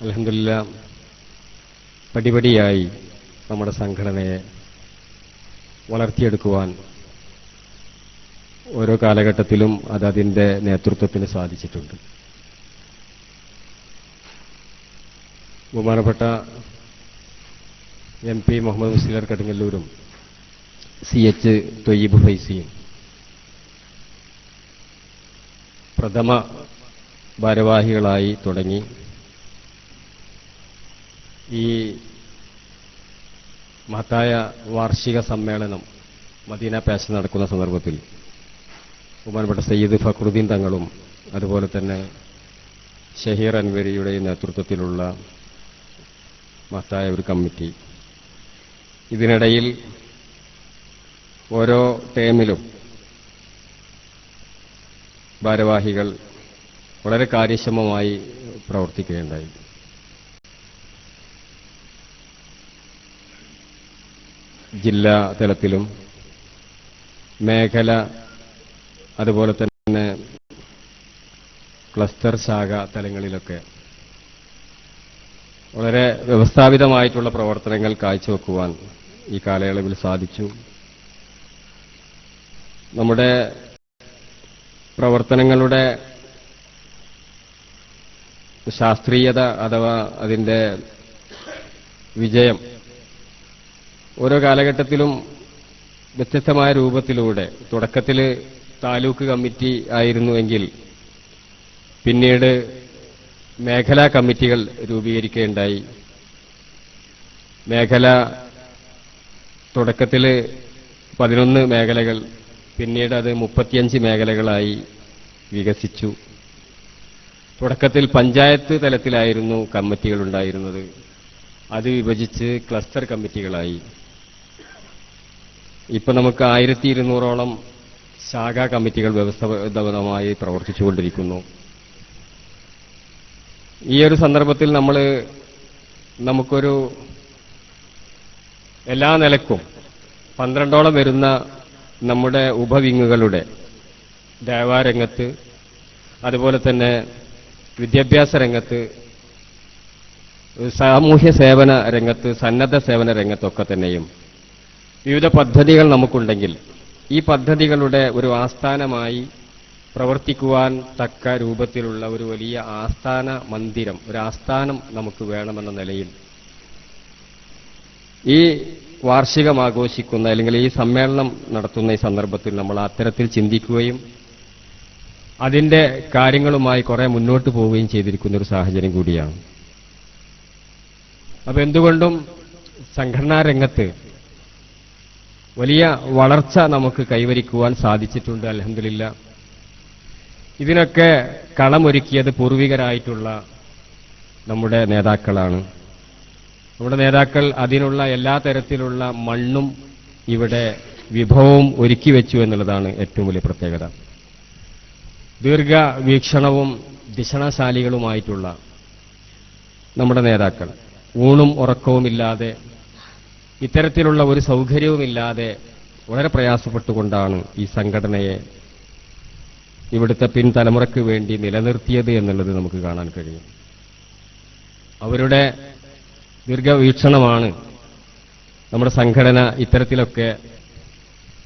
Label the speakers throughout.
Speaker 1: അൽഹംദുലില്ലാ പടിപടിയായി നമ്മുടെ സംഘടനയെ വളർത്തിയെടുക്കുവാൻ ഓരോ കാലഘട്ടത്തിലും അതിന്റെ നേതൃത്വത്തിന് സാധിച്ചിട്ടുണ്ട്. ബഹുമാനപ്പെട്ട MP മുഹമ്മദ് മുസ്ലിയാർ കടുങ്ങല്ലൂരും CH ത്വയ്യിബ് ഫൈസിയും പ്രഥമ ഭാരവാഹികളായി തുടങ്ങി ഈ മഹത്തായ വാർഷിക സമ്മേളനം മദീന പാഷൻ നടക്കുന്ന സന്ദർഭത്തിൽ ബഹുമാനപ്പെട്ട സയ്യിദ് ഫഖ്റുദ്ദീൻ തങ്ങളും അതുപോലെ തന്നെ ഷഹീർ അൻവരിയുടെ നേതൃത്വത്തിലുള്ള മഹത്തായ ഒരു കമ്മിറ്റി, ഇതിനിടയിൽ ഓരോ ടേമിലും ഭാരവാഹികൾ വളരെ കാര്യക്ഷമമായി പ്രവർത്തിക്കുകയുണ്ടായി. ജില്ലാ തലത്തിലും മേഖല അതുപോലെ തന്നെ ക്ലസ്റ്റർ ശാഖ തലങ്ങളിലൊക്കെ വളരെ വ്യവസ്ഥാപിതമായിട്ടുള്ള പ്രവർത്തനങ്ങൾ കാഴ്ചവെക്കുവാൻ ഈ കാലയളവിൽ സാധിച്ചു. നമ്മുടെ പ്രവർത്തനങ്ങളുടെ ശാസ്ത്രീയത അഥവാ അതിന്റെ വിജയം ഓരോ കാലഘട്ടത്തിലും വ്യത്യസ്തമായ രൂപത്തിലൂടെ, തുടക്കത്തിൽ താലൂക്ക് കമ്മിറ്റി ആയിരുന്നുവെങ്കിൽ പിന്നീട് മേഖലാ കമ്മിറ്റികൾ രൂപീകരിക്കുകയുണ്ടായി. മേഖല തുടക്കത്തിൽ 11 മേഖലകൾ, പിന്നീട് അത് 35 മേഖലകളായി വികസിച്ചു. തുടക്കത്തിൽ പഞ്ചായത്ത് തലത്തിലായിരുന്നു കമ്മിറ്റികൾ ഉണ്ടായിരുന്നത്, അത് വിഭജിച്ച് ക്ലസ്റ്റർ കമ്മിറ്റികളായി. ഇപ്പൊ നമുക്ക് 1200ഓളം ശാഖാ കമ്മിറ്റികൾ വ്യവസ്ഥാപിതമായി പ്രവർത്തിച്ചുകൊണ്ടിരിക്കുന്നു. ഈ ഒരു സന്ദർഭത്തിൽ നമുക്കൊരു എല്ലാ നിലക്കും 12ഓളം വരുന്ന നമ്മുടെ ഉപവിങ്ങുകളുടെ ദേവാരംഗത്ത്, അതുപോലെ തന്നെ വിദ്യാഭ്യാസ രംഗത്ത്, സാമൂഹ്യ സേവന രംഗത്ത്, സന്നദ്ധ സേവന രംഗത്തൊക്കെ തന്നെയും വിവിധ പദ്ധതികൾ നമുക്കുണ്ടെങ്കിൽ ഈ പദ്ധതികളുടെ ഒരു ആസ്ഥാനമായി പ്രവർത്തിക്കുവാൻ തക്ക രൂപത്തിലുള്ള ഒരു വലിയ ആസ്ഥാന മന്ദിരം, ഒരു ആസ്ഥാനം നമുക്ക് വേണമെന്ന നിലയിൽ ഈ വാർഷികം ആഘോഷിക്കുന്ന അല്ലെങ്കിൽ ഈ സമ്മേളനം നടത്തുന്ന ഈ സന്ദർഭത്തിൽ നമ്മൾ അത്തരത്തിൽ ചിന്തിക്കുകയും അതിന്റെ കാര്യങ്ങളുമായി കുറെ മുന്നോട്ട് പോവുകയും ചെയ്തിരിക്കുന്ന ഒരു സാഹചര്യം കൂടിയാണ്. അപ്പൊ എന്തുകൊണ്ടും സംഘടനാ രംഗത്ത് വലിയ വളർച്ച നമുക്ക് കൈവരിക്കുവാൻ സാധിച്ചിട്ടുണ്ട്. അൽഹംദുലില്ലാ. ഇതിനൊക്കെ കളമൊരുക്കിയത് പൂർവികരായിട്ടുള്ള നമ്മുടെ നേതാക്കളാണ്. നമ്മുടെ നേതാക്കൾ അതിനുള്ള എല്ലാ തരത്തിലുള്ള മണ്ണും ഇവിടെ വിഭവവും ഒരുക്കി വെച്ചു എന്നുള്ളതാണ് ഏറ്റവും വലിയ പ്രത്യേകത. ദീർഘവീക്ഷണവും ദിഷണശാലികളുമായിട്ടുള്ള നമ്മുടെ നേതാക്കൾ ഊണും ഉറക്കവുമില്ലാതെ, ഇത്തരത്തിലുള്ള ഒരു സൗകര്യവുമില്ലാതെ വളരെ പ്രയാസപ്പെട്ടുകൊണ്ടാണ് ഈ സംഘടനയെ ഇവിടുത്തെ പിൻതലമുറയ്ക്ക് വേണ്ടി നിലനിർത്തിയത് എന്നുള്ളത് നമുക്ക് കാണാൻ കഴിയും. അവരുടെ ദീർഘവീക്ഷണമാണ് നമ്മുടെ സംഘടന ഇത്തരത്തിലൊക്കെ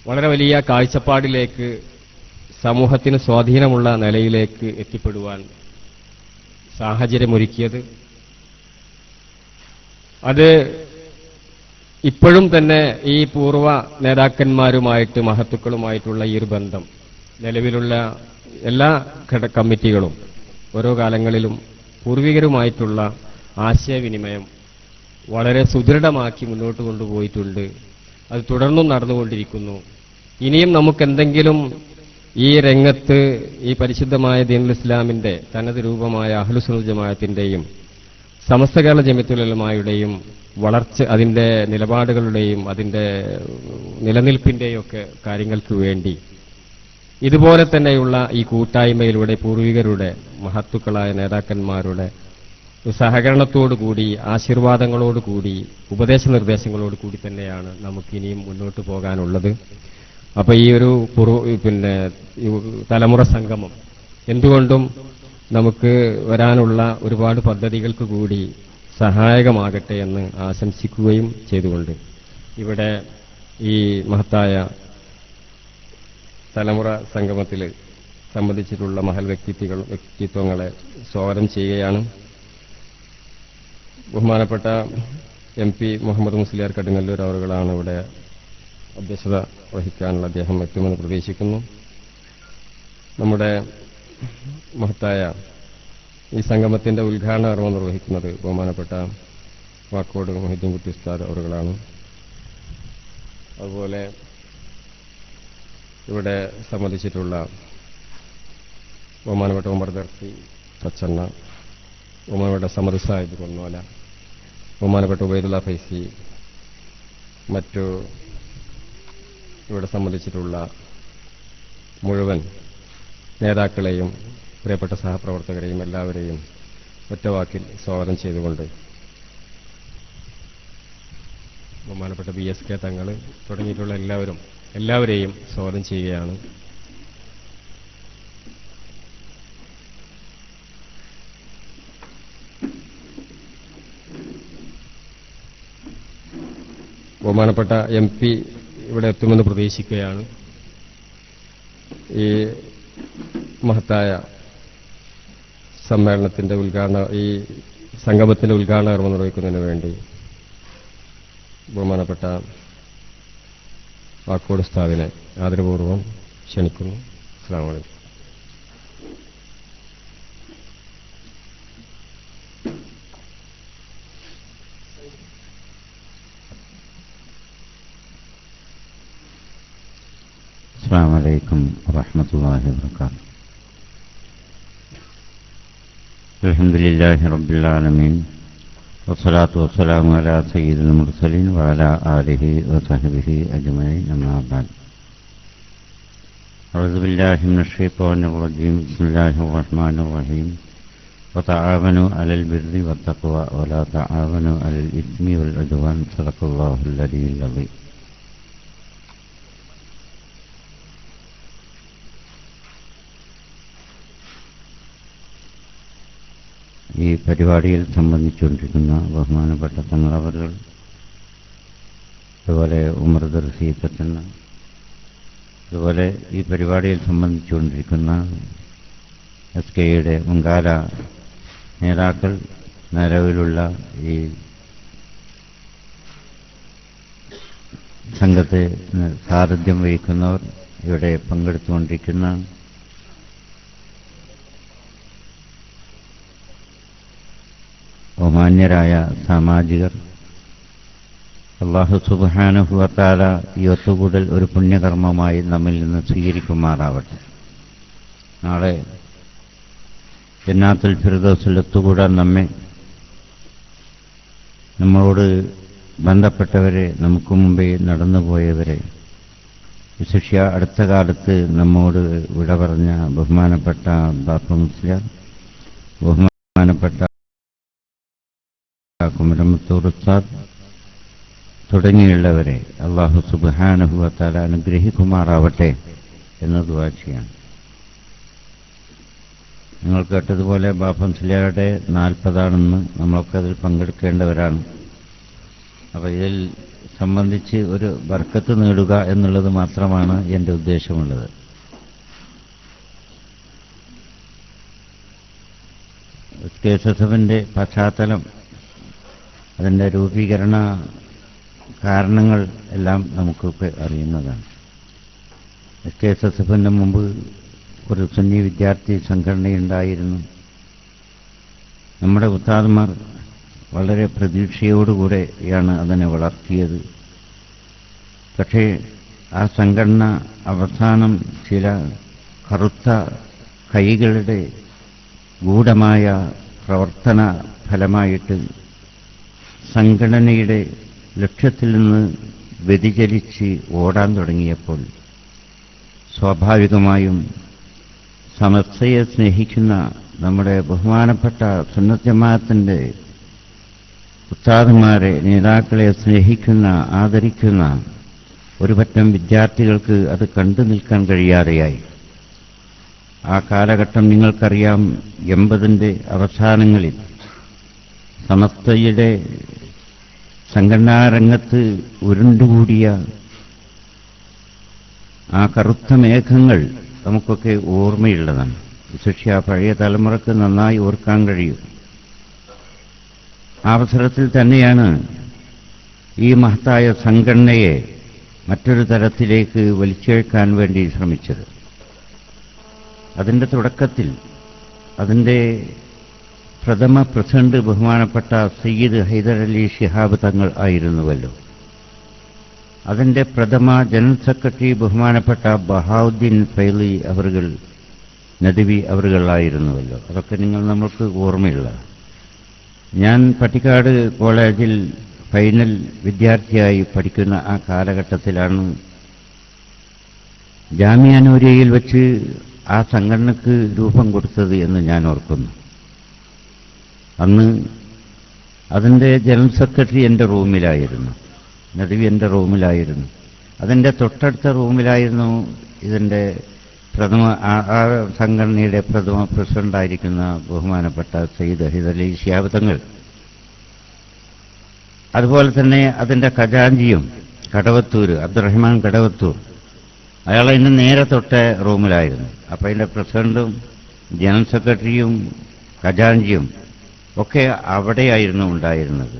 Speaker 1: വളരെ വലിയ കാഴ്ചപ്പാടിലേക്ക്, സമൂഹത്തിന് സ്വാധീനമുള്ള നിലയിലേക്ക് എത്തിപ്പെടുവാൻ സാഹചര്യമൊരുക്കിയത്. അത് ഇപ്പോഴും തന്നെ ഈ പൂർവ്വ നേതാക്കന്മാരുമായിട്ട്, മഹത്തുക്കളുമായിട്ടുള്ള ഈ ഒരു ബന്ധം നിലവിലുള്ള എല്ലാ കമ്മിറ്റികളും ഓരോ കാലങ്ങളിലും പൂർവികരുമായിട്ടുള്ള ആശയവിനിമയം വളരെ സുദൃഢമാക്കി മുന്നോട്ട് കൊണ്ടുപോയിട്ടുണ്ട്. അത് തുടർന്നും നടന്നുകൊണ്ടിരിക്കുന്നു. ഇനിയും നമുക്കെന്തെങ്കിലും ഈ രംഗത്ത് ഈ പരിശുദ്ധമായ ദീനുൽ ഇസ്ലാമിന്റെ തനത് രൂപമായ അഹ്ലുസുന്നത്ത് ജമാഅത്തിന്റെയും സമസ്ത കേരള ജമിഅത്തുൽ ഉലമായുടെയും വളർച്ച, അതിന്റെ നിലപാടുകളുടെയും അതിന്റെ നിലനിൽപ്പിന്റെയും ഒക്കെ കാര്യങ്ങൾക്ക് വേണ്ടി ഇതുപോലെ തന്നെയുള്ള ഈ കൂട്ടായ്മയിലൂടെ പൂർവികരുടെ, മഹത്തുക്കളായ നേതാക്കന്മാരുടെ സഹകരണത്തോടുകൂടി, ആശീർവാദങ്ങളോടുകൂടി, ഉപദേശനിർദ്ദേശങ്ങളോടുകൂടി തന്നെയാണ് നമുക്കിനിയും മുന്നോട്ട് പോകാനുള്ളത്. അപ്പൊ ഈ ഒരു തലമുറ സംഗമം എന്തുകൊണ്ടും നമുക്ക് വരാനുള്ള ഒരുപാട് പദ്ധതികൾക്ക് കൂടി സഹായകമാകട്ടെ എന്ന് ആശംസിക്കുകയും ചെയ്തുകൊണ്ട് ഇവിടെ ഈ മഹത്തായ തലമുറ സംഗമത്തിൽ സംബന്ധിച്ചിട്ടുള്ള മഹൽ വ്യക്തിത്വങ്ങളെ സ്വാഗതം ചെയ്യുകയാണ്. ബഹുമാനപ്പെട്ട MP മുഹമ്മദ് മുസ്ലിയാർ കടുങ്ങല്ലൂർ അവറുകളാണ് ഇവിടെ അധ്യക്ഷത വഹിക്കാനുള്ള. അദ്ദേഹം എത്തുമെന്ന് പ്രതീക്ഷിക്കുന്നു. നമ്മുടെ മഹത്തായ ഈ സംഗമത്തിന്റെ ഉദ്ഘാടന കർമ്മം നിർവഹിക്കുന്നത് ബഹുമാനപ്പെട്ട വാക്കോട് മൊഹീദ്ദീൻ കുട്ടി ഉസ്താദ് അവറുകളാണ്. അതുപോലെ ഇവിടെ സംബന്ധിച്ചിട്ടുള്ള ബഹുമാനപ്പെട്ട ഉമർ ദർസി പച്ചണ്ണ, ബഹുമാനപ്പെട്ട സമദ് സാഹിബ് കൊന്നോല, ബഹുമാനപ്പെട്ട ഉബൈദുള്ള ഫൈസി, മറ്റു ഇവിടെ സംബന്ധിച്ചിട്ടുള്ള മുഴുവൻ നേതാക്കളെയും പ്രിയപ്പെട്ട സഹപ്രവർത്തകരെയും എല്ലാവരെയും ഒറ്റവാക്കിൽ സ്വാഗതം ചെയ്തുകൊണ്ട് ബഹുമാനപ്പെട്ട BSK തങ്ങൾ തുടങ്ങിയിട്ടുള്ള എല്ലാവരെയും സ്വാഗതം ചെയ്യുകയാണ്. ബഹുമാനപ്പെട്ട MP ഇവിടെ എത്തുമെന്ന് പ്രതീക്ഷിക്കുകയാണ്. ഈ മഹത്തായ സമ്മേളനത്തിന്റെ ഈ സംഗമത്തിന്റെ ഉദ്ഘാടന കർമ്മം നിർവഹിക്കുന്നതിന് വേണ്ടി ബഹുമാനപ്പെട്ട വാക്കോട് ഉസ്താദിനെ ആദരപൂർവ്വം ക്ഷണിക്കുന്നു. അസ്സലാമു അലൈക്കും.
Speaker 2: അസ്സലാമു അലൈക്കും വറഹ്മത്തുള്ളാഹി വബറകാതുഹു. അൽഹംദുലില്ലാഹി റബ്ബിൽ ആലമീൻ വസ്സലാത്തു വസ്സലാമു അലാ സയ്യിദിൽ മുർസലീൻ വഅലാ ആലിഹി വസഹ്ബിഹി അജ്മഈൻ. അമ്മാ ബഅദ്. അഊദു ബില്ലാഹി മിനശ് ശൈത്വാനിർ റജീം. ബിസ്മില്ലാഹിർ റഹ്മാനിർ റഹീം. വതആവനൂ അലൽ ബിർരി വത്തഖ്വ വലാ തആവനൂ അലൽ ഇസ്മി വൽ ഉദ്വാൻ. സദഖല്ലാഹുൽ അലിയ്യുൽ അസീം. ഈ പരിപാടിയിൽ സംബന്ധിച്ചുകൊണ്ടിരിക്കുന്ന ബഹുമാനപ്പെട്ട തങ്ങളവറുകൾ, അതുപോലെ ഉമർ ദർസി പച്ചണ്ണ, അതുപോലെ ഈ പരിപാടിയിൽ സംബന്ധിച്ചുകൊണ്ടിരിക്കുന്ന SKയുടെ മുൻകാല നേതാക്കൾ, നിലവിലുള്ള ഈ സംഘത്തെ സാരഥ്യം വഹിക്കുന്നവർ, ഇവിടെ പങ്കെടുത്തുകൊണ്ടിരിക്കുന്ന ബഹുമാന്യരായ സാമാജികർ, അല്ലാഹു സുബ്ഹാനഹു വ തആല ഈ ഒത്തുകൂടൽ ഒരു പുണ്യകർമ്മമായി നമ്മിൽ നിന്ന് സ്വീകരിക്കുമാറാവട്ടെ. നാളെ ജന്നാത്തുൽ ഫിർദൗസിൽ ഒത്തുകൂടാൻ നമ്മളോട് ബന്ധപ്പെട്ടവരെ, നമുക്ക് മുമ്പേ നടന്നുപോയവരെ, വിശിഷ്യ അടുത്ത കാലത്ത് നമ്മോട് വിട പറഞ്ഞ ബഹുമാനപ്പെട്ട ബാപ്പ മുസ്ലിയാർ, ബഹുമാനപ്പെട്ട കുമരമുത്തൂർ ഉസ്താദ് തുടങ്ങിയുള്ളവരെ അല്ലാഹു സുബ്ഹാനഹു വ തആല അനുഗ്രഹിക്കുമാറാവട്ടെ എന്ന് ദുആ ചെയ്യാം. നിങ്ങൾ കേട്ടതുപോലെ ബാപ്പ മുസ്ലിയാരുടെ 40 നമ്മളൊക്കെ അതിൽ പങ്കെടുക്കേണ്ടവരാണ്. അപ്പോൾ ഇതിൽ സംബന്ധിച്ച് ഒരു ബർക്കത്ത് നേടുക എന്നുള്ളത് മാത്രമാണ് എൻ്റെ ഉദ്ദേശമുള്ളത്. SKSSFന്റെ പശ്ചാത്തലം, അതിൻ്റെ രൂപീകരണ കാരണങ്ങൾ എല്ലാം നമുക്കൊക്കെ അറിയുന്നതാണ്. SKSSFന്റെ മുമ്പ് ഒരു സുന്നി വിദ്യാർത്ഥി സംഘടനയുണ്ടായിരുന്നു. നമ്മുടെ ഉസ്താദുമാർ വളരെ പ്രതീക്ഷയോടുകൂടെയാണ് അതിനെ വളർത്തിയത്. പക്ഷേ ആ സംഘടന അവസാനം ചില കറുത്ത കൈകളുടെ ഗൂഢമായ പ്രവർത്തന ഫലമായിട്ട് സംഘടനയുടെ ലക്ഷ്യത്തിൽ നിന്ന് വ്യതിചലിച്ച് ഓടാൻ തുടങ്ങിയപ്പോൾ സ്വാഭാവികമായും സമസ്തയെ സ്നേഹിക്കുന്ന നമ്മുടെ ബഹുമാനപ്പെട്ട സുന്നത്ത് ജമാഅത്തിന്റെ ഉസ്താദുമാരെ, നേതാക്കളെ സ്നേഹിക്കുന്ന, ആദരിക്കുന്ന ഒരു പറ്റം വിദ്യാർത്ഥികൾക്ക് അത് കണ്ടു നിൽക്കാൻ കഴിയാതെയായി. ആ കാലഘട്ടം നിങ്ങൾക്കറിയാം. 80ന്റെ അവസാനങ്ങളിൽ സമസ്തയുടെ സംഘടനാരംഗത്ത് ഉരുണ്ടുകൂടിയ ആ കറുത്ത മേഘങ്ങൾ നമുക്കൊക്കെ ഓർമ്മയുള്ളതാണ്. വിശേഷിച്ച് പഴയ തലമുറക്ക് നന്നായി ഓർക്കാൻ കഴിയും. ആ അവസരത്തിൽ തന്നെയാണ് ഈ മഹത്തായ സംഘടനയെ മറ്റൊരു തരത്തിലേക്ക് വലിച്ചേക്കാൻ വേണ്ടി ശ്രമിച്ചത്. അതിൻ്റെ തുടക്കത്തിൽ അതിൻ്റെ പ്രഥമ പ്രസിഡന്റ് ബഹുമാനപ്പെട്ട സയ്യിദ് ഹൈദരലി ശിഹാബ് തങ്ങൾ ആയിരുന്നുവല്ലോ. അതിൻ്റെ പ്രഥമ ജനറൽ സെക്രട്ടറി ബഹുമാനപ്പെട്ട ബഹാവുദ്ദീൻ ഫൈലി അവറുകൾ നദവി അവറുകളായിരുന്നുവല്ലോ. അതൊക്കെ നമ്മൾക്ക് ഓർമ്മയുള്ള. ഞാൻ പട്ടിക്കാട് കോളേജിൽ ഫൈനൽ വിദ്യാർത്ഥിയായി പഠിക്കുന്ന ആ കാലഘട്ടത്തിലാണ് ജാമിഅ നൂരിയയിൽ വെച്ച് ആ സംഘടനക്ക് രൂപം കൊടുത്തത് എന്ന് ഞാൻ ഓർക്കുന്നു. അന്ന് അതിൻ്റെ ജനറൽ സെക്രട്ടറി എൻ്റെ റൂമിലായിരുന്നു, നദവി എൻ്റെ റൂമിലായിരുന്നു. അതിൻ്റെ തൊട്ടടുത്ത റൂമിലായിരുന്നു ഇതിൻ്റെ ആ സംഘടനയുടെ പ്രഥമ പ്രസിഡന്റായിരിക്കുന്ന ബഹുമാനപ്പെട്ട സയ്യിദ് ഹൈദരലി ശിഹാബ് തങ്ങൾ. അതുപോലെ തന്നെ അതിൻ്റെ ഖജാൻജിയും കടവത്തൂർ അബ്ദുറഹ്മാൻ കടവത്തൂർ, അയാൾ അതിന് നേരെ തൊട്ട റൂമിലായിരുന്നു. അപ്പോൾ അതിൻ്റെ പ്രസിഡന്റും ജനറൽ സെക്രട്ടറിയും ഖജാൻജിയും ഒക്കെ അവിടെയായിരുന്നു ഉണ്ടായിരുന്നത്.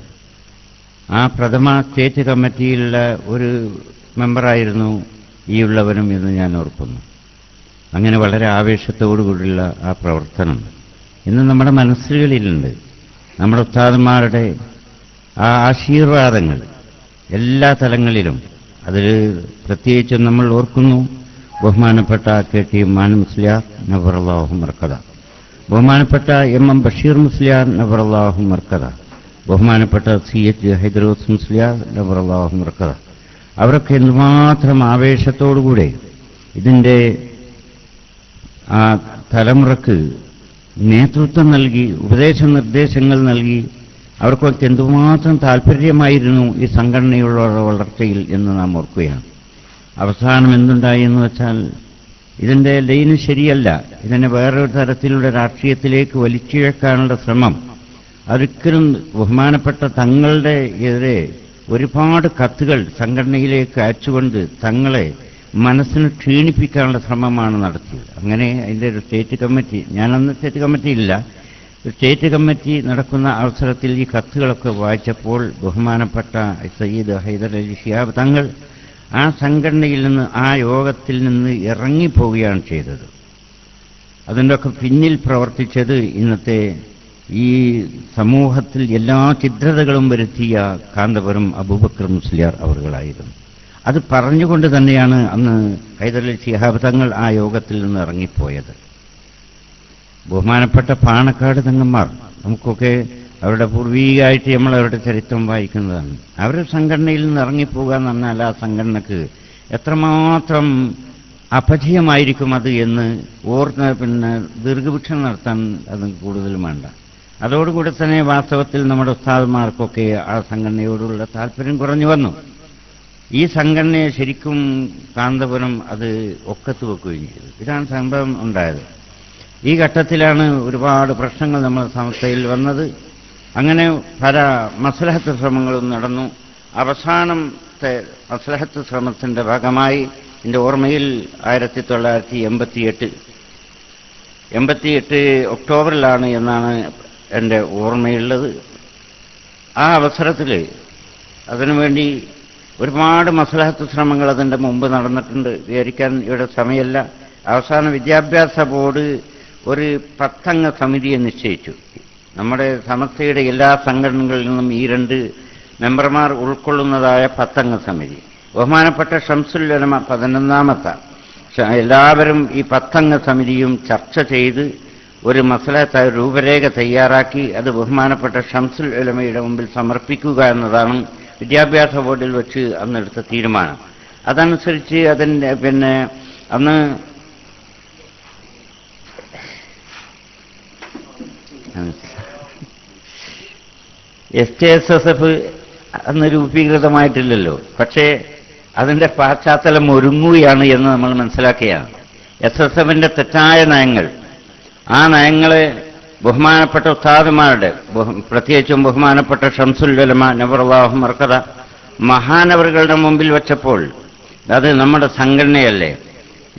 Speaker 2: ആ പ്രഥമ സ്റ്റേറ്റ് കമ്മിറ്റിയിലുള്ള ഒരു മെമ്പറായിരുന്നു ഈ ഉള്ളവനും എന്ന് ഞാൻ ഓർക്കുന്നു. അങ്ങനെ വളരെ ആവേശത്തോടുകൂടിയുള്ള ആ പ്രവർത്തനം ഇന്ന് നമ്മുടെ മനസ്സുകളിലുണ്ട്. നമ്മുടെ ഉസ്താദന്മാരുടെ ആ ആശീർവാദങ്ങൾ എല്ലാ തലങ്ങളിലും, അതിൽ പ്രത്യേകിച്ചും നമ്മൾ ഓർക്കുന്നു ബഹുമാനപ്പെട്ട KT മാനു മുസ്ലിയാർ നവറല്ലാഹു മർക്കദ, ബഹുമാനപ്പെട്ട MM ബഷീർ മുസ്ലിയാർ നവറല്ലാഹു മർക്കദ, ബഹുമാനപ്പെട്ട CH ഹൈദരോസ് മുസ്ലിയാർ നവറല്ലാഹു മർക്കദ. അവരൊക്കെ എന്തുമാത്രം ആവേശത്തോടുകൂടെ ഇതിൻ്റെ ആ തലമുറക്ക് നേതൃത്വം നൽകി, ഉപദേശനിർദ്ദേശങ്ങൾ നൽകി. അവർക്കൊക്കെ എന്തുമാത്രം താല്പര്യമായിരുന്നു ഈ സംഘടനയുള്ള വളർച്ചയിൽ എന്ന് നാം ഓർക്കുകയാണ്. അവസാനം എന്തുണ്ടായി എന്ന് വെച്ചാൽ ഇതിൻ്റെ ലൈന് ശരിയല്ല, ഇതിനെ വേറൊരു തരത്തിലുള്ള രാഷ്ട്രീയത്തിലേക്ക് വലിച്ചിഴക്കാനുള്ള ശ്രമം. അതൊരിക്കലും ബഹുമാനപ്പെട്ട തങ്ങളുടെ എതിരെ ഒരുപാട് കത്തുകൾ സംഘടനയിലേക്ക് അയച്ചുകൊണ്ട് തങ്ങളെ മനസ്സിന് ക്ഷീണിപ്പിക്കാനുള്ള ശ്രമമാണ് നടത്തിയത്. അങ്ങനെ അതിൻ്റെ ഒരു സ്റ്റേറ്റ് കമ്മിറ്റി, ഞാനന്ന് സ്റ്റേറ്റ് കമ്മിറ്റിയില്ല, സ്റ്റേറ്റ് കമ്മിറ്റി നടക്കുന്ന അവസരത്തിൽ ഈ കത്തുകളൊക്കെ വായിച്ചപ്പോൾ ബഹുമാനപ്പെട്ട സയ്യിദ് ഹൈദരലി ശിഹാബ് തങ്ങൾ ആ സംഘടനയിൽ നിന്ന്, ആ യോഗത്തിൽ നിന്ന് ഇറങ്ങിപ്പോവുകയാണ് ചെയ്തത്. അതിൻ്റെയൊക്കെ പിന്നിൽ പ്രവർത്തിച്ചത് ഇന്നത്തെ ഈ സമൂഹത്തിൽ എല്ലാ ഛിദ്രതകളും വരുത്തിയ കാന്തപുരം അബൂബക്കർ മുസ്ലിയാർ അവറുകളായിരുന്നു. അത് പറഞ്ഞുകൊണ്ട് തന്നെയാണ് അന്ന് ഹൈദരലി ശിഹാബ് തങ്ങൾ ആ യോഗത്തിൽ നിന്ന് ഇറങ്ങിപ്പോയത്. ബഹുമാനപ്പെട്ട പാണക്കാട് തങ്ങന്മാർ, നമുക്കൊക്കെ അവരുടെ പൂർവീകമായിട്ട് നമ്മൾ അവരുടെ ചരിത്രം വായിക്കുന്നതാണ്. അവർ സംഘടനയിൽ നിന്ന് ഇറങ്ങിപ്പോവുക എന്ന് പറഞ്ഞാൽ ആ സംഘടനക്ക് എത്രമാത്രം അപജയമായിരിക്കും അത് എന്ന് ദീർഘവീക്ഷണം നടത്താൻ അത് കൂടുതലും വേണ്ട. അതോടുകൂടി തന്നെ വാസ്തവത്തിൽ നമ്മുടെ ഉസ്താദന്മാർക്കൊക്കെ ആ സംഘടനയോടുള്ള താല്പര്യം കുറഞ്ഞു വന്നു. ഈ സംഘടനയെ ശരിക്കും കാന്തപുരം അത് ഒക്കത്ത് വെക്കുകയും ചെയ്തു. ഇതാണ് സംഭവം ഉണ്ടായത്. ഈ ഘട്ടത്തിലാണ് ഒരുപാട് പ്രശ്നങ്ങൾ നമ്മുടെ സംസ്ഥയിൽ വന്നത്. അങ്ങനെ പല മസ്ലഹത്ത് ശ്രമങ്ങളും നടന്നു. അവസാനത്തെ മസ്ലഹത്ത് ശ്രമത്തിൻ്റെ ഭാഗമായി എൻ്റെ ഓർമ്മയിൽ 1988 ഒക്ടോബറിലാണ് എന്നാണ് എൻ്റെ ഓർമ്മയുള്ളത്. ആ അവസരത്തിൽ അതിനുവേണ്ടി ഒരുപാട് മസ്ലഹത്ത് ശ്രമങ്ങൾ അതിൻ്റെ മുമ്പ് നടന്നിട്ടുണ്ട്. വിവരിക്കാൻ ഇവിടെ സമയമല്ല. അവസാന വിദ്യാഭ്യാസ ബോർഡ് ഒരു 10 അംഗ സമിതിയെ നിശ്ചയിച്ചു. നമ്മുടെ സമസ്തയുടെ എല്ലാ സംഘടനകളിൽ നിന്നും ഈ 2 മെമ്പർമാർ ഉൾക്കൊള്ളുന്നതായ 10 അംഗ സമിതി. ബഹുമാനപ്പെട്ട ഷംസുൽ ഉലമ 11ാമത്തെ. എല്ലാവരും ഈ 10 അംഗ സമിതിയും ചർച്ച ചെയ്ത് ഒരു മസ്ലഹത്ത് രൂപരേഖ തയ്യാറാക്കി അത് ബഹുമാനപ്പെട്ട ഷംസുൽ ഉലമയുടെ മുമ്പിൽ സമർപ്പിക്കുക എന്നതാണ് വിദ്യാഭ്യാസ ബോർഡിൽ വെച്ച് അന്നെടുത്ത തീരുമാനം. അതനുസരിച്ച് അതിൻ്റെ അന്ന് SKSSF അന്ന് രൂപീകൃതമായിട്ടില്ലല്ലോ. പക്ഷേ അതിൻ്റെ പശ്ചാത്തലം ഒരുങ്ങുകയാണ് എന്ന് നമ്മൾ മനസ്സിലാക്കുകയാണ്. SSFന്റെ തെറ്റായ നയങ്ങൾ, ആ നയങ്ങളെ ബഹുമാനപ്പെട്ട ഉസ്താദുമാരുടെ, പ്രത്യേകിച്ചും ബഹുമാനപ്പെട്ട ഷംസുൽ ഉലമ നവറുല്ലാഹു മർക്കദ മഹാനവറുകളുടെ മുമ്പിൽ വെച്ചപ്പോൾ, അത് നമ്മുടെ സംഘടനയല്ലേ,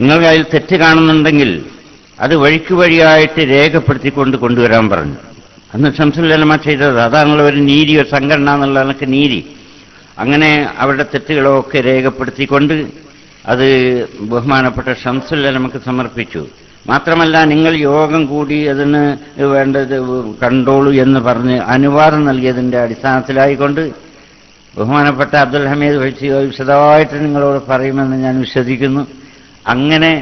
Speaker 2: നിങ്ങൾ അതിൽ തെറ്റ് കാണുന്നുണ്ടെങ്കിൽ അത് വഴിക്ക് വഴിയായിട്ട് രേഖപ്പെടുത്തിക്കൊണ്ട് കൊണ്ടുവരാൻ പറഞ്ഞു. അന്ന് ഷംസുൽ ഉലമ ചെയ്തത് അതാണല്ലോ ഒരു നീതി, ഒരു സംഘടന എന്നുള്ള കണക്ക് നീതി. അങ്ങനെ അവരുടെ തെറ്റുകളൊക്കെ രേഖപ്പെടുത്തിക്കൊണ്ട് അത് ബഹുമാനപ്പെട്ട ഷംസുൽ ഉലമക്ക് സമർപ്പിച്ചു. മാത്രമല്ല, നിങ്ങൾ യോഗം കൂടി അതിന് വേണ്ടത് കണ്ടോളൂ എന്ന് പറഞ്ഞ് അനുവാദം നൽകിയതിൻ്റെ അടിസ്ഥാനത്തിലായിക്കൊണ്ട് ബഹുമാനപ്പെട്ട അബ്ദുൽ ഹമീദ് ഫൈസി വിശദമായിട്ട് നിങ്ങളോട് പറയുമെന്ന് ഞാൻ വിശ്വസിക്കുന്നു. അങ്ങനെ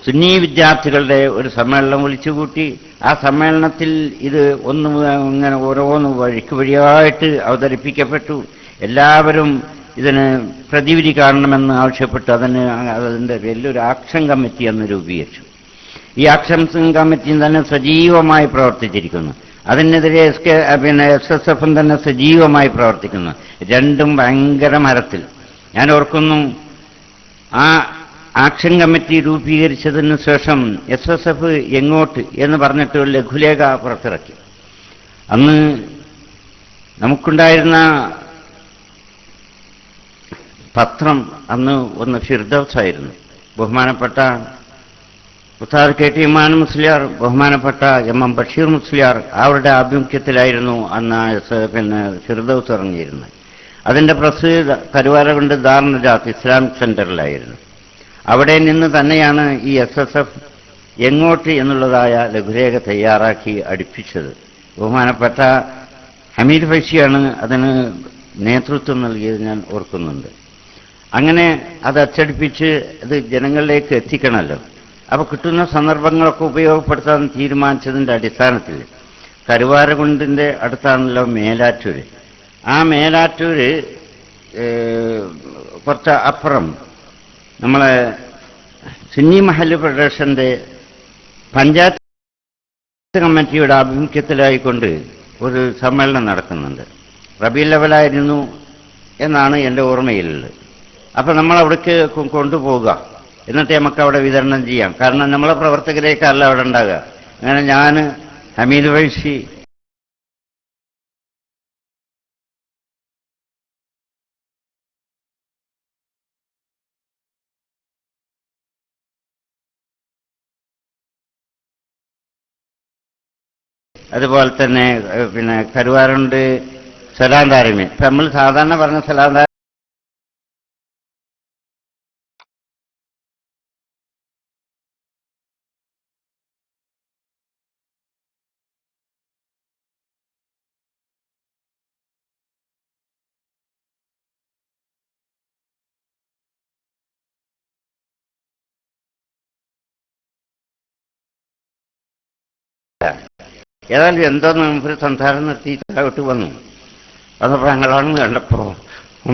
Speaker 2: സുന്നി വിദ്യാർത്ഥികളുടെ ഒരു സമ്മേളനം വിളിച്ചുകൂട്ടി. ആ സമ്മേളനത്തിൽ ഇത് ഇങ്ങനെ ഓരോന്ന് വഴിക്ക് വഴിയായിട്ട് അവതരിപ്പിക്കപ്പെട്ടു. എല്ലാവരും ഇതിന് പ്രതിവിധി കാണണമെന്ന് ആവശ്യപ്പെട്ട് അതിൻ്റെ വലിയൊരു ആക്ഷൻ കമ്മിറ്റി എന്ന് രൂപീകരിച്ചു. ഈ ആക്ഷൻ കമ്മിറ്റിയും തന്നെ സജീവമായി പ്രവർത്തിച്ചിരിക്കുന്നു. അതിനെതിരെ SSF തന്നെ സജീവമായി പ്രവർത്തിക്കുന്നു. രണ്ടും ഭയങ്കര മരത്തിൽ. ഞാൻ ഓർക്കുന്നു, ആ ആക്ഷൻ കമ്മിറ്റി രൂപീകരിച്ചതിന് ശേഷം SSF എങ്ങോട്ട് എന്ന് പറഞ്ഞിട്ട് ഒരു ലഘുലേഖ പുറത്തിറക്കി. അന്ന് നമുക്കുണ്ടായിരുന്ന പത്രം ഒന്ന് ഫിർദൗസായിരുന്നു. ബഹുമാനപ്പെട്ട ഉസ്താദ് KT ഇമാൻ മുസ്ലിയാർ, ബഹുമാനപ്പെട്ട MM ബഷീർ മുസ്ലിയാർ, അവരുടെ ആഭിമുഖ്യത്തിലായിരുന്നു അന്ന് ഫിർദൗസ് ഇറങ്ങിയിരുന്നത്. അതിൻ്റെ പ്രസ് കരുവാരകുണ്ട് ദാറുന്നജാത്ത് ഇസ്ലാമിക് സെന്ററിലായിരുന്നു. അവിടെ നിന്ന് തന്നെയാണ് ഈ SSF എങ്ങോട്ട് എന്നുള്ളതായ ലഘുരേഖ തയ്യാറാക്കി അടുപ്പിച്ചത്. ബഹുമാനപ്പെട്ട ഹമീദ് ഫൈസിയാണ് അതിന് നേതൃത്വം നൽകിയത്, ഞാൻ ഓർക്കുന്നുണ്ട്. അങ്ങനെ അത് അച്ചടിപ്പിച്ച് അത് ജനങ്ങളിലേക്ക് എത്തിക്കണമല്ലോ. അപ്പോൾ കിട്ടുന്ന സന്ദർഭങ്ങളൊക്കെ ഉപയോഗപ്പെടുത്താൻ തീരുമാനിച്ചതിൻ്റെ അടിസ്ഥാനത്തിൽ കരുവാരകുണ്ടിൻ്റെ അടുത്താണല്ലോ മേലാറ്റൂര്. ആ മേലാറ്റൂര് കുറച്ച് അപ്പുറം നമ്മളെ സുന്നി മഹല്ല് ഫെഡറേഷന്റെ പഞ്ചായത്ത് കമ്മിറ്റിയുടെ ആഭിമുഖ്യത്തിലായിക്കൊണ്ട് ഒരു സമ്മേളനം നടക്കുന്നുണ്ട്. റബീഉൽ അവ്വലായിരുന്നു എന്നാണ് എൻ്റെ ഓർമ്മയിലുള്ളത്. അപ്പം നമ്മൾ അവിടേക്ക് കൊണ്ടുപോവുക, എന്നിട്ട് നമുക്ക് അവിടെ വിതരണം ചെയ്യാം. കാരണം നമ്മളെ പ്രവർത്തകരേക്കല്ല അവിടെ ഉണ്ടാകുക. അങ്ങനെ ഞാൻ, ഹമീദ് ഫൈസി, അതുപോലെ തന്നെ കരുവാരുണ്ട് സലാം താരമി. ഇപ്പം നമ്മൾ സാധാരണ പറഞ്ഞ സലാം താരമി ഏതായാലും എന്തോന്ന് ഒരു സംസാരം നിർത്തി താഴോട്ട് വന്നു. അതപ്പോൾ ഞങ്ങളാണെന്ന് കണ്ടപ്പോൾ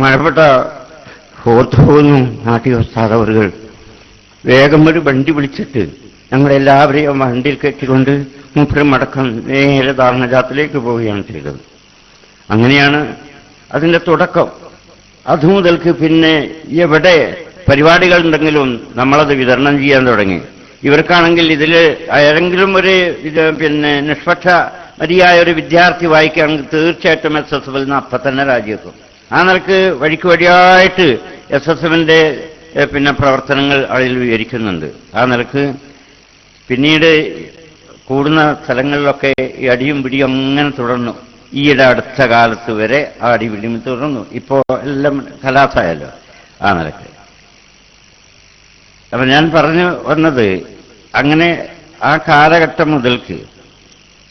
Speaker 2: മഴപ്പെട്ട ഓർത്തു പോകുന്നു നാട്ടിൽ ഉസ്താദവറുകൾ വേഗം ഒരു വണ്ടി വിളിച്ചിട്ട് ഞങ്ങളെല്ലാവരെയും വണ്ടിയിൽ കെട്ടിക്കൊണ്ട് മൂപ്പരും അടക്കം നേരെ ദാറുന്നജാത്തിലേക്ക് പോവുകയാണ് ചെയ്തത്. അങ്ങനെയാണ് അതിൻ്റെ തുടക്കം. അതുമുതൽക്ക് പിന്നെ എവിടെ പരിപാടികളുണ്ടെങ്കിലും നമ്മളത് വിതരണം ചെയ്യാൻ തുടങ്ങി. ഇവർക്കാണെങ്കിൽ ഇതിൽ ഏതെങ്കിലും ഒരു നിഷ്പക്ഷ മതിയായ ഒരു വിദ്യാർത്ഥി വായിക്കുകയാണെങ്കിൽ തീർച്ചയായിട്ടും SSFൽ നിന്ന് അപ്പം തന്നെ രാജിവെക്കും. ആ നിലക്ക് വഴിക്ക് വഴിയായിട്ട് SSFന്റെ പ്രവർത്തനങ്ങൾ അതിൽ വിവരിക്കുന്നുണ്ട്. ആ നിലക്ക് പിന്നീട് കൂടുന്ന സ്ഥലങ്ങളിലൊക്കെ ഈ അടിയും പിടിയും അങ്ങനെ തുടർന്നു. ഈയിടെ അടുത്ത കാലത്ത് വരെ ആ അടിപിടിയും തുടർന്നു. ഇപ്പോൾ എല്ലാം കലാസായല്ലോ ആ നിലക്ക്. അപ്പം ഞാൻ പറഞ്ഞു വന്നത്, അങ്ങനെ ആ കാലഘട്ടം മുതൽക്ക്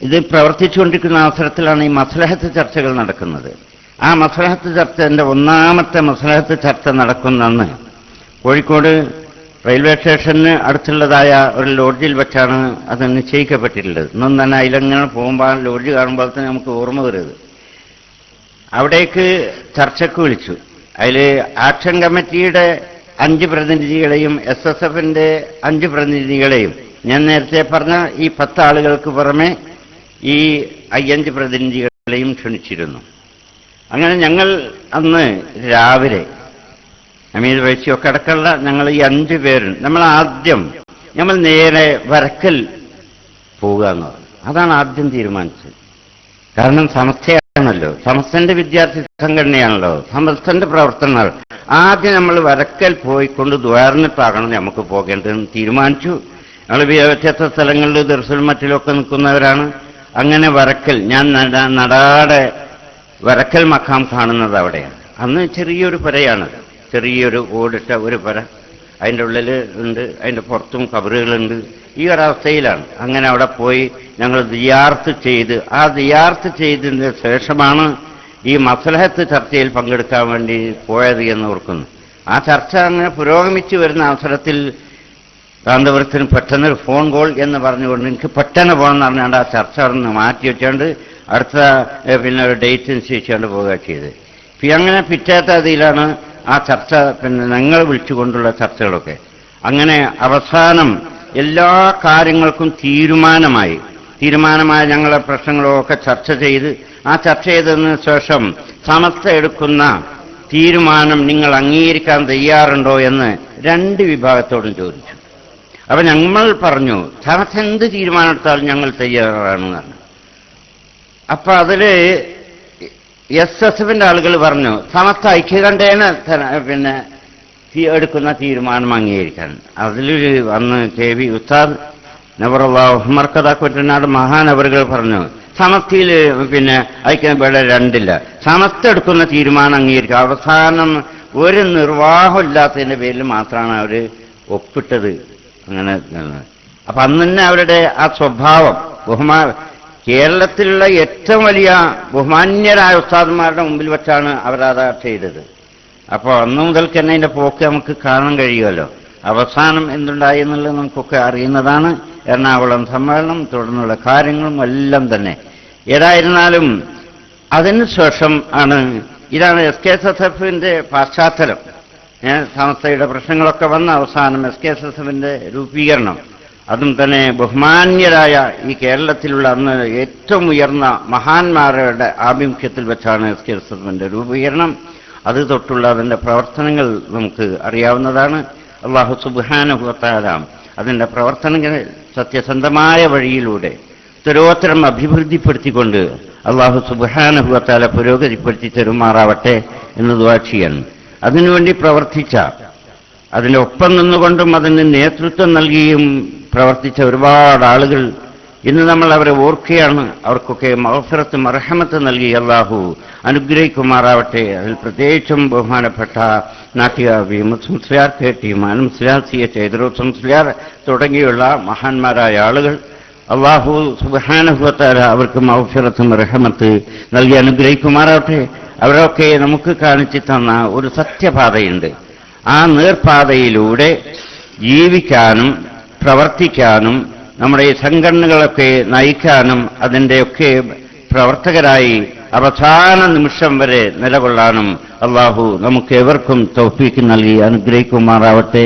Speaker 2: ഇത് പ്രവർത്തിച്ചുകൊണ്ടിരിക്കുന്ന അവസരത്തിലാണ് ഈ മസ്ലഹത്ത് ചർച്ചകൾ നടക്കുന്നത്. ആ മസ്ലഹത്ത് ചർച്ചൻ്റെ ഒന്നാമത്തെ മസ്ലഹത്ത് ചർച്ച നടക്കുന്നന്ന് കോഴിക്കോട് റെയിൽവേ സ്റ്റേഷന് അടുത്തുള്ളതായ ഒരു ലോഡ്ജിൽ വെച്ചാണ് അത് നിശ്ചയിക്കപ്പെട്ടിട്ടുള്ളത്. ഇന്നും തന്നെ അതിലങ്ങനെ പോകുമ്പോൾ ലോഡ്ജ് കാണുമ്പോൾ തന്നെ നമുക്ക് ഓർമ്മ വരുന്നത്. അവിടേക്ക് ചർച്ചയ്ക്ക് വിളിച്ചു. അതിൽ ആക്ഷൻ കമ്മിറ്റിയുടെ 5 പ്രതിനിധികളെയും SSFന്റെ 5 പ്രതിനിധികളെയും, ഞാൻ നേരത്തെ പറഞ്ഞ ഈ 10 ആളുകൾക്ക് പുറമെ ഈ 5 പ്രതിനിധികളെയും ക്ഷണിച്ചിരുന്നു. അങ്ങനെ ഞങ്ങൾ അന്ന് രാവിലെ ഹമീദ് ഫൈസിയൊക്കെ അടക്കമുള്ള ഞങ്ങൾ ഈ 5 പേരും നമ്മൾ ആദ്യം
Speaker 3: നമ്മൾ നേരെ വരക്കൽ പോവുക എന്ന് പറഞ്ഞു. അതാണ് ആദ്യം തീരുമാനിച്ചത്. കാരണം സമസ്തയാണല്ലോ, സമസ്തന്റെ വിദ്യാർത്ഥി സംഘടനയാണല്ലോ, സമസ്തന്റെ പ്രവർത്തനങ്ങൾ. ആദ്യം നമ്മൾ വരക്കൽ പോയിക്കൊണ്ട് ദ്വാരന്നിട്ടാകണം നമുക്ക് പോകേണ്ടതെന്ന് തീരുമാനിച്ചു. ഞങ്ങൾ വ്യത്യസ്ത സ്ഥലങ്ങളിൽ ദർസുൽ മറ്റിലൊക്കെ നിൽക്കുന്നവരാണ്. അങ്ങനെ വരക്കൽ, ഞാൻ നടാടെ വരക്കൽ മഖാം കാണുന്നത് അവിടെയാണ്. അന്ന് ചെറിയൊരു പുരയാണത്, ചെറിയൊരു ഓടിട്ട ഒരു പുര. അതിൻ്റെ ഉള്ളിൽ ഉണ്ട്, അതിൻ്റെ പുറത്തും കബറുകളുണ്ട്. ഈ ഒരവസ്ഥയിലാണ്. അങ്ങനെ അവിടെ പോയി ഞങ്ങൾ ദിയാർത്ത് ചെയ്ത്, ആ ദിയാർത്ത് ചെയ്തതിന് ശേഷമാണ് ഈ മസ്ലഹത്ത് ചർച്ചയിൽ പങ്കെടുക്കാൻ വേണ്ടി പോയത് എന്ന് ഓർക്കുന്നു. ആ ചർച്ച അങ്ങനെ പുരോഗമിച്ചു വരുന്ന അവസരത്തിൽ കാന്തപുരത്തിന് പെട്ടെന്നൊരു ഫോൺ കോൾ എന്ന് പറഞ്ഞുകൊണ്ട് എനിക്ക് പെട്ടെന്ന് പോകണമെന്ന് പറഞ്ഞാണ്ട് ആ ചർച്ച അവിടെ നിന്ന് മാറ്റി വെച്ചുകൊണ്ട് അടുത്ത പിന്നെ ഒരു ഡേറ്റ് നിശ്ചയിച്ചുകൊണ്ട് പോവുക ചെയ്ത്. അങ്ങനെ പിറ്റേത്തെ അതിലാണ് ആ ചർച്ച, പിന്നെ ഞങ്ങൾ വിളിച്ചുകൊണ്ടുള്ള ചർച്ചകളൊക്കെ. അങ്ങനെ അവസാനം എല്ലാ കാര്യങ്ങൾക്കും തീരുമാനമായി ഞങ്ങളെ പ്രശ്നങ്ങളൊക്കെ ചർച്ച ചെയ്ത്, ആ ചർച്ച ചെയ്തതിന് ശേഷം സമസ്ത എടുക്കുന്ന തീരുമാനം നിങ്ങൾ അംഗീകരിക്കാൻ തയ്യാറുണ്ടോ എന്ന് 2 വിഭാഗത്തോടും ചോദിച്ചു. അപ്പൊ ഞങ്ങൾ പറഞ്ഞു സമസ്ത എന്ത് തീരുമാനം എടുത്താലും ഞങ്ങൾ തയ്യാറാണെന്ന് പറഞ്ഞു. അപ്പൊ അതില് SSFന്റെ ആളുകൾ പറഞ്ഞു സമസ്ത ഐക്യകണ്ഠേന പിന്നെ എടുക്കുന്ന തീരുമാനം അംഗീകരിക്കാൻ. അതിൽ അന്ന് KB ഉസ്താദ് നബറുല്ലാഹു മർക്കദാക്കുറ്റനാട് മഹാനവറുകൾ പറഞ്ഞു സമസ്തയിൽ പിന്നെ ഐക്യവേള 2 സമസ്ത എടുക്കുന്ന തീരുമാനം അംഗീകരിക്കുക. അവസാനം ഒരു നിർവാഹമില്ലാത്തതിന്റെ പേരിൽ മാത്രമാണ് അവർ ഒപ്പിട്ടത്. അങ്ങനെ അപ്പൊ അന്ന് തന്നെ അവരുടെ ആ സ്വഭാവം കേരളത്തിലുള്ള ഏറ്റവും വലിയ ബഹുമാന്യരായ ഉസ്താദന്മാരുടെ മുമ്പിൽ വെച്ചാണ് അവരത് ചെയ്തത്. അപ്പോൾ അന്നു മുതൽക്ക് തന്നെ അതിന്റെ പോക്ക് നമുക്ക് കാണാൻ കഴിയുമല്ലോ. അവസാനം എന്തുണ്ടായി എന്നുള്ളത് നമുക്കൊക്കെ അറിയുന്നതാണ്. എറണാകുളം സമ്മേളനം, തുടർന്നുള്ള കാര്യങ്ങളും എല്ലാം തന്നെ. ഏതായിരുന്നാലും അതിനുശേഷം ആണ് ഇതാണ് SKSSFന്റെ പശ്ചാത്തലം. സംസ്ഥയുടെ പ്രശ്നങ്ങളൊക്കെ വന്ന അവസാനം SKSSFന്റെ രൂപീകരണം, അതും തന്നെ ബഹുമാന്യരായ ഈ കേരളത്തിലുള്ള അന്ന് ഏറ്റവും ഉയർന്ന മഹാന്മാരുടെ ആഭിമുഖ്യത്തിൽ വെച്ചാണ് SKSSFന്റെ രൂപീകരണം. അത് തൊട്ടുള്ള അതിൻ്റെ പ്രവർത്തനങ്ങൾ നമുക്ക് അറിയാവുന്നതാണ്. അല്ലാഹു സുബ്ഹാനഹു വ തആല അതിൻ്റെ പ്രവർത്തനങ്ങൾ സത്യസന്ധമായ വഴിയിലൂടെ ഉത്തരോത്തരം അഭിവൃദ്ധിപ്പെടുത്തിക്കൊണ്ട് അല്ലാഹു സുബ്ഹാനഹു വ തആല പുരോഗതിപ്പെടുത്തി തരുമാറാവട്ടെ എന്ന് ദുആ ചെയ്യാൻ. അതിനുവേണ്ടി പ്രവർത്തിച്ച, അതിൻ്റെ ഒപ്പം നിന്നുകൊണ്ടും അതിന് നേതൃത്വം നൽകിയും പ്രവർത്തിച്ച ഒരുപാട് ആളുകൾ ഇന്ന് നമ്മൾ അവരെ ഓർക്കുകയാണ്. അവർക്കൊക്കെ മഗ്ഫിറത്ത് മർഹമത്ത് നൽകി അല്ലാഹു അനുഗ്രഹിക്കുമാറാവട്ടെ. അതിൽ പ്രത്യേകിച്ചും ബഹുമാനപ്പെട്ട നാട്ടിക മുസ്ലിയാർ, KT മാനം മുസ്ലിയാർ, CH എദ്രോസ് മുസ്ലിയാർ തുടങ്ങിയുള്ള മഹാന്മാരായ ആളുകൾ അല്ലാഹു സുബ്ഹാനഹു വ തആല അവർക്ക് മഗ്ഫിറത്ത് മർഹമത്ത് നൽകി അനുഗ്രഹിക്കുമാറാവട്ടെ. അവരൊക്കെ നമുക്ക് കാണിച്ചു തന്ന ഒരു സത്യപാതയുണ്ട്. ആ നേർപാതയിലൂടെ ജീവിക്കാനും പ്രവർത്തിക്കാനും നമ്മുടെ ഈ സംഘടനകളൊക്കെ നയിക്കാനും അതിൻ്റെയൊക്കെ പ്രവർത്തകരായി അവസാന നിമിഷം വരെ നിലകൊള്ളാനും അല്ലാഹു നമുക്ക് എവർക്കും തൗഫീഖ് നൽകി അനുഗ്രഹിക്കുമാറാവട്ടെ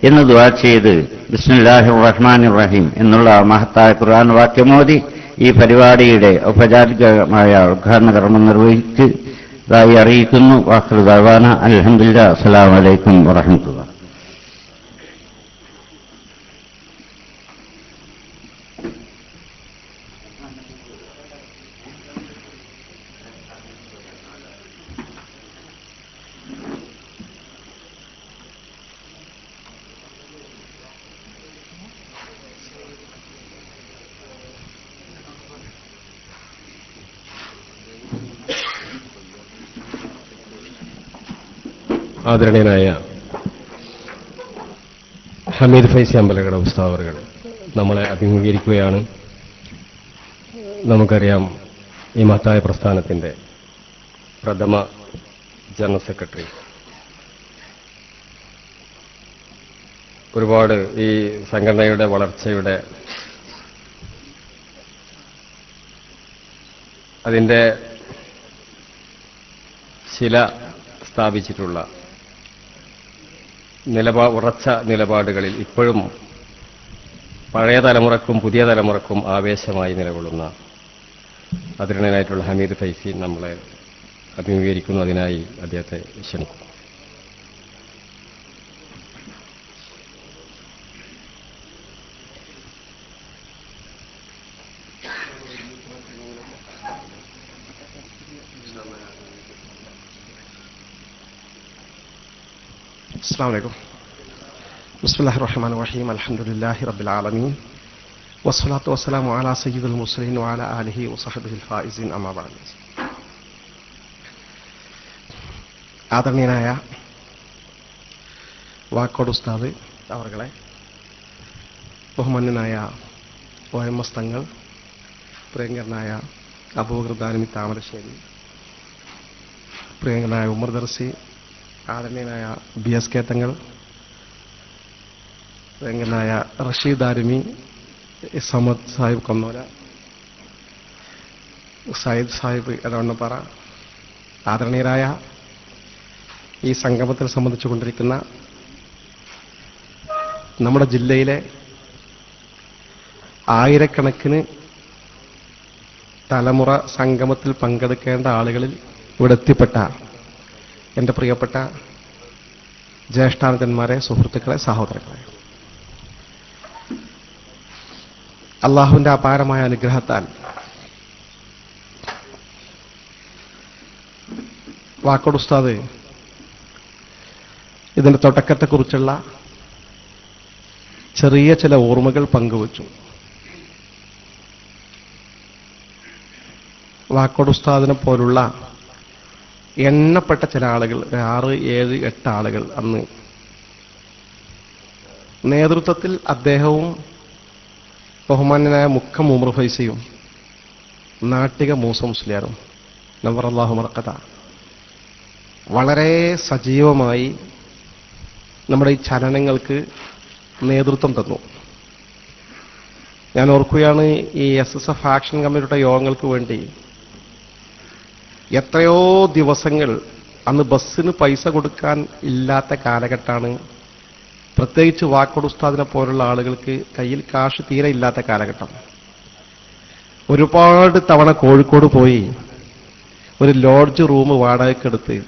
Speaker 3: എന്ന് ദുആ ചെയ്ത് ബിസ്മില്ലാഹിർ റഹ്മാനിർ റഹീം എന്നുള്ള മഹത്തായ ഖുർആൻ വാക്യമോദി ഈ പരിപാടിയുടെ ഔപചാരികമായ ഉദ്ഘാടന കർമ്മം നിർവഹിച്ചതായി അറിയിക്കുന്നു. വാഖിറു ദഅവാന അൽഹംദുലില്ലാഹി അസ്സലാമു അലൈക്കും വറഹ്മത്തുള്ളാഹി.
Speaker 1: ആദരണീയനായ ഹമീദ് ഫൈസി അമ്പലക്കട ഉസ്താദ് അവറുകൾ നമ്മളെ അഭിമുഖീകരിക്കുകയാണ്. നമുക്കറിയാം ഈ മഹത്തായ പ്രസ്ഥാനത്തിന്റെ പ്രഥമ ജനറൽ സെക്രട്ടറി. ഒരുപാട് ഈ സംഘടനയുടെ വളർച്ചയുടെ അതിൻ്റെ ശില സ്ഥാപിച്ചിട്ടുള്ള ഉറച്ച നിലപാടുകളിൽ ഇപ്പോഴും പഴയ തലമുറക്കും പുതിയ തലമുറക്കും ആവേശമായി നിലകൊള്ളുന്ന ആദരണീയനായിട്ടുള്ള ഹമീദ് ഫൈസി നമ്മളെ അഭിമുഖീകരിക്കുന്നു. അതിനായി അദ്ദേഹത്തെ ക്ഷണിക്കുന്നു.
Speaker 4: السلام عليكم. بسم الله الرحمن الرحيم. الحمد لله رب العالمين والصلاة والسلام على سيد المرسلين وعلى آله وصحبه الفائزين. أما بعد. ആദരണീയനായ വാക്കോട് ഉസ്താദ് അവർകളെ, ബഹുമാന്യനായ OMS തങ്ങൾ, പ്രിയങ്കരനായ അബൂബക്കർ ദാനിമി താമരശ്ശേരി, പ്രിയങ്കരനായ ഉമർ ദർസി, ആദരണീയനായ BSK തങ്ങൾ, പ്രിയങ്കരനായ റഷീദ് ദാരിമി, സമദ് സാഹിബ് കൊന്നോല, സയ്യിദ് സാഹിബ് എടവണ്ണപ്പാറ, ആദരണീയരായ ഈ സംഗമത്തിൽ സംബന്ധിച്ചുകൊണ്ടിരിക്കുന്ന നമ്മുടെ ജില്ലയിലെ ആയിരക്കണക്കിന് തലമുറ സംഗമത്തിൽ പങ്കെടുക്കേണ്ട ആളുകളിൽ ഇവിടെ എത്തിപ്പെട്ട എൻ്റെ പ്രിയപ്പെട്ട ജ്യേഷ്ഠാനുജന്മാരെ, സുഹൃത്തുക്കളെ, സഹോദരങ്ങളെ, അള്ളാഹുവിൻ്റെ അപാരമായ അനുഗ്രഹത്താൽ വാക്കോട് ഉസ്താദ് ഇതിൻ്റെ തുടക്കത്തെക്കുറിച്ചുള്ള ചെറിയ ചില ഓർമ്മകൾ പങ്കുവച്ചു. വാക്കോട് ഉസ്താദിനെ പോലുള്ള എണ്ണപ്പെട്ട ചില ആളുകൾ, 6, 7, 8 ആളുകൾ അന്ന് നേതൃത്വത്തിൽ അദ്ദേഹവും ബഹുമാന്യനായ മുക്കം ഉമർ ഫൈസിയും നാട്ടിക മൂസ മുസ്ലിയാരും നവറല്ലാഹു മർക്കത വളരെ സജീവമായി നമ്മുടെ ഈ ചലനങ്ങൾക്ക് നേതൃത്വം തന്നു. ഞാൻ ഓർക്കുകയാണ്, ഈ SSF ആക്ഷൻ കമ്മിറ്റിയുടെ യോഗങ്ങൾക്ക് വേണ്ടി എത്രയോ ദിവസങ്ങൾ അന്ന് ബസ്സിന് പൈസ കൊടുക്കാൻ ഇല്ലാത്ത കാലഘട്ടമാണ്. പ്രത്യേകിച്ച് വാക്കോട് ഉസ്താദിനെ പോലുള്ള ആളുകൾക്ക് കയ്യിൽ കാശ് തീരെ ഇല്ലാത്ത കാലഘട്ടം. ഒരുപാട് തവണ കോഴിക്കോട് പോയി ഒരു ലോഡ്ജ് റൂം വാടകയ്ക്കെടുത്ത്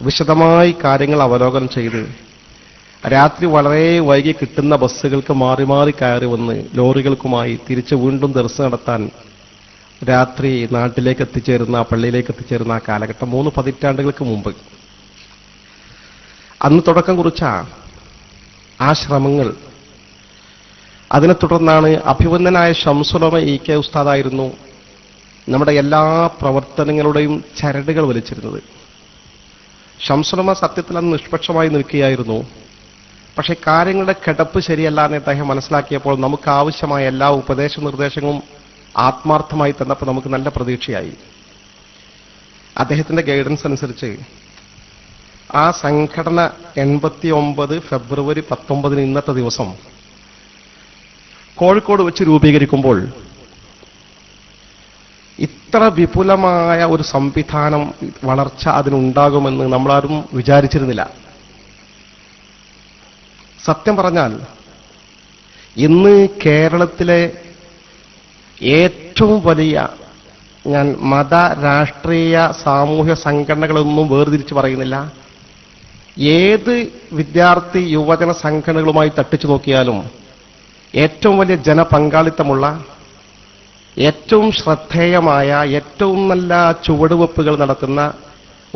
Speaker 4: വിശദമായി കാര്യങ്ങൾ അവലോകനം ചെയ്ത് രാത്രി വളരെ വൈകി കിട്ടുന്ന ബസ്സുകൾക്ക് മാറി മാറി കയറി വന്ന് ലോറികൾക്കുമായി തിരിച്ച് വീണ്ടും ദർശനം നടത്താൻ രാത്രി നാട്ടിലേക്ക് എത്തിച്ചേരുന്ന, പള്ളിയിലേക്ക് എത്തിച്ചേരുന്ന ആ കാലഘട്ടം 3 പതിറ്റാണ്ടുകൾക്ക് മുമ്പ്. അന്ന് തുടക്കം കുറിച്ച ആ ശ്രമങ്ങൾ, അതിനെ തുടർന്നാണ് അഭിവന്ദനായ ശംസുലമ EK ഉസ്താദായിരുന്നു നമ്മുടെ എല്ലാ പ്രവർത്തനങ്ങളുടെയും ചരടുകൾ വലിച്ചിരുന്നത്. ശംസുലമ സത്യത്തിൽ അന്ന് നിഷ്പക്ഷമായി നിൽക്കുകയായിരുന്നു. പക്ഷെ കാര്യങ്ങളുടെ കിടപ്പ് ശരിയല്ല എന്ന് അദ്ദേഹം മനസ്സിലാക്കിയപ്പോൾ നമുക്ക് ആവശ്യമായ എല്ലാ ഉപദേശ നിർദ്ദേശങ്ങളും ആത്മാർത്ഥമായി തന്നപ്പോൾ നമുക്ക് നല്ല പ്രതീക്ഷയായി. അദ്ദേഹത്തിന്റെ ഗൈഡൻസ് അനുസരിച്ച് ആ സംഘടന 89 ഫെബ്രുവരി 19 ഇന്നത്തെ ദിവസം കോഴിക്കോട് വെച്ച് രൂപീകരിക്കുമ്പോൾ ഇത്ര വിപുലമായ ഒരു സംവിധാനം, വളർച്ച അതിനുണ്ടാകുമെന്ന് നമ്മളാരും വിചാരിച്ചിരുന്നില്ല. സത്യം പറഞ്ഞാൽ ഇന്ന് കേരളത്തിലെ ഏറ്റവും വലിയ, ഞാൻ മത, രാഷ്ട്രീയ, സാമൂഹ്യ സംഘടനകളൊന്നും വേർതിരിച്ച് പറയുന്നില്ല, ഏത് വിദ്യാർത്ഥി യുവജന സംഘടനകളുമായി തട്ടിച്ചു നോക്കിയാലും ഏറ്റവും വലിയ ജനപങ്കാളിത്തമുള്ള, ഏറ്റവും ശ്രദ്ധേയമായ, ഏറ്റവും നല്ല ചുവടുവെപ്പുകൾ നടത്തുന്ന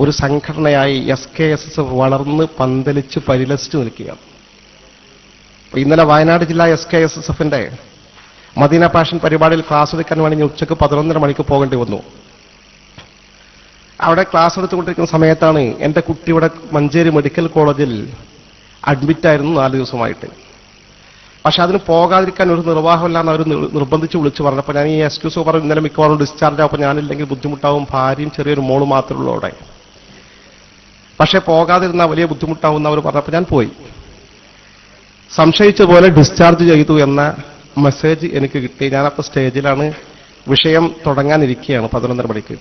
Speaker 4: ഒരു സംഘടനയായി SKSSF വളർന്ന് പന്തലിച്ച് പരിലസിച്ചു നിൽക്കുകയാണ്. ഇന്നലെ വയനാട് ജില്ലാ SKSSFന്റെ മദീന പാഷൻ പരിപാടിയിൽ ക്ലാസ് എടുക്കാൻ വേണ്ടി ഉച്ചയ്ക്ക് 11:30 മണിക്ക് പോകേണ്ടി വന്നു. അവിടെ ക്ലാസ് എടുത്തുകൊണ്ടിരിക്കുന്ന സമയത്താണ് എൻ്റെ കുട്ടിയുടെ മഞ്ചേരി മെഡിക്കൽ കോളേജിൽ അഡ്മിറ്റായിരുന്നു 4 ദിവസമായിട്ട്. പക്ഷെ അതിന് പോകാതിരിക്കാൻ ഒരു നിർവാഹമില്ലാന്ന് അവർ നിർബന്ധിച്ച് വിളിച്ചു പറഞ്ഞപ്പോൾ ഞാൻ ഈ എക്സ്ക്യൂസ് പറഞ്ഞു, ഇന്നലെ മിക്കവാറും ഡിസ്ചാർജ് ആകുമ്പോൾ ഞാനില്ലെങ്കിൽ ബുദ്ധിമുട്ടാവും, ഭാര്യയും ചെറിയൊരു മോള് മാത്രമേ ഉള്ളൂ അവിടെ. പക്ഷെ പോകാതിരുന്ന വലിയ ബുദ്ധിമുട്ടാവും അവർ പറഞ്ഞപ്പോൾ ഞാൻ പോയി. സംശയിച്ച പോലെ ഡിസ്ചാർജ് ചെയ്തു എന്ന മെസ്സേജ് എനിക്ക് കിട്ടി. ഞാനപ്പോൾ സ്റ്റേജിലാണ്, വിഷയം തുടങ്ങാനിരിക്കുകയാണ് 11:30 മണിക്ക്.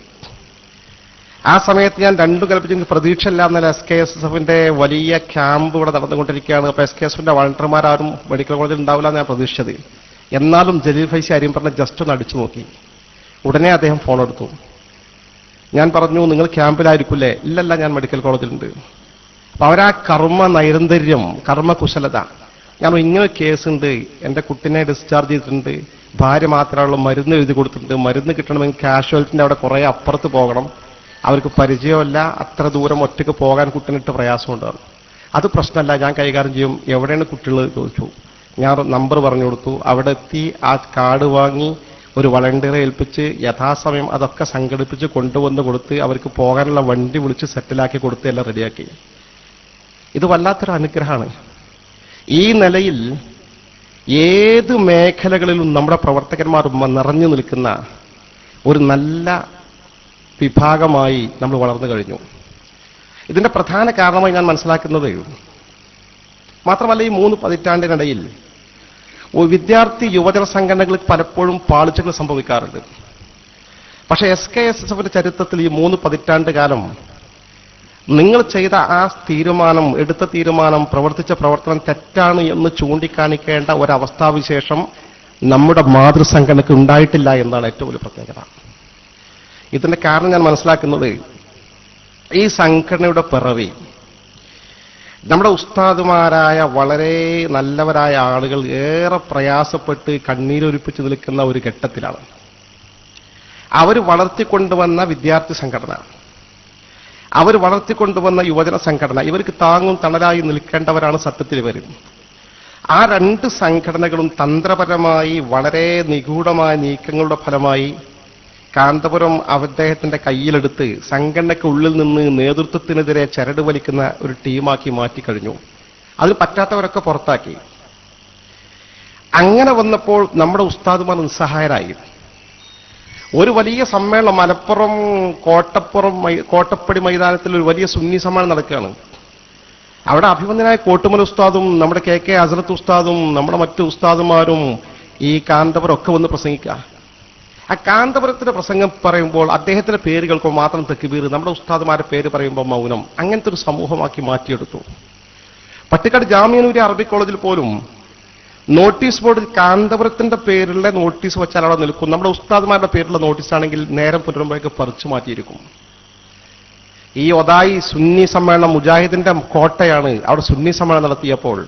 Speaker 4: ആ സമയത്ത് ഞാൻ രണ്ടു കൽപ്പിച്ച് പ്രതീക്ഷയില്ല എന്നാൽ SKSSFന്റെ വലിയ ക്യാമ്പ് ഇവിടെ നടന്നുകൊണ്ടിരിക്കുകയാണ്. അപ്പോൾ SKSSFന്റെ വളണ്ടിയർമാരും മെഡിക്കൽ കോളേജിൽ ഉണ്ടാവില്ല എന്ന് ഞാൻ പ്രതീക്ഷിച്ചത്. എന്നാലും ജലീൽ ഫൈസി ആര്യം പറഞ്ഞ് ജസ്റ്റ് ഒന്ന് അടിച്ചു നോക്കി. ഉടനെ അദ്ദേഹം ഫോൺ എടുത്തു. ഞാൻ പറഞ്ഞു, നിങ്ങൾ ക്യാമ്പിലായിരിക്കില്ലേ? ഇല്ലല്ല, ഞാൻ മെഡിക്കൽ കോളേജിലുണ്ട്. അപ്പൊ അവരാ കർമ്മ നൈരന്തര്യം, കർമ്മകുശലത, ഞാൻ ഇങ്ങനെ കേസുണ്ട്, എൻ്റെ കുട്ടിനെ ഡിസ്ചാർജ് ചെയ്തിട്ടുണ്ട്, ഭാര്യ മാത്രമുള്ള മരുന്ന് എഴുതി കൊടുത്തിട്ടുണ്ട്, മരുന്ന് കിട്ടണമെങ്കിൽ കാഷ്വാലിറ്റിൻ്റെ അവിടെ കുറേ അപ്പുറത്ത് പോകണം, അവർക്ക് പരിചയമല്ല, അത്ര ദൂരം ഒറ്റയ്ക്ക് പോകാൻ കുട്ടിനിട്ട് പ്രയാസമുണ്ടാകും. അത് പ്രശ്നമല്ല, ഞാൻ കൈകാര്യം ചെയ്യും. എവിടെയാണ് കുട്ടികൾ ചോദിച്ചു. ഞാൻ നമ്പർ പറഞ്ഞു കൊടുത്തു. അവിടെ എത്തി ആ കാർഡ് വാങ്ങി ഒരു വളണ്ടിയറെ ഏൽപ്പിച്ച് യഥാസമയം അതൊക്കെ സംഘടിപ്പിച്ച് കൊണ്ടുവന്ന് കൊടുത്ത് അവർക്ക് പോകാനുള്ള വണ്ടി വിളിച്ച് സെറ്റിലാക്കി കൊടുത്ത് എല്ലാം റെഡിയാക്കി. ഇത് വല്ലാത്തൊരു അനുഗ്രഹമാണ്. ഈ നിലയിൽ ഏത് മേഖലകളിലും നമ്മുടെ പ്രവർത്തകന്മാർ നിറഞ്ഞു നിൽക്കുന്ന ഒരു നല്ല വിഭാഗമായി നമ്മൾ വളർന്നു കഴിഞ്ഞു. ഇതിന്റെ പ്രധാന കാരണമായി ഞാൻ മനസ്സിലാക്കുന്നത്, മാത്രമല്ല ഈ 3 പതിറ്റാണ്ടിനിടയിൽ വിദ്യാർത്ഥി യുവജന സംഘടനകളിൽ പലപ്പോഴും പാളിച്ചകൾ സംഭവിക്കാറുണ്ട്. പക്ഷേ SKSSFന്റെ ചരിത്രത്തിൽ ഈ 3 പതിറ്റാണ്ട് കാലം നിങ്ങൾ ചെയ്ത ആ തീരുമാനം, എടുത്ത തീരുമാനം, പ്രവർത്തിച്ച പ്രവർത്തനം തെറ്റാണ് എന്ന് ചൂണ്ടിക്കാണിക്കേണ്ട ഒരവസ്ഥാവിശേഷം നമ്മുടെ മാതൃസംഘടനയ്ക്ക് ഉണ്ടായിട്ടില്ല എന്നാണ് ഏറ്റവും വലിയ പ്രത്യേകത. ഇതിന്റെ കാരണം ഞാൻ മനസ്സിലാക്കുന്നത്, ഈ സംഘടനയുടെ പിറവി നമ്മുടെ ഉസ്താദുമാരായ വളരെ നല്ലവരായ ആളുകൾ ഏറെ പ്രയാസപ്പെട്ട് കണ്ണീരൊലിപ്പിച്ച് നിൽക്കുന്ന ഒരു ഘട്ടത്തിലാണ്. അവർ വളർത്തിക്കൊണ്ടുവന്ന വിദ്യാർത്ഥി സംഘടന, അവർ വളർത്തിക്കൊണ്ടുവന്ന യുവജന സംഘടന, ഇവർക്ക് താങ്ങും തണലായി നിൽക്കേണ്ടവരാണ് സത്യത്തിൽ ഇവർ. ആ 2 സംഘടനകളും തന്ത്രപരമായി വളരെ നിഗൂഢമായ നീക്കങ്ങളുടെ ഫലമായി കാന്തപുരം അദ്ദേഹത്തിന്റെ കയ്യിലെടുത്ത് സംഘടനയ്ക്ക് ഉള്ളിൽ നിന്ന് നേതൃത്വത്തിനെതിരെ ചരട് വലിക്കുന്ന ഒരു ടീമാക്കി മാറ്റിക്കഴിഞ്ഞു. അതിന് പറ്റാത്തവരൊക്കെ പുറത്താക്കി. അങ്ങനെ വന്നപ്പോൾ നമ്മുടെ ഉസ്താദുമാർ നിസ്സഹായരായി. ഒരു വലിയ സമ്മേളനം മലപ്പുറം കോട്ടപ്പടി മൈതാനത്തിൽ ഒരു വലിയ സുന്നി സമ്മേളനം നടക്കുകയാണ്. അവിടെ അഭിമന്യനായ കോട്ടുമല ഉസ്താദും നമ്മുടെ KK ഹസ്രത്ത് ഉസ്താദും നമ്മുടെ മറ്റു ഉസ്താദുമാരും ഈ കാന്തപുരം ഒക്കെ വന്ന് പ്രസംഗിക്കുക. ആ കാന്തപുരത്തിന്റെ പ്രസംഗം പറയുമ്പോൾ അദ്ദേഹത്തിന്റെ പേര് കേൾക്കുമ്പോൾ മാത്രം തെക്കുബീർ, നമ്മുടെ ഉസ്താദുമാരുടെ പേര് പറയുമ്പോൾ മൗനം. അങ്ങനത്തെ ഒരു സമൂഹമാക്കി മാറ്റിയെടുത്തു. പട്ടിക്കാട് ജാമിയനൂരി അറബി കോളേജിൽ പോലും നോട്ടീസ് ബോർഡിൽ കാന്തപുരത്തിന്റെ പേരിലുള്ള നോട്ടീസ് വെച്ചാൽ അവിടെ നിൽക്കും. നമ്മുടെ ഉസ്താദുമാരുടെ പേരിലുള്ള നോട്ടീസാണെങ്കിൽ നേരം പുലരുമ്പോഴേക്ക് പറിച്ചു മാറ്റിയിരിക്കും. ഈ ഒതായി സുന്നി സമ്മേളനം മുജാഹിദിന്റെ കോട്ടയാണ്. അവിടെ സുന്നി സമ്മേളനം നടത്തിയപ്പോൾ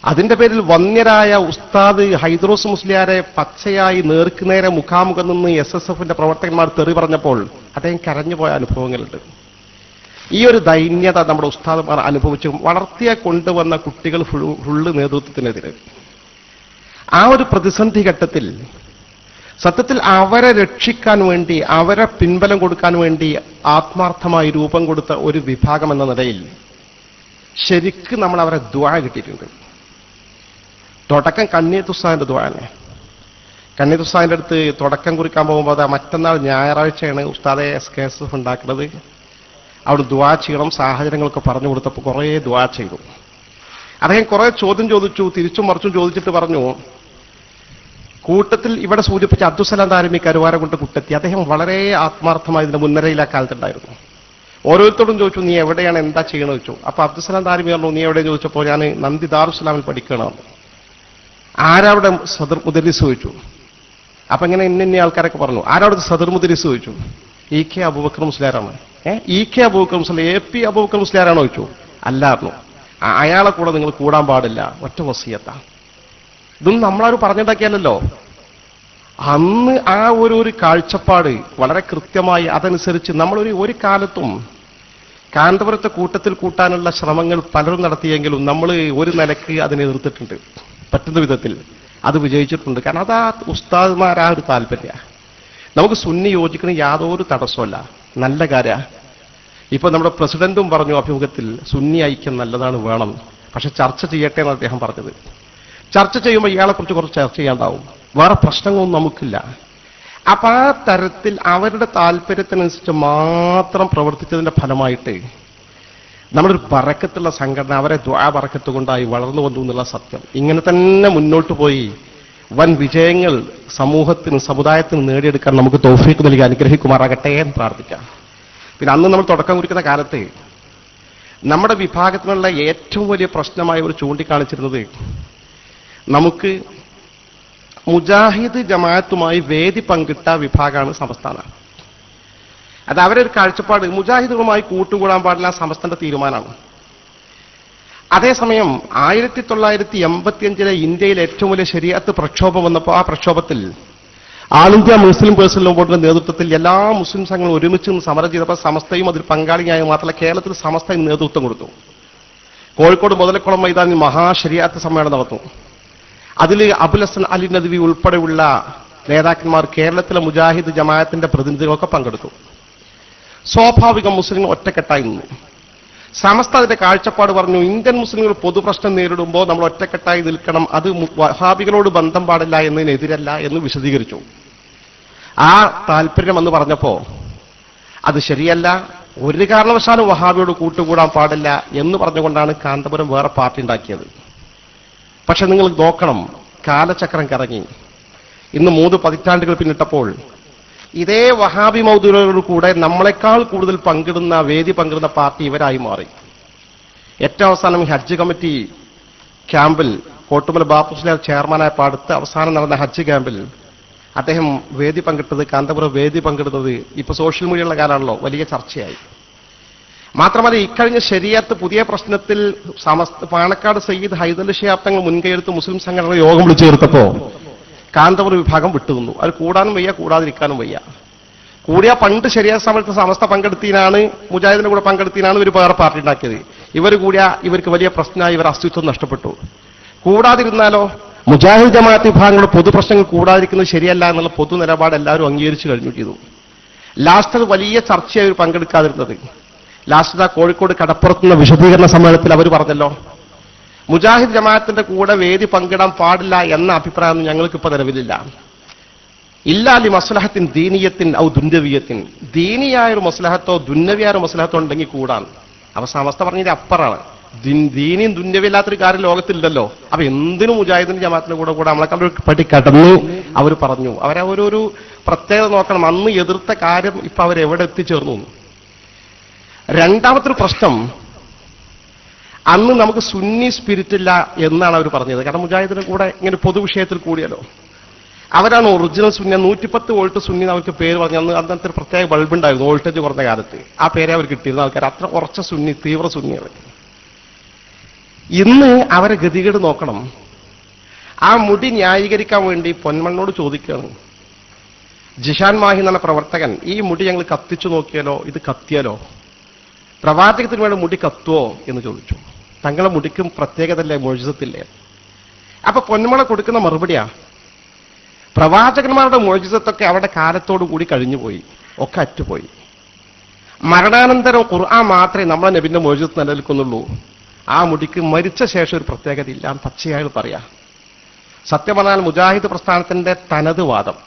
Speaker 4: അതിന്റെ പേരിൽ വന്യരായ ഉസ്താദ് ഹൈദ്രോസ് മുസ്ലിയാരെ പച്ചയായി നേർക്കുനേരെ മുഖാമുഖം നിന്ന് SSFന്റെ പ്രവർത്തകന്മാർ തെറി പറഞ്ഞപ്പോൾ അദ്ദേഹം കരഞ്ഞുപോയ അനുഭവങ്ങളുണ്ട്. ഈ ഒരു ദൈന്യത നമ്മുടെ ഉസ്താദുമാർ അനുഭവിച്ചു. വളർത്തിയ കൊണ്ടുവന്ന കുട്ടികൾ ഫുള്ള് നേതൃത്വത്തിനെതിരെ. ആ ഒരു പ്രതിസന്ധി ഘട്ടത്തിൽ സത്യത്തിൽ അവരെ രക്ഷിക്കാൻ വേണ്ടി, അവരെ പിൻബലം കൊടുക്കാൻ വേണ്ടി ആത്മാർത്ഥമായി രൂപം കൊടുത്ത ഒരു വിഭാഗം എന്ന നിലയിൽ ശരിക്കും നമ്മൾ അവരെ ദുആ കിട്ടിയിട്ടുണ്ട്. തുടക്കം കണ്ണീത്ത് ഉസ്താദിന്റെ ദുആനെ. കണ്ണീത്ത് ഉസ്താദിന്റെ അടുത്ത് തുടക്കം കുറിക്കാൻ പോകുമ്പോൾ മറ്റന്നാൾ ഞായറാഴ്ചയാണ് ഉസ്താദെ SKSF ഉണ്ടാക്കുന്നത്. അവിടെ ദുആ ചെയ്യണം, സാഹചര്യങ്ങളൊക്കെ പറഞ്ഞു കൊടുത്തപ്പോൾ കുറേ ദുആ ചെയ്തു. അദ്ദേഹം കുറേ ചോദ്യം ചോദിച്ചു, തിരിച്ചും മറിച്ചും ചോദിച്ചിട്ട് പറഞ്ഞു, കൂട്ടത്തിൽ ഇവിടെ സൂചിപ്പിച്ച അബ്ദുസലാം താരിമി കരുവാരകുണ്ട് കുട്ടെത്തി, അദ്ദേഹം വളരെ ആത്മാർത്ഥമായി ഇതിന്റെ മുൻനിരയിൽ ആ കാലത്തുണ്ടായിരുന്നു. ഓരോരുത്തരോടും ചോദിച്ചു, നീ എവിടെയാണ്, എന്താ ചെയ്യണമെന്ന് ചോദിച്ചു. അപ്പൊ അബ്ദുസലാം താരിമി പറഞ്ഞു, നീ എവിടെ ചോദിച്ചപ്പോൾ ഞാൻ നന്ദി ദാറുസ്സലാമിൽ പഠിക്കണം. ആരവിടെ സദർ മുദരിസ് ചോദിച്ചു. അപ്പൊ ഇങ്ങനെ ഇന്ന ആൾക്കാരൊക്കെ പറഞ്ഞു. ആരവിടെ സദർ മുദരിസ് ചോദിച്ചു. EK അബൂബക്കർ മുസ്ലിയാരാണ്. EK അബൂബക്കർ മുസ്ലിം AP അബൂബക്കർ മുസ്ലിയാരാണോ ചോദിച്ചു. അല്ലായിരുന്നു. അയാളെ കൂടെ നിങ്ങൾ കൂടാൻ പാടില്ല, ഒറ്റ വസിയത്താ. ഇതൊന്നും നമ്മളാരും പറഞ്ഞിട്ടാക്കിയല്ലോ. അന്ന് ആ ഒരു കാഴ്ചപ്പാട് വളരെ കൃത്യമായി അതനുസരിച്ച് നമ്മൾ ഒരു കാലത്തും കാന്തപുരത്തെ കൂട്ടത്തിൽ കൂട്ടാനുള്ള ശ്രമങ്ങൾ പലരും നടത്തിയെങ്കിലും നമ്മൾ ഒരു നിലക്ക് അതിനെ എതിർത്തിട്ടുണ്ട്. പറ്റുന്ന വിധത്തിൽ അത് വിജയിച്ചിട്ടുണ്ട്. കാരണം അതാ ഉസ്താദ്മാരാ ഒരു താല്പര്യ. നമുക്ക് സുന്നി യോജിക്കുന്ന യാതൊരു തടസ്സമല്ല, നല്ല കാര്യ. ഇപ്പൊ നമ്മുടെ പ്രസിഡന്റും പറഞ്ഞു അഭിമുഖത്തിൽ, സുന്നി ഐക്യം നല്ലതാണ്, വേണം, പക്ഷെ ചർച്ച ചെയ്യട്ടെ എന്നാണ് അദ്ദേഹം പറഞ്ഞത്. ചർച്ച ചെയ്യുമ്പോൾ ഇയാളെ കുറിച്ച് കുറച്ച് ചർച്ച ചെയ്യാണ്ടാവും, വേറെ പ്രശ്നങ്ങളൊന്നും നമുക്കില്ല. അപ്പൊ ആ തരത്തിൽ അവരുടെ താല്പര്യത്തിനനുസരിച്ച് മാത്രം പ്രവർത്തിച്ചതിന്റെ ഫലമായിട്ട് നമ്മളൊരു ബറക്കത്തുള്ള സംഘടന, അവരെ ദുആ ബറക്കത്ത് കൊണ്ടായി വളർന്നു വന്നു എന്നുള്ള സത്യം. ഇങ്ങനെ തന്നെ മുന്നോട്ട് പോയി വൻ വിജയങ്ങൾ സമൂഹത്തിന്, സമുദായത്തിന് നേടിയെടുക്കാൻ നമുക്ക് തൗഫീഖ് നൽകി അനുഗ്രഹിക്കുമാറാകട്ടെ എന്ന് പ്രാർത്ഥിക്കാം. പിന്നെ അന്ന് നമ്മൾ തുടക്കം കുറിക്കുന്ന കാലത്ത് നമ്മുടെ വിഭാഗത്തിനുള്ള ഏറ്റവും വലിയ പ്രശ്നമായി അവർ ചൂണ്ടിക്കാണിച്ചിരുന്നത്, നമുക്ക് മുജാഹിദ് ജമാഅത്തുമായി വേദി പങ്കിട്ട വിഭാഗമാണ് സംസ്ഥാനം. അത് അവരൊരു കാഴ്ചപ്പാട്, മുജാഹിദുകളുമായി കൂട്ടുകൂടാൻ പാടില്ല, സംസ്ഥാനത്തെ തീരുമാനമാണ്. അതേസമയം 1985 ഇന്ത്യയിലെ ഏറ്റവും വലിയ ശരീഅത്ത് പ്രക്ഷോഭം വന്നപ്പോൾ ആ പ്രക്ഷോഭത്തിൽ ആൾ ഇന്ത്യ മുസ്ലിം പേഴ്സണൽ ബോർഡിന്റെ നേതൃത്വത്തിൽ എല്ലാ മുസ്ലിം സംഘങ്ങളും ഒരുമിച്ച് സമരം ചെയ്തപ്പോൾ സമസ്തയും അതിൽ പങ്കാളിയായി, മാത്രമല്ല കേരളത്തിൽ സമസ്തയും നേതൃത്വം കൊടുത്തു. കോഴിക്കോട് മുതലക്കുളം മൈതാനിൽ മഹാശരിയാത്ത് സമ്മേളനം നടന്നു. അതിൽ അബുൽ ഹസൻ അലി നദ്വി ഉൾപ്പെടെയുള്ള നേതാക്കന്മാർ, കേരളത്തിലെ മുജാഹിദ് ജമാഅത്തിന്റെ പ്രതിനിധികളൊക്കെ പങ്കെടുത്തു. സ്വാഭാവികം മുസ്ലിങ്ങൾ ഒറ്റക്കെട്ടായി നിന്നു. സമസ്ത അതിന്റെ കാഴ്ചപ്പാട് പറഞ്ഞു, ഇന്ത്യൻ മുസ്ലിങ്ങൾ പൊതുപ്രശ്നം നേരിടുമ്പോൾ നമ്മൾ ഒറ്റക്കെട്ടായി നിൽക്കണം, അത് വഹാബികളോട് ബന്ധം പാടില്ല എന്നതിനെതിരല്ല എന്ന് വിശദീകരിച്ചു. ആ താല്പര്യം എന്ന് പറഞ്ഞപ്പോ അത് ശരിയല്ല, ഒരു കാരണവശാലും വഹാബിയോട് കൂട്ടുകൂടാൻ പാടില്ല എന്ന് പറഞ്ഞുകൊണ്ടാണ് കാന്തപുരം വേറെ പാർട്ടി ഉണ്ടാക്കിയത്. പക്ഷെ നിങ്ങൾ നോക്കണം, കാലചക്രം കറങ്ങി. ഇന്ന് 3 പതിറ്റാണ്ടുകൾ പിന്നിട്ടപ്പോൾ ഇതേ വഹാബി മൗദൂദുകളോട് കൂടെ നമ്മളെക്കാൾ കൂടുതൽ വേദി പങ്കിടുന്ന പാർട്ടി ഇവരായി മാറി. ഏറ്റവും അവസാനം ഹജ്ജ് കമ്മിറ്റി ക്യാമ്പിൽ കോട്ടുമല ബാപ്പുസ്ലാർ ചെയർമാനായ പാടത്ത് അവസാനം നടന്ന ഹജ്ജ് ക്യാമ്പിൽ അദ്ദേഹം വേദി പങ്കിട്ടത്, കാന്തപുരം വേദി പങ്കിടുന്നത് ഇപ്പൊ സോഷ്യൽ മീഡിയയുള്ള കാലമാണല്ലോ, വലിയ ചർച്ചയായി. മാത്രമല്ല, ഇക്കഴിഞ്ഞ ശരീഅത്ത് പുതിയ പ്രശ്നത്തിൽ പാണക്കാട് സയ്യിദ് ഹൈദരലി ശിഹാബ് തങ്ങൾ മുൻകൈയെടുത്ത് മുസ്ലിം സംഘടന യോഗം വിളിച്ചു ചേർത്തപ്പോ കാന്തപുരം വിഭാഗം വിട്ടുനിന്നു. അത് കൂടാനും വയ്യ, കൂടാതിരിക്കാനും വയ്യ. കൂടിയ പണ്ട് ശരിയായ സമയത്ത് സമസ്ത പങ്കെടുത്തിനാണ്, മുജാഹിദിന്റെ കൂടെ പങ്കെടുത്തിനാണ് ഇവർ വേറെ പാർട്ടി ഉണ്ടാക്കിയത്. ഇവർ കൂടിയ ഇവർക്ക് വലിയ പ്രശ്നമായി, ഇവർ അസ്തിത്വം നഷ്ടപ്പെട്ടു. കൂടാതിരുന്നാലോ, മുജാഹിദ് ജമാഅത്ത് വിഭാഗങ്ങളുടെ പൊതുപ്രശ്നങ്ങൾ കൂടാതിരിക്കുന്നത് ശരിയല്ല എന്നുള്ള പൊതു നിലപാട് എല്ലാവരും അംഗീകരിച്ചു കഴിഞ്ഞു ചെയ്തു. ലാസ്റ്റ് അത് വലിയ ചർച്ചയായി അവർ പങ്കെടുക്കാതിരുന്നത്. ലാസ്റ്റ് കോഴിക്കോട് കടപ്പുറത്തുനിന്ന വിശദീകരണ സമ്മേളനത്തിൽ അവർ പറഞ്ഞല്ലോ, മുജാഹിദ് ജമാഅത്തിന്റെ കൂടെ വേദി പങ്കിടാൻ പാടില്ല എന്ന അഭിപ്രായം ഞങ്ങൾക്ക് ഇപ്പൊ നിലവിലില്ല. ഇല്ലാലി മസ്ലഹത്തിൻ ദീനീയത്തിൻ ഔ ദുന്യവിയത്തിൻ, ദീനിയായൊരു മസ്ലഹത്തോ ദുന്യവിയായ ഒരു മസ്ലഹത്തോ ഉണ്ടെങ്കിൽ കൂടാൻ. അപ്പൊ സമസ്ത പറഞ്ഞതിന്റെ അപ്പുറമാണ്. ദീനിയും ദുന്യവില്ലാത്തൊരു കാര്യം ലോകത്തില്ലല്ലോ. അപ്പൊ എന്തിനും മുജാഹിദിന്റെ ജമാഅത്തിന്റെ കൂടെ നമ്മളെക്കാൾ പടി കടന്നു അവർ പറഞ്ഞു. അവരൊരു പ്രത്യേകത നോക്കണം, അന്ന് എതിർത്ത കാര്യം ഇപ്പൊ അവരെവിടെ എത്തിച്ചേർന്നു. രണ്ടാമത്തെ ഒരു പ്രശ്നം, അന്ന് നമുക്ക് സുന്നി സ്പിരിറ്റ് ഇല്ല എന്നാണ് അവർ പറഞ്ഞത്. കാരണം മുജാഹിദിന്റെ കൂടെ ഇങ്ങനെ പൊതുവിഷയത്തിൽ കൂടിയല്ലോ. അവരാണ് ഒറിജിനൽ സുന്നി. 110 വോൾട്ട് സുന്നി അവർക്ക് പേര് പറഞ്ഞു. അന്നത്തെ ഒരു പ്രത്യേക ബൾബ് ഉണ്ടായിരുന്നു, വോൾട്ടേജ് കുറഞ്ഞ കാലത്ത്. ആ പേരെ അവർ കിട്ടിയിരുന്ന ആൾക്കാർ, അത്ര ഉറച്ച സുന്നി, തീവ്ര സുന്നി അവർ. ഇന്ന് അവരെ ഗതികേട് നോക്കണം. ആ മുടി ന്യായീകരിക്കാൻ വേണ്ടി പൊന്മണ്ണോട് ചോദിക്കുകയാണ്, ജിഷാൻ മാഹി എന്ന പ്രവർത്തകൻ, ഈ മുടി ഞങ്ങൾ കത്തിച്ചു നോക്കിയാലോ, ഇത് കത്തിയാലോ, പ്രവാചകത്തിന് വേണ്ടി മുടി കത്തുവോ എന്ന് ചോദിച്ചു. തങ്ങളുടെ മുടിക്കും പ്രത്യേകതല്ലേ, മോചിതത്തില്ലേ? അപ്പൊ പൊന്മള കൊടുക്കുന്ന മറുപടിയാ, പ്രവാചകന്മാരുടെ മോചിതത്തൊക്കെ അവരുടെ കാലത്തോടു കൂടി കഴിഞ്ഞുപോയി, ഒക്കെ അറ്റുപോയി. മരണാനന്തരം ഖുർആൻ മാത്രമേ നമ്മളെ നബിന്റെ മോചിതത്ത് നിലനിൽക്കുന്നുള്ളൂ. ആ മുടിക്ക് മരിച്ച ശേഷം ഒരു പ്രത്യേകത ഇല്ല, പച്ചയായി പറയാ. സത്യം പറഞ്ഞാൽ മുജാഹിദ് പ്രസ്ഥാനത്തിന്റെ തനത് വാദം,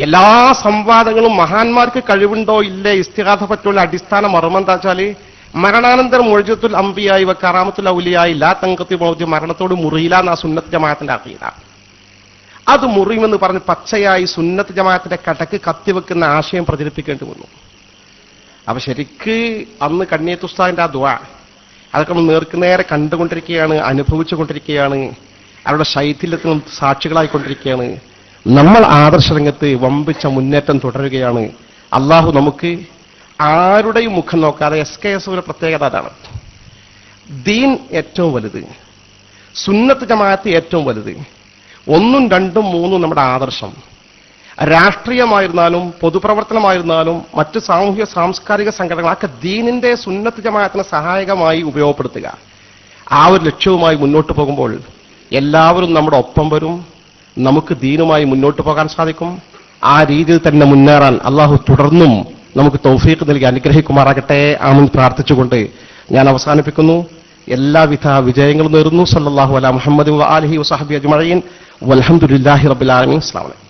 Speaker 4: എല്ലാ സംവാദങ്ങളും മഹാന്മാർക്ക് കഴിവുണ്ടോ ഇല്ലേ, ഇസ്തിഗാഥ പറ്റുള്ള അടിസ്ഥാന മർമ്മം എന്താ വെച്ചാല്, മരണാനന്തരം മുഅ്ജിസത്തുൽ അംബിയായി വ കറാമത്തുൽ ഔലിയായി ലാ തൻഖതി മൗത്ത്, മരണത്തോട് മുറിയില്ല എന്ന സുന്നത്ത് ജമാഅത്തിന്റെ അഖീദ. അത് മുറിയുമെന്ന് പറഞ്ഞ് പച്ചയായി സുന്നത്ത് ജമാഅത്തിന്റെ കടക്ക് കത്തിവെക്കുന്ന ആശയം പ്രചരിപ്പിക്കേണ്ടി വന്നു. അപ്പൊ ശരിക്ക് അന്ന് കണ്ണിയത്ത് ഉസ്താദിന്റെ ആ ദുആ അതൊക്കെ നമ്മൾ നേർക്കുനേരെ കണ്ടുകൊണ്ടിരിക്കുകയാണ്, അനുഭവിച്ചുകൊണ്ടിരിക്കുകയാണ്, അവരുടെ ശൈഥില്യത്തിനും സാക്ഷികളായിക്കൊണ്ടിരിക്കുകയാണ്. നമ്മൾ ആദർശരംഗത്ത് വമ്പിച്ച മുന്നേറ്റം തുടരുകയാണ്. അള്ളാഹു നമുക്ക് ആരുടെയും മുഖം നോക്കാതെ, SKS ഒരു പ്രത്യേകത അതാണ്. ദീൻ ഏറ്റവും വലുത്, സുന്നത്ത് ജമാഅത്ത് ഏറ്റവും വലുത്, 1, 2, 3 നമ്മുടെ ആദർശം. രാഷ്ട്രീയമായിരുന്നാലും പൊതുപ്രവർത്തനമായിരുന്നാലും മറ്റ് സാമൂഹ്യ സാംസ്കാരിക സംഘടനകളൊക്കെ ദീനിന്റെ സുന്നത്ത് ജമാഅത്തിനെ സഹായകമായി ഉപയോഗപ്പെടുത്തുക. ആ ഒരു ലക്ഷ്യവുമായി മുന്നോട്ട് പോകുമ്പോൾ എല്ലാവരും നമ്മുടെ ഒപ്പം വരും. നമുക്ക് ദീനുമായി മുന്നോട്ട് പോകാൻ സാധിക്കും. ആ രീതിയിൽ തന്നെ മുന്നേറാൻ അള്ളാഹു തുടർന്നും നമുക്ക് തൗഫീഖ് നൽകി അനുഗ്രഹിക്കുമാറാകട്ടെ. ആമീൻ പ്രാർത്ഥിച്ചുകൊണ്ട് ഞാൻ അവസാനിപ്പിക്കുന്നു. എല്ലാവിധ വിജയങ്ങളും നേരുന്നു. സല്ലല്ലാഹു അലാ മുഹമ്മദ് വ ആലിഹി വസഹബി അജ്മഈൻ വൽഹംദുലില്ലാഹി റബ്ബിൽ ആലമീൻ. അസ്സലാമു അലൈക്കും.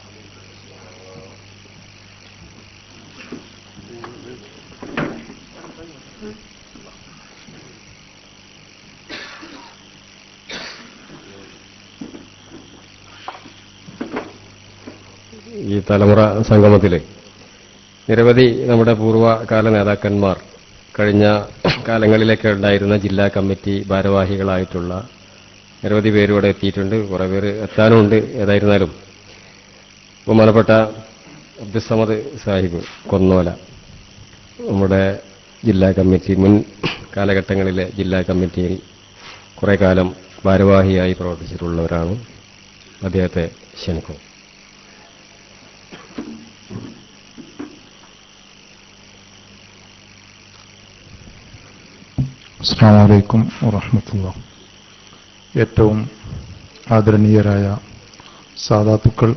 Speaker 1: ഈ തലമുറ സംഗമത്തിൽ നിരവധി നമ്മുടെ പൂർവ്വകാല നേതാക്കന്മാർ കഴിഞ്ഞ കാലങ്ങളിലൊക്കെ ഉണ്ടായിരുന്ന ജില്ലാ കമ്മിറ്റി ഭാരവാഹികളായിട്ടുള്ള നിരവധി പേര് ഇവിടെ എത്തിയിട്ടുണ്ട്. കുറേ പേര് എത്താനുമുണ്ട്. ഏതായിരുന്നാലും ബഹുമാനപ്പെട്ട അബ്ദുസ്സമദ് സാഹിബ് കൊന്നോല, നമ്മുടെ ജില്ലാ കമ്മിറ്റി മുൻ കാലഘട്ടങ്ങളിലെ ജില്ലാ കമ്മിറ്റിയിൽ കുറേ കാലം ഭാരവാഹിയായി പ്രവർത്തിച്ചിട്ടുള്ളവരാണ്. അദ്ദേഹത്തെ ക്ഷണിക്കും.
Speaker 5: അസ്സലാമു അലൈക്കും വറഹ്മത്തുള്ളാഹി. ഏറ്റവും ആദരണീയരായ സാദാത്തുക്കൾ,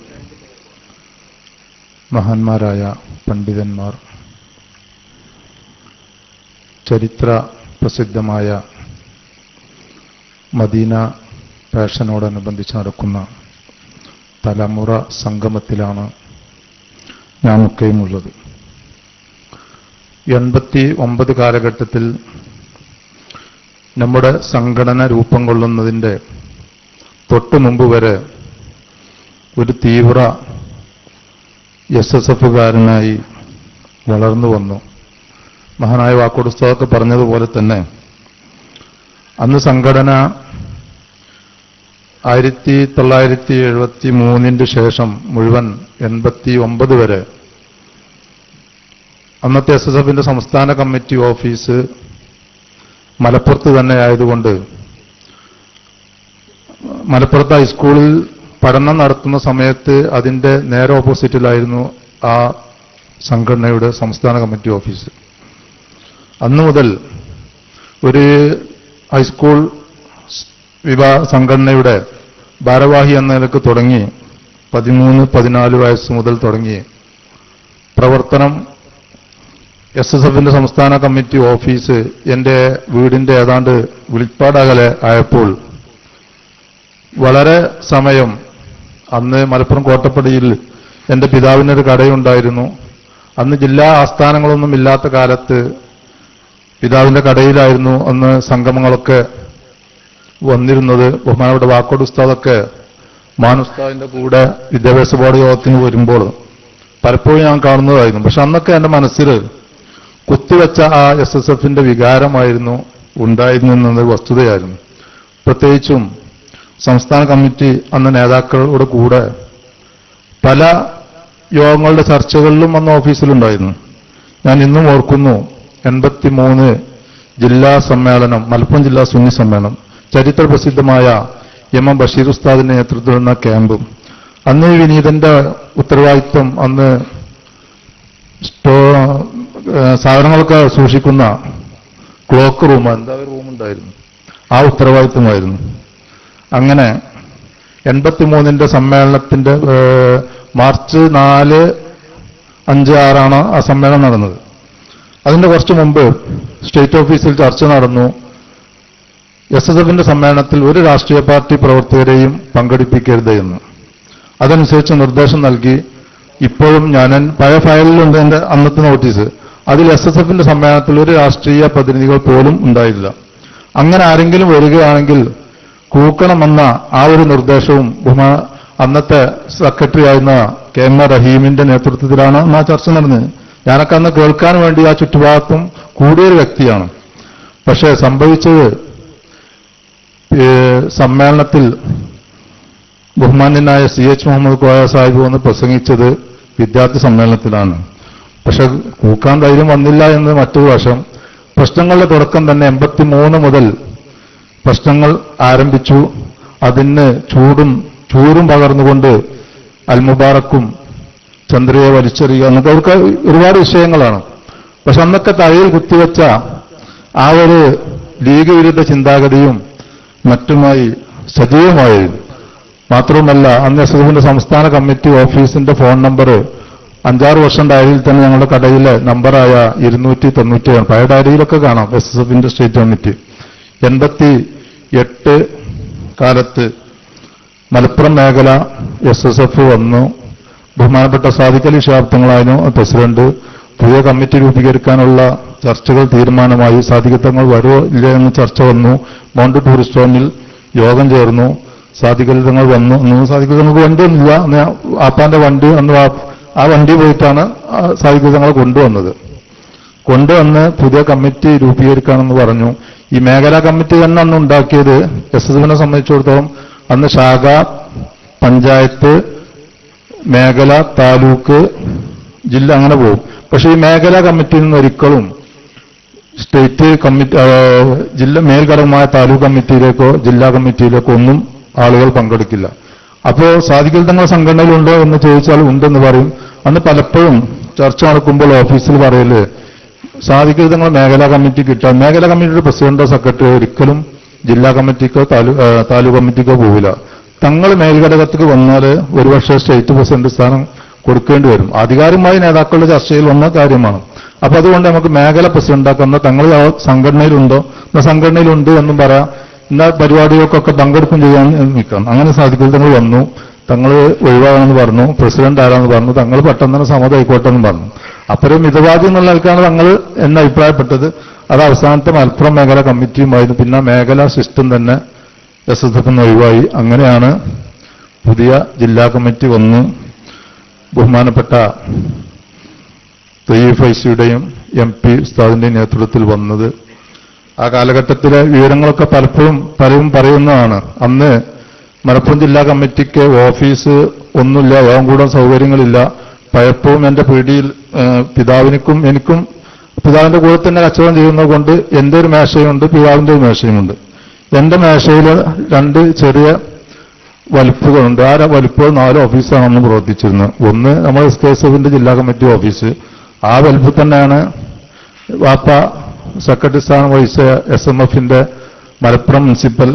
Speaker 5: മഹാന്മാരായ പണ്ഡിതന്മാർ, ചരിത്ര പ്രസിദ്ധമായ മദീന പാഷനോടനുബന്ധിച്ച് നടക്കുന്ന തലമുറ സംഗമത്തിലാണ് ഞാനൊക്കെയും ഉള്ളത്. 89 കാലഘട്ടത്തിൽ നമ്മുടെ സംഘടന രൂപം കൊള്ളുന്നതിൻ്റെ തൊട്ടു മുമ്പ് വരെ ഒരു തീവ്ര SSF-കാരനായി വളർന്നു വന്നു. മഹാനായ വാക്കോട് ഉസ്താദൊക്കെ പറഞ്ഞതുപോലെ തന്നെ അന്ന് സംഘടന 1973 ശേഷം മുഴുവൻ 89 വരെ അന്നത്തെ SSF-ന്റെ സംസ്ഥാന കമ്മിറ്റി ഓഫീസ് മലപ്പുറത്ത് തന്നെ ആയതുകൊണ്ട് മലപ്പുറത്ത് ഹൈസ്കൂളിൽ പഠനം നടത്തുന്ന സമയത്ത് അതിന്റെ നേരെ ഓപ്പോസിറ്റിലായിരുന്നു ആ സംഘടനയുടെ സംസ്ഥാന കമ്മിറ്റി ഓഫീസ്. അന്നു മുതൽ ഒരു ഹൈസ്കൂൾ സംഘടനയുടെ ഭാരവാഹി എന്ന നിലക്ക് തുടങ്ങി 13-14 വയസ്സ് മുതൽ തുടങ്ങി പ്രവർത്തനം. SSF-ന്റെ സംസ്ഥാന കമ്മിറ്റി ഓഫീസ് എന്റെ വീടിന്റെ ഏതാണ്ട് വിളിപ്പാടകലെ ആയപ്പോൾ വളരെ സമയം അന്ന് മലപ്പുറം കോട്ടപ്പടിയിൽ എന്റെ പിതാവിനൊരു കടയുണ്ടായിരുന്നു. അന്ന് ജില്ലാ ആസ്ഥാനങ്ങളൊന്നും ഇല്ലാത്ത കാലത്ത് പിതാവിന്റെ കടയിലായിരുന്നു അന്ന് സംഗമങ്ങളൊക്കെ വന്നിരുന്നത്. ബഹുമാനപ്പെട്ട വാക്കോട് ഉസ്താദൊക്കെ മാനുസ്താദിന്റെ കൂടെ വിദ്യാഭ്യാസ ബോർഡ് യോഗത്തിന് വരുമ്പോൾ പലപ്പോഴും ഞാൻ കാണുന്നതായിരുന്നു. പക്ഷെ അന്നൊക്കെ എന്റെ മനസ്സിൽ കുത്തിവെച്ച ആ SSF-ന്റെ വികാരമായിരുന്നു ഉണ്ടായിരുന്നത് വസ്തുതയായിരുന്നു. പ്രത്യേകിച്ചും സംസ്ഥാന കമ്മിറ്റി അന്ന് നേതാക്കളുടെ കൂടെ പല യോഗങ്ങളുടെ ചർച്ചകളിലും അന്ന് ഓഫീസിലുണ്ടായിരുന്നു. ഞാൻ ഇന്നും ഓർക്കുന്നു 83 ജില്ലാ സമ്മേളനം, മലപ്പുറം ജില്ലാ സുന്നി സമ്മേളനം, ചരിത്ര പ്രസിദ്ധമായ MM ബഷീർ ഉസ്താദിന്റെ നേതൃത്വത്തിൽ നടന്ന ക്യാമ്പും. അന്ന് വിനീതന്റെ ഉത്തരവാദിത്വം അന്ന് സാധനങ്ങളൊക്കെ സൂക്ഷിക്കുന്ന ക്ലോക്ക് റൂം, എന്താ റൂമുണ്ടായിരുന്നു, ആ ഉത്തരവാദിത്വമായിരുന്നു. അങ്ങനെ 83 സമ്മേളനത്തിന്റെ മാർച്ച് 4, 5, 6 ആ സമ്മേളനം നടന്നത്. അതിന്റെ കുറച്ചു മുമ്പ് സ്റ്റേറ്റ് ഓഫീസിൽ ചർച്ച നടന്നു. SSF-ന്റെ സമ്മേളനത്തിൽ ഒരു രാഷ്ട്രീയ പാർട്ടി പ്രവർത്തകരെയും പങ്കെടുപ്പിക്കരുത് എന്ന്. അതനുസരിച്ച് നിർദ്ദേശം നൽകി. ഇപ്പോഴും ഞാൻ പഴയ ഫയലിലുണ്ട് എന്റെ അന്നത്തെ നോട്ടീസ്. അതിൽ SSF-ന്റെ സമ്മേളനത്തിൽ ഒരു രാഷ്ട്രീയ പ്രതിനിധികൾ പോലും ഉണ്ടായില്ല. അങ്ങനെ ആരെങ്കിലും വരികയാണെങ്കിൽ കൂക്കണമെന്ന ആ ഒരു നിർദ്ദേശവും അന്നത്തെ സെക്രട്ടറി ആയിരുന്ന KM റഹീമിന്റെ നേതൃത്വത്തിലാണ് ആ ചർച്ച നടന്നത്. ഞാനൊക്കെ അന്ന് കേൾക്കാൻ വേണ്ടി ആ ചുറ്റുഭാഗത്തും കൂടിയൊരു വ്യക്തിയാണ്. പക്ഷേ സംഭവിച്ചത് സമ്മേളനത്തിൽ ബഹുമാന്യനായ CH മുഹമ്മദ് കോയ സാഹിബ് വന്ന് പ്രസംഗിച്ചത് വിദ്യാർത്ഥി സമ്മേളനത്തിലാണ്. പക്ഷെ കൂക്കാൻ ധൈര്യം വന്നില്ല എന്ന് മറ്റൊരു വശം. പ്രശ്നങ്ങളുടെ തുടക്കം തന്നെ 83 മുതൽ പ്രശ്നങ്ങൾ ആരംഭിച്ചു. അതിന് ചൂരും പകർന്നുകൊണ്ട് അൽ മുബാറക്കും ചന്ദ്രയെ വലിച്ചെറിയുക എന്നൊക്കെ അവർക്ക് ഒരുപാട് വിഷയങ്ങളാണ്. പക്ഷെ അന്നൊക്കെ തലയിൽ കുത്തിവെച്ച ആ ഒരു ലീഗ് വിരുദ്ധ ചിന്താഗതിയും മറ്റുമായി സജീവമായിരുന്നു. മാത്രവുമല്ല അന്ന് SSF-ന്റെ സംസ്ഥാന കമ്മിറ്റി ഓഫീസിന്റെ ഫോൺ നമ്പർ 5-6 വർഷം ഡയറിയിൽ തന്നെ ഞങ്ങളുടെ കടയിലെ നമ്പറായ 290 പഴയ ഡയറിയിലൊക്കെ കാണാം. SSF-ന്റെ സ്റ്റേറ്റ് കമ്മിറ്റി 88 കാലത്ത് മലപ്പുറം മേഖല SSF വന്നു. ബഹുമാനപ്പെട്ട സാദിഖ് അലി ശിഹാബ് തങ്ങളായിരുന്നു പ്രസിഡന്റ്. പുതിയ കമ്മിറ്റി രൂപീകരിക്കാനുള്ള ചർച്ചകൾ തീരുമാനമായി. സാദിഖ് തങ്ങൾ വരുമോ ഇല്ല എന്ന് ചർച്ച വന്നു. മൗണ്ട് ടൂറിസ്റ്റ് ഹോമിൽ യോഗം ചേർന്നു. സാദിഖ് അലി തങ്ങൾ വന്നു. സാദിഖ് തങ്ങൾക്ക് വണ്ടിയൊന്നുമില്ല. ആപ്പാന്റെ വണ്ടി അന്ന് ആ വണ്ടി പോയിട്ടാണ് സാദിഖ് തങ്ങളെ കൊണ്ടുവന്ന് പുതിയ കമ്മിറ്റി രൂപീകരിക്കാമെന്ന് പറഞ്ഞു. ഈ മേഖലാ കമ്മിറ്റി തന്നെ അന്ന് ഉണ്ടാക്കിയത് SSF-നെ സംബന്ധിച്ചിടത്തോളം അന്ന് ശാഖ, പഞ്ചായത്ത്, മേഖല, താലൂക്ക്, ജില്ല അങ്ങനെ പോകും. പക്ഷെ ഈ മേഖലാ കമ്മിറ്റിയിൽ നിന്ന് ഒരിക്കലും സ്റ്റേറ്റ് കമ്മിറ്റി മേൽഘടകമായ താലൂക്ക് കമ്മിറ്റിയിലേക്കോ ജില്ലാ കമ്മിറ്റിയിലേക്കോ ഒന്നും ആളുകൾ പങ്കെടുക്കില്ല. അപ്പോൾ സാദിഖ് തങ്ങൾ സംഘടനയിലുണ്ടോ എന്ന് ചോദിച്ചാൽ ഉണ്ടെന്ന് പറയും. അന്ന് പലപ്പോഴും ചർച്ച നടക്കുമ്പോൾ ഓഫീസിൽ പറയല് സാധിക്കരുതങ്ങൾ മേഖലാ കമ്മിറ്റി കിട്ടാൻ മേഖലാ കമ്മിറ്റിയുടെ പ്രസിഡന്റോ സെക്രട്ടറിയോ ഒരിക്കലും ജില്ലാ കമ്മിറ്റിക്കോ താലൂക്ക് കമ്മിറ്റിക്കോ പോവില്ല. തങ്ങൾ മേൽഘടകത്തേക്ക് വന്നാൽ ഒരുപക്ഷെ സ്റ്റേറ്റ് പ്രസിഡന്റ് സ്ഥാനം കൊടുക്കേണ്ടി വരും. ആധികാരികമായി നേതാക്കളുടെ ചർച്ചയിൽ വന്ന കാര്യമാണ്. അപ്പൊ അതുകൊണ്ട് നമുക്ക് മേഖല പ്രസിഡന്റാക്കുന്ന തങ്ങൾ സംഘടനയിലുണ്ടോ എന്ന സംഘടനയിലുണ്ട് എന്നും പറയാം, ഇന്ന പരിപാടികൾക്കൊക്കെ പങ്കെടുക്കും ചെയ്യാൻ നിൽക്കണം. അങ്ങനെ സാധിക്കില്ല. തങ്ങൾ വന്നു, തങ്ങൾ ഒഴിവാകണമെന്ന് പറഞ്ഞു, പ്രസിഡന്റ് ആരാന്ന് പറഞ്ഞു, തങ്ങൾ പെട്ടെന്ന് തന്നെ സമ്മതം ആയിക്കോട്ടെ എന്ന് പറഞ്ഞു. അപ്പുറം മിതവാദി എന്നുള്ള ആൾക്കാണ് തങ്ങൾ എന്ന് അഭിപ്രായപ്പെട്ടത്. അത് അവസാനത്തെ മലപ്പുറം മേഖല കമ്മിറ്റിയുമായിരുന്നു. പിന്നെ മേഖലാ സിസ്റ്റം തന്നെ SSF ഒഴിവായി. അങ്ങനെയാണ് പുതിയ ജില്ലാ കമ്മിറ്റി വന്ന് ബഹുമാനപ്പെട്ട തയ്യീഫ് ഫൈസിയുടെയും MP ഉസ്താദിന്റെയും നേതൃത്വത്തിൽ വന്നത്. ആ കാലഘട്ടത്തിലെ വിവരങ്ങളൊക്കെ പലരും പറയുന്നതാണ്. അന്ന് മലപ്പുറം ജില്ലാ കമ്മിറ്റിക്ക് ഓഫീസ് ഒന്നുമില്ല, യോഗം കൂടാൻ സൗകര്യങ്ങളില്ല. പലപ്പോഴും എന്റെ പീടിയിൽ എനിക്കും പിതാവിന്റെ കൂടെ തന്നെ കച്ചവടം ചെയ്യുന്നത് കൊണ്ട് എന്റെ ഒരു മേശയുണ്ട്, പിതാവിന്റെ ഒരു മേശയുമുണ്ട്. എന്റെ മേശയിൽ 2 ചെറിയ വലിപ്പുകളുണ്ട്. ആ വലിപ്പുകൾ 4 ഓഫീസാണ് അന്ന് പ്രവർത്തിച്ചിരുന്നത്. ഒന്ന് നമ്മുടെ SKSFന്റെ ജില്ലാ കമ്മിറ്റി ഓഫീസ്. ആ വലിപ്പം തന്നെയാണ് വാപ്പ സെക്രട്ടറി സ്ഥാനം വഹിച്ച SMFന്റെ മലപ്പുറം മുനിസിപ്പൽ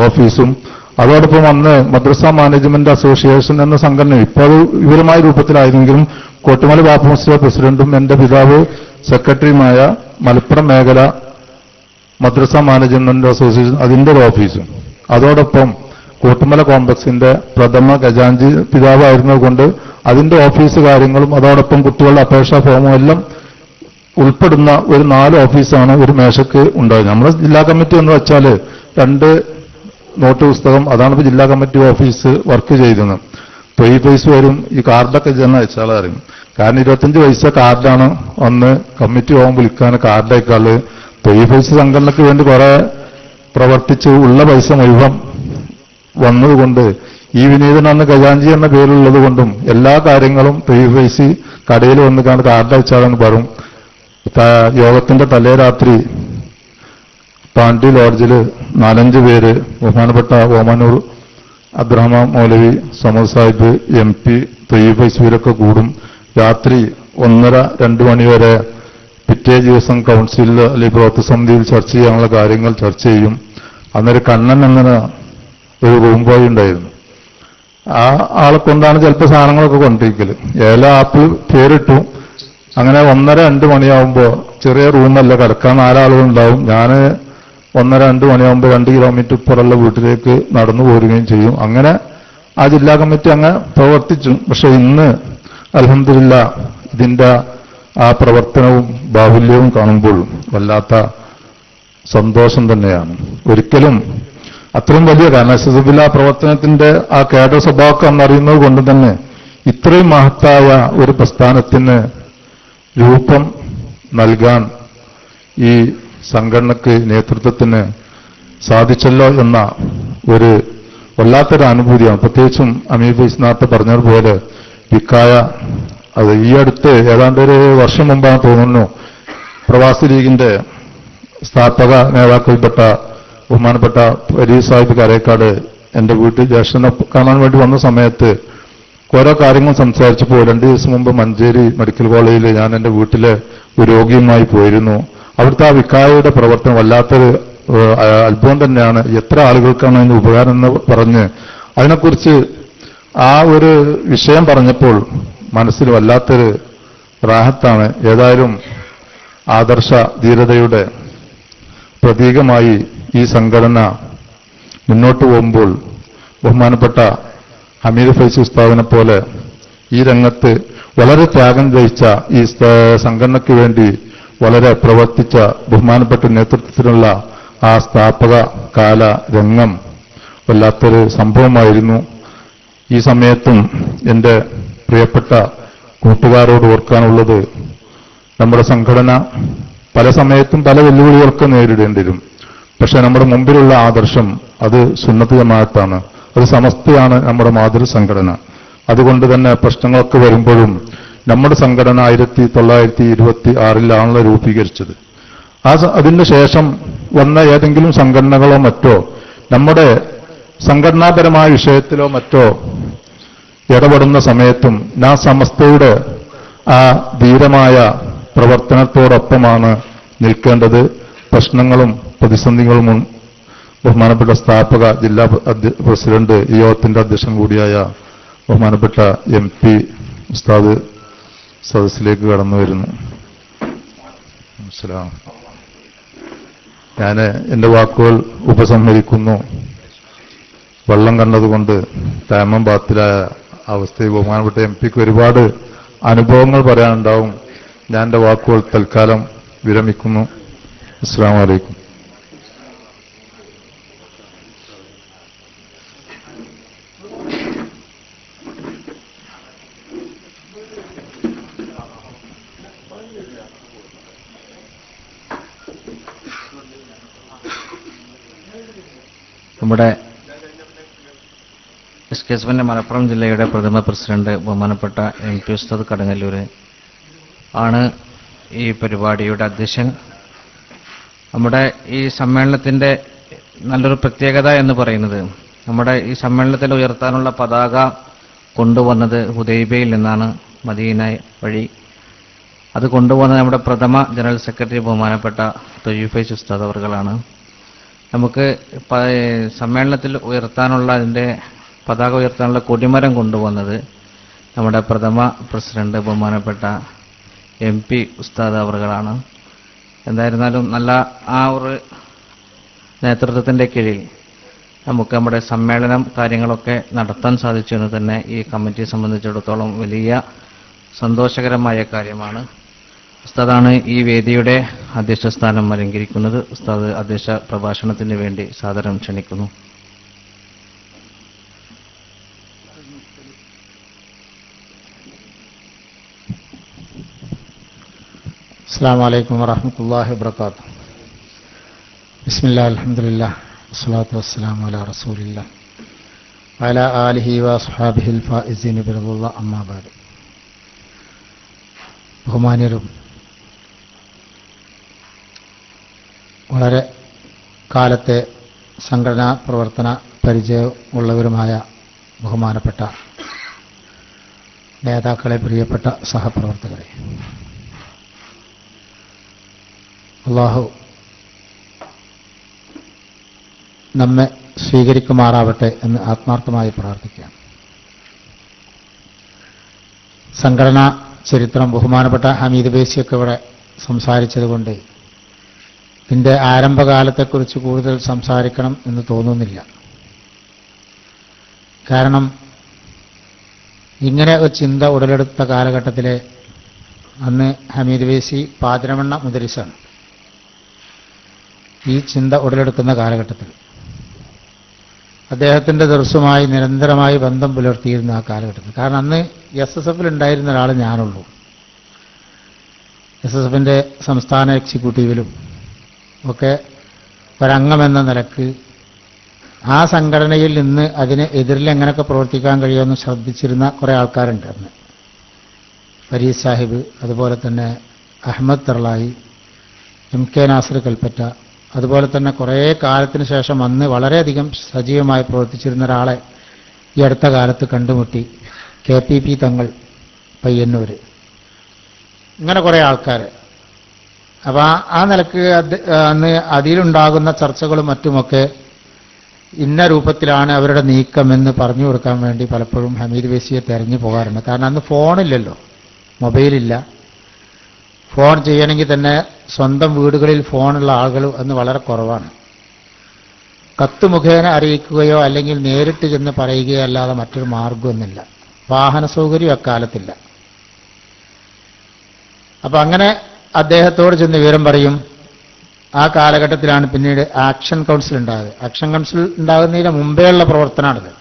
Speaker 5: ഓഫീസും. അതോടൊപ്പം അന്ന് മദ്രസ മാനേജ്മെന്റ് അസോസിയേഷൻ എന്ന സംഘടന ഇപ്പോൾ അത് വിപുലമായ രൂപത്തിലായിരുന്നെങ്കിലും കോട്ടുമല ബാപ്പ മുസ്ലിം പ്രസിഡന്റും എന്റെ പിതാവ് സെക്രട്ടറിയുമായ മലപ്പുറം മേഖല മദ്രസ മാനേജ്മെന്റ് അസോസിയേഷൻ അതിന്റെ ഒരു ഓഫീസും, അതോടൊപ്പം കോട്ടുമല കോംപ്ലക്സിന്റെ പ്രഥമ ഖജാൻജി പിതാവായിരുന്നതുകൊണ്ട് അതിന്റെ ഓഫീസ് കാര്യങ്ങളും അതോടൊപ്പം കുട്ടികളുടെ അപേക്ഷാ ഫോമും എല്ലാം ഉൾപ്പെടുന്ന ഒരു 4 ഓഫീസാണ് ഒരു മേശക്ക് ഉണ്ടായത്. നമ്മുടെ ജില്ലാ കമ്മിറ്റി എന്ന് വെച്ചാൽ 2 നോട്ട് പുസ്തകം, അതാണ് ഇപ്പോൾ ജില്ലാ കമ്മിറ്റി ഓഫീസ് വർക്ക് ചെയ്തത്. തൊഴിൽ പൈസ വരും, ഈ കാർഡൊക്കെ ചെന്ന് അയച്ചാൽ അറിയും. കാരണം 25 പൈസ കാർഡാണ് അന്ന് കമ്മിറ്റി പോകാൻ വിളിക്കാൻ കാർഡേക്കാള്. തൊഴിൽ പൈസ സംഘടനയ്ക്ക് വേണ്ടി കുറെ പ്രവർത്തിച്ച് ഉള്ള പൈസ മുഴുവൻ വന്നതുകൊണ്ട് ഈ വിനീതൻ അന്ന് ഖജാൻജി എന്ന പേരുള്ളത് കൊണ്ടും എല്ലാ കാര്യങ്ങളും തൊഴിൽ പൈസ കടയിൽ വന്ന് കാണുന്ന കാർഡ് അയച്ചാലെന്ന് പറയും. യോഗത്തിന്റെ തലേ രാത്രി പാണ്ഡ്യ ലോഡ്ജിൽ 4-5 പേര് ബഹുമാനപ്പെട്ട ഓമാനൂർ അബ്ദുറഹ്മാൻ മൗലവി, സമദ് സാഹിബ്, MP, തൊയ്യീബ് ഫൈസിലൊക്കെ കൂടും. രാത്രി 1:30-2 മണി വരെ പിറ്റേ ദിവസം കൗൺസിലിൽ അല്ലെങ്കിൽ പ്രവർത്തക സമിതിയിൽ ചർച്ച ചെയ്യാനുള്ള കാര്യങ്ങൾ ചർച്ച ചെയ്യും. അന്നൊരു കണ്ണൻ എന്ന ഒരു റൂം ബോയ് ഉണ്ടായിരുന്നു. ആ ആളെ കൊണ്ടാണ് ചിലപ്പോൾ സാധനങ്ങളൊക്കെ കൊണ്ടിരിക്കല്. ഏല ആപ്പിൾ പേരിട്ടു. അങ്ങനെ 1:30-2 മണിയാവുമ്പോൾ ചെറിയ റൂമല്ല, കിടക്കാൻ 4 ആളുകളുണ്ടാവും. ഞാൻ 1:30-2 മണിയാവുമ്പോൾ 2 കിലോമീറ്റർ ഇപ്പുറമുള്ള വീട്ടിലേക്ക് നടന്നു പോരുകയും ചെയ്യും. അങ്ങനെ ആ ജില്ലാ കമ്മിറ്റി അങ്ങ് പ്രവർത്തിച്ചു. പക്ഷെ ഇന്ന് അൽഹംദുലില്ലാഹ് ഇതിന്റെ ആ പ്രവർത്തനവും ബാഹുല്യവും കാണുമ്പോൾ വല്ലാത്ത സന്തോഷം തന്നെയാണ്. ഒരിക്കലും അത്രയും വലിയ കാരണം SSFിലെ ആ പ്രവർത്തനത്തിന്റെ ആ കേഡർ സ്വഭാവമൊക്കെ എന്നറിയുന്നത് കൊണ്ട് തന്നെ ഇത്രയും മഹത്തായ ഒരു പ്രസ്ഥാനത്തിന് രൂപം നൽകാൻ ഈ സംഘടനയ്ക്ക് നേതൃത്വത്തിന് സാധിച്ചല്ലോ എന്ന ഒരു വല്ലാത്തൊരു അനുഭൂതിയാണ്. പ്രത്യേകിച്ചും അമീർ ഫൈസ് നേരത്തെ പറഞ്ഞതുപോലെ വിക്കായ അത് ഈ അടുത്ത് ഏതാണ്ട് ഒരു വർഷം മുമ്പാണ് തോന്നുന്നു പ്രവാസി ലീഗിന്റെ സ്ഥാപക നേതാക്കൾപ്പെട്ട ബഹുമാനപ്പെട്ട ഫരീദ് സാഹിബ് കരേക്കാട് എന്റെ വീട്ടിൽ ജ്യേഷ്ഠനെ കാണാൻ വേണ്ടി വന്ന സമയത്ത് ഓരോ കാര്യങ്ങൾ സംസാരിച്ചപ്പോൾ 2 ദിവസം മുമ്പ് മഞ്ചേരി മെഡിക്കൽ കോളേജിൽ ഞാൻ എന്റെ വീട്ടിലെ ഒരു രോഗിയുമായി പോയിരുന്നു. അവിടുത്തെ ആ വിക്കായയുടെ പ്രവർത്തനം വല്ലാത്തൊരു അത്ഭുതം തന്നെയാണ്. എത്ര ആളുകൾക്കാണ് അതിന് ഉപകാരം എന്ന് പറഞ്ഞ് അതിനെക്കുറിച്ച് ആ ഒരു വിഷയം പറഞ്ഞപ്പോൾ മനസ്സിൽ വല്ലാത്തൊരു റാഹത്താണ്. ഏതായാലും ആദർശ ധീരതയുടെ പ്രതീകമായി ഈ സംഘടന മുന്നോട്ട് പോകുമ്പോൾ ബഹുമാനപ്പെട്ട ഹമീദ് ഫൈസി ഉസ്താദിനെ പോലെ ഈ രംഗത്ത് വളരെ ത്യാഗം വഹിച്ച ഈ സംഘടനയ്ക്ക് വേണ്ടി വളരെ പ്രവർത്തിച്ച ബഹുമാനപ്പെട്ട നേതൃത്വത്തിലുള്ള ആ സ്ഥാപക കാല രംഗം വല്ലാത്തൊരു സംഭവമായിരുന്നു. ഈ സമയത്തും എന്റെ പ്രിയപ്പെട്ട കൂട്ടുകാരോട് ഓർക്കാനുള്ളത്, നമ്മുടെ സംഘടന പല സമയത്തും പല വെല്ലുവിളികൾക്ക് നേരിടേണ്ടി വരും. പക്ഷെ നമ്മുടെ മുമ്പിലുള്ള ആദർശം അത് സുന്നത്ത് ജമാഅത്താണ്, അത് സമസ്തയാണ് നമ്മുടെ മാതൃസംഘടന. അതുകൊണ്ട് തന്നെ പ്രശ്നങ്ങളൊക്കെ വരുമ്പോഴും നമ്മുടെ സംഘടന 1926 രൂപീകരിച്ചത്. അതിന് ശേഷം വന്ന ഏതെങ്കിലും സംഘടനകളോ മറ്റോ നമ്മുടെ സംഘടനാപരമായ വിഷയത്തിലോ മറ്റോ ഇടപെടുന്ന സമയത്തും ഞാൻ സമസ്തയുടെ ആ ധീരമായ പ്രവർത്തനത്തോടൊപ്പമാണ് നിൽക്കേണ്ടത്. പ്രശ്നങ്ങളും പ്രതിസന്ധികളും ബഹുമാനപ്പെട്ട സ്ഥാപക ജില്ലാ പ്രസിഡന്റ് ഈ യോഗത്തിന്റെ അധ്യക്ഷൻ കൂടിയായ ബഹുമാനപ്പെട്ട MP ഉസ്താദ് സദസ്സിലേക്ക് കടന്നു വരുന്നു. ഞാൻ എന്റെ വാക്കുകൾ ഉപസംഹരിക്കുന്നു. വെള്ളം കണ്ടതുകൊണ്ട് തേമം ബാത്തിലായ അവസ്ഥയിൽ ബഹുമാനപ്പെട്ട MP-ക്ക് ഒരുപാട് അനുഭവങ്ങൾ പറയാനുണ്ടാവും. ഞാൻ എന്റെ വാക്കുകൾ തൽക്കാലം വിരമിക്കുന്നു. അസ്സലാമു അലൈക്കും.
Speaker 6: നമ്മുടെ SKSFന്റെ മലപ്പുറം ജില്ലയുടെ പ്രഥമ പ്രസിഡന്റ് ബഹുമാനപ്പെട്ട MP ഉസ്താദ് കടങ്ങല്ലൂർ ആണ് ഈ പരിപാടിയുടെ അധ്യക്ഷൻ. നമ്മുടെ ഈ സമ്മേളനത്തിന്റെ നല്ലൊരു പ്രത്യേകത എന്ന് പറയുന്നത്, നമ്മുടെ ഈ സമ്മേളനത്തിൽ ഉയർത്താനുള്ള പതാക കൊണ്ടുവന്നത് ഹുദൈബയിൽ നിന്നാണ്, മദീന വഴി. അത് കൊണ്ടുവന്നത് നമ്മുടെ പ്രഥമ ജനറൽ സെക്രട്ടറി ബഹുമാനപ്പെട്ട തൊയ്യിബ് ഫൈസി ഉസ്താദ് അവർകളാണ്. നമുക്ക് സമ്മേളനത്തിൽ ഉയർത്താനുള്ള പതാക ഉയർത്താനുള്ള കൊടിമരം കൊണ്ടുവന്നത് നമ്മുടെ പ്രഥമ പ്രസിഡന്റ് ബഹുമാനപ്പെട്ട MP ഉസ്താദ് അവർകളാണ്. എന്തായിരുന്നാലും നല്ല ആ ഒരു നേതൃത്വത്തിന്റെ കീഴിൽ നമുക്ക് നമ്മുടെ സമ്മേളനം കാര്യങ്ങളൊക്കെ നടത്താൻ സാധിച്ചു എന്ന് തന്നെ ഈ കമ്മിറ്റിയെ സംബന്ധിച്ചിടത്തോളം വലിയ സന്തോഷകരമായ കാര്യമാണ്. ഉസ്താദാണ് ഈ വേദിയുടെ അധ്യക്ഷ സ്ഥാനം അലങ്കരിക്കുന്നത്. ഉസ്താദ് അധ്യക്ഷ പ്രഭാഷണത്തിന് വേണ്ടി സാദരം ക്ഷണിക്കുന്നു.
Speaker 7: അസ്സലാമു അലൈക്കും വറഹ്മത്തുള്ളാഹി വബറകാതുഹു. ബിസ്മില്ലാഹിൽ അൽഹംദുലില്ലാഹ് വസ്സലാത്തു വസ്സലാമു അലാ റസൂലില്ലാഹ് വഅലാ ആലിഹി വഅസ്ഹാബിഹിൽ ഫായിസീന ബിറളില്ലാഹി അമ്മാ ബഅദ്. ബഹുമാന്യരും വളരെ കാലത്തെ സംഘടനാ പ്രവർത്തന പരിചയമുള്ളവരുമായ ബഹുമാനപ്പെട്ട നേതാക്കളെ, പ്രിയപ്പെട്ട സഹപ്രവർത്തകരെ, അല്ലാഹു നമ്മെ സ്വീകരിക്കുമാറാവട്ടെ എന്ന് ആത്മാർത്ഥമായി പ്രാർത്ഥിക്കുകയാണ്. സംഘടനാ ചരിത്രം ബഹുമാനപ്പെട്ട ഹമീദ് ബേസിയൊക്കെ ഇവിടെ സംസാരിച്ചതുകൊണ്ട് ഇതിൻ്റെ ആരംഭകാലത്തെക്കുറിച്ച് കൂടുതൽ സംസാരിക്കണം എന്ന് തോന്നുന്നില്ല. കാരണം ഇങ്ങനെ ഒരു ചിന്ത ഉടലെടുത്ത കാലഘട്ടത്തിലെ അന്ന് ഹമീദ് ബേസി പാതിരമണ്ണ മുദരിസാണ്. ഈ ചിന്ത ഉടലെടുക്കുന്ന കാലഘട്ടത്തിൽ അദ്ദേഹത്തിൻ്റെ ദർസുമായി നിരന്തരമായി ബന്ധം പുലർത്തിയിരുന്ന ആ കാലഘട്ടത്തിൽ. കാരണം അന്ന് SSF ഉണ്ടായിരുന്ന ഒരാൾ ഞാനുള്ളൂ. SSFന്റെ സംസ്ഥാന എക്സിക്യൂട്ടീവിലും ഒക്കെ ഒരംഗമെന്ന നിലക്ക് ആ സംഘടനയിൽ നിന്ന് അതിന് എതിരിൽ എങ്ങനെയൊക്കെ പ്രവർത്തിക്കാൻ കഴിയുമെന്ന് ശ്രദ്ധിച്ചിരുന്ന കുറേ ആൾക്കാരുണ്ട് അന്ന്. ഫരീദ് സാഹിബ്, അതുപോലെ തന്നെ അഹമ്മദ് തർലായി, MK നാസർ കൽപ്പറ്റ, അതുപോലെ തന്നെ കുറേ കാലത്തിന് ശേഷം അന്ന് വളരെയധികം സജീവമായി പ്രവർത്തിച്ചിരുന്ന ഒരാളെ ഈ അടുത്ത കാലത്ത് കണ്ടുമുട്ടി, KPP തങ്ങൾ പയ്യന്നൂർ, ഇങ്ങനെ കുറേ ആൾക്കാർ. അപ്പോൾ ആ നിലക്ക് അന്ന് അതിലുണ്ടാകുന്ന ചർച്ചകളും മറ്റുമൊക്കെ ഇന്ന രൂപത്തിലാണ് അവരുടെ നീക്കമെന്ന് പറഞ്ഞു കൊടുക്കാൻ വേണ്ടി പലപ്പോഴും ഹമീദ് ബേസിയെ തെരഞ്ഞു പോകാറുണ്ട്. കാരണം അന്ന് ഫോണില്ലല്ലോ, മൊബൈലില്ല. ഫോൺ ചെയ്യണമെങ്കിൽ തന്നെ സ്വന്തം വീടുകളിൽ ഫോണുള്ള ആളുകൾ അന്ന് വളരെ കുറവാണ്. കത്ത് മുഖേന അറിയിക്കുകയോ അല്ലെങ്കിൽ നേരിട്ട് ചെന്ന് പറയുകയോ അല്ലാതെ മറ്റൊരു മാർഗമൊന്നുമില്ല. വാഹന സൗകര്യം അക്കാലത്തില്ല. അപ്പം അങ്ങനെ അദ്ദേഹത്തോട് ചെന്ന് വിവരം പറയും. ആ കാലഘട്ടത്തിലാണ് പിന്നീട് ആക്ഷൻ കൗൺസിൽ ഉണ്ടായത്. ആക്ഷൻ കൗൺസിൽ ഉണ്ടാകുന്നതിന് മുമ്പേയുള്ള പ്രവർത്തനമാണിത്.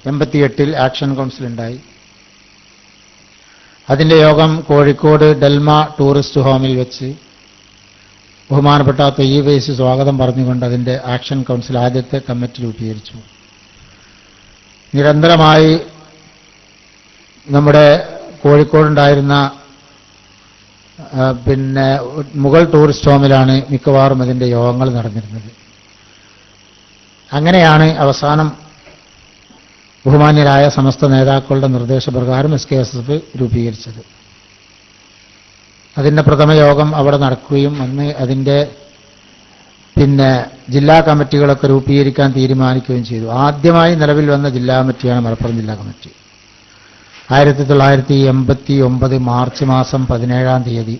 Speaker 7: 88 ആക്ഷൻ കൗൺസിൽ ഉണ്ടായി. അതിൻ്റെ യോഗം കോഴിക്കോട് ഡെൽമ ടൂറിസ്റ്റ് ഹോമിൽ വെച്ച് ബഹുമാനപ്പെട്ട തൊയ്യിബ് ഫൈസി സ്വാഗതം പറഞ്ഞുകൊണ്ട് അതിൻ്റെ ആക്ഷൻ കൗൺസിൽ ആദ്യത്തെ കമ്മിറ്റി രൂപീകരിച്ചു. നിരന്തരമായി നമ്മുടെ കോഴിക്കോടുണ്ടായിരുന്ന പിന്നെ മുഗൾ ടൂറിസ്റ്റ് ഹോമിലാണ് മിക്കവാറും അതിൻ്റെ യോഗങ്ങൾ നടന്നിരുന്നത്. അങ്ങനെയാണ് അവസാനം ബഹുമാന്യരായ സമസ്ത നേതാക്കളുടെ നിർദ്ദേശപ്രകാരം SKSF രൂപീകരിച്ചത്. അതിൻ്റെ പ്രഥമ യോഗം അവിടെ നടക്കുകയും അന്ന് അതിൻ്റെ ജില്ലാ കമ്മിറ്റികളൊക്കെ രൂപീകരിക്കാൻ തീരുമാനിക്കുകയും ചെയ്തു. ആദ്യമായി നിലവിൽ വന്ന ജില്ലാ കമ്മിറ്റിയാണ് മലപ്പുറം ജില്ലാ കമ്മിറ്റി. 1989 മാർച്ച് മാസം 17-ാം തീയതി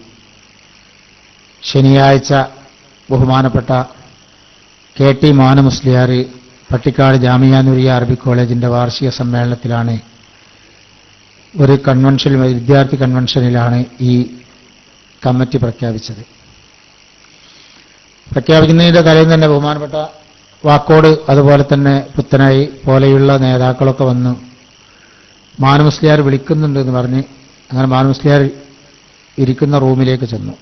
Speaker 7: ശനിയാഴ്ച ബഹുമാനപ്പെട്ട KT മാന മുസ്ലിയാർ പട്ടിക്കാട് ജാമിയ നൂരിയ അറബിക് കോളേജിൻ്റെ വാർഷിക സമ്മേളനത്തിലാണ്, ഒരു കൺവെൻഷൻ, വിദ്യാർത്ഥി കൺവെൻഷനിലാണ് ഈ കമ്മിറ്റി പ്രഖ്യാപിച്ചത്. പ്രഖ്യാപിക്കുന്നതിൻ്റെ തലേന്ന് തന്നെ ബഹുമാനപ്പെട്ട വാക്കോട് അതുപോലെ തന്നെ പുത്തനായി പോലെയുള്ള നേതാക്കളൊക്കെ വന്നു മാന മുസ്ലിയാർ വിളിക്കുന്നുണ്ട് എന്ന് പറഞ്ഞ് അങ്ങനെ മാന മുസ്ലിയാർ ഇരിക്കുന്ന റൂമിലേക്ക് ചെന്നു.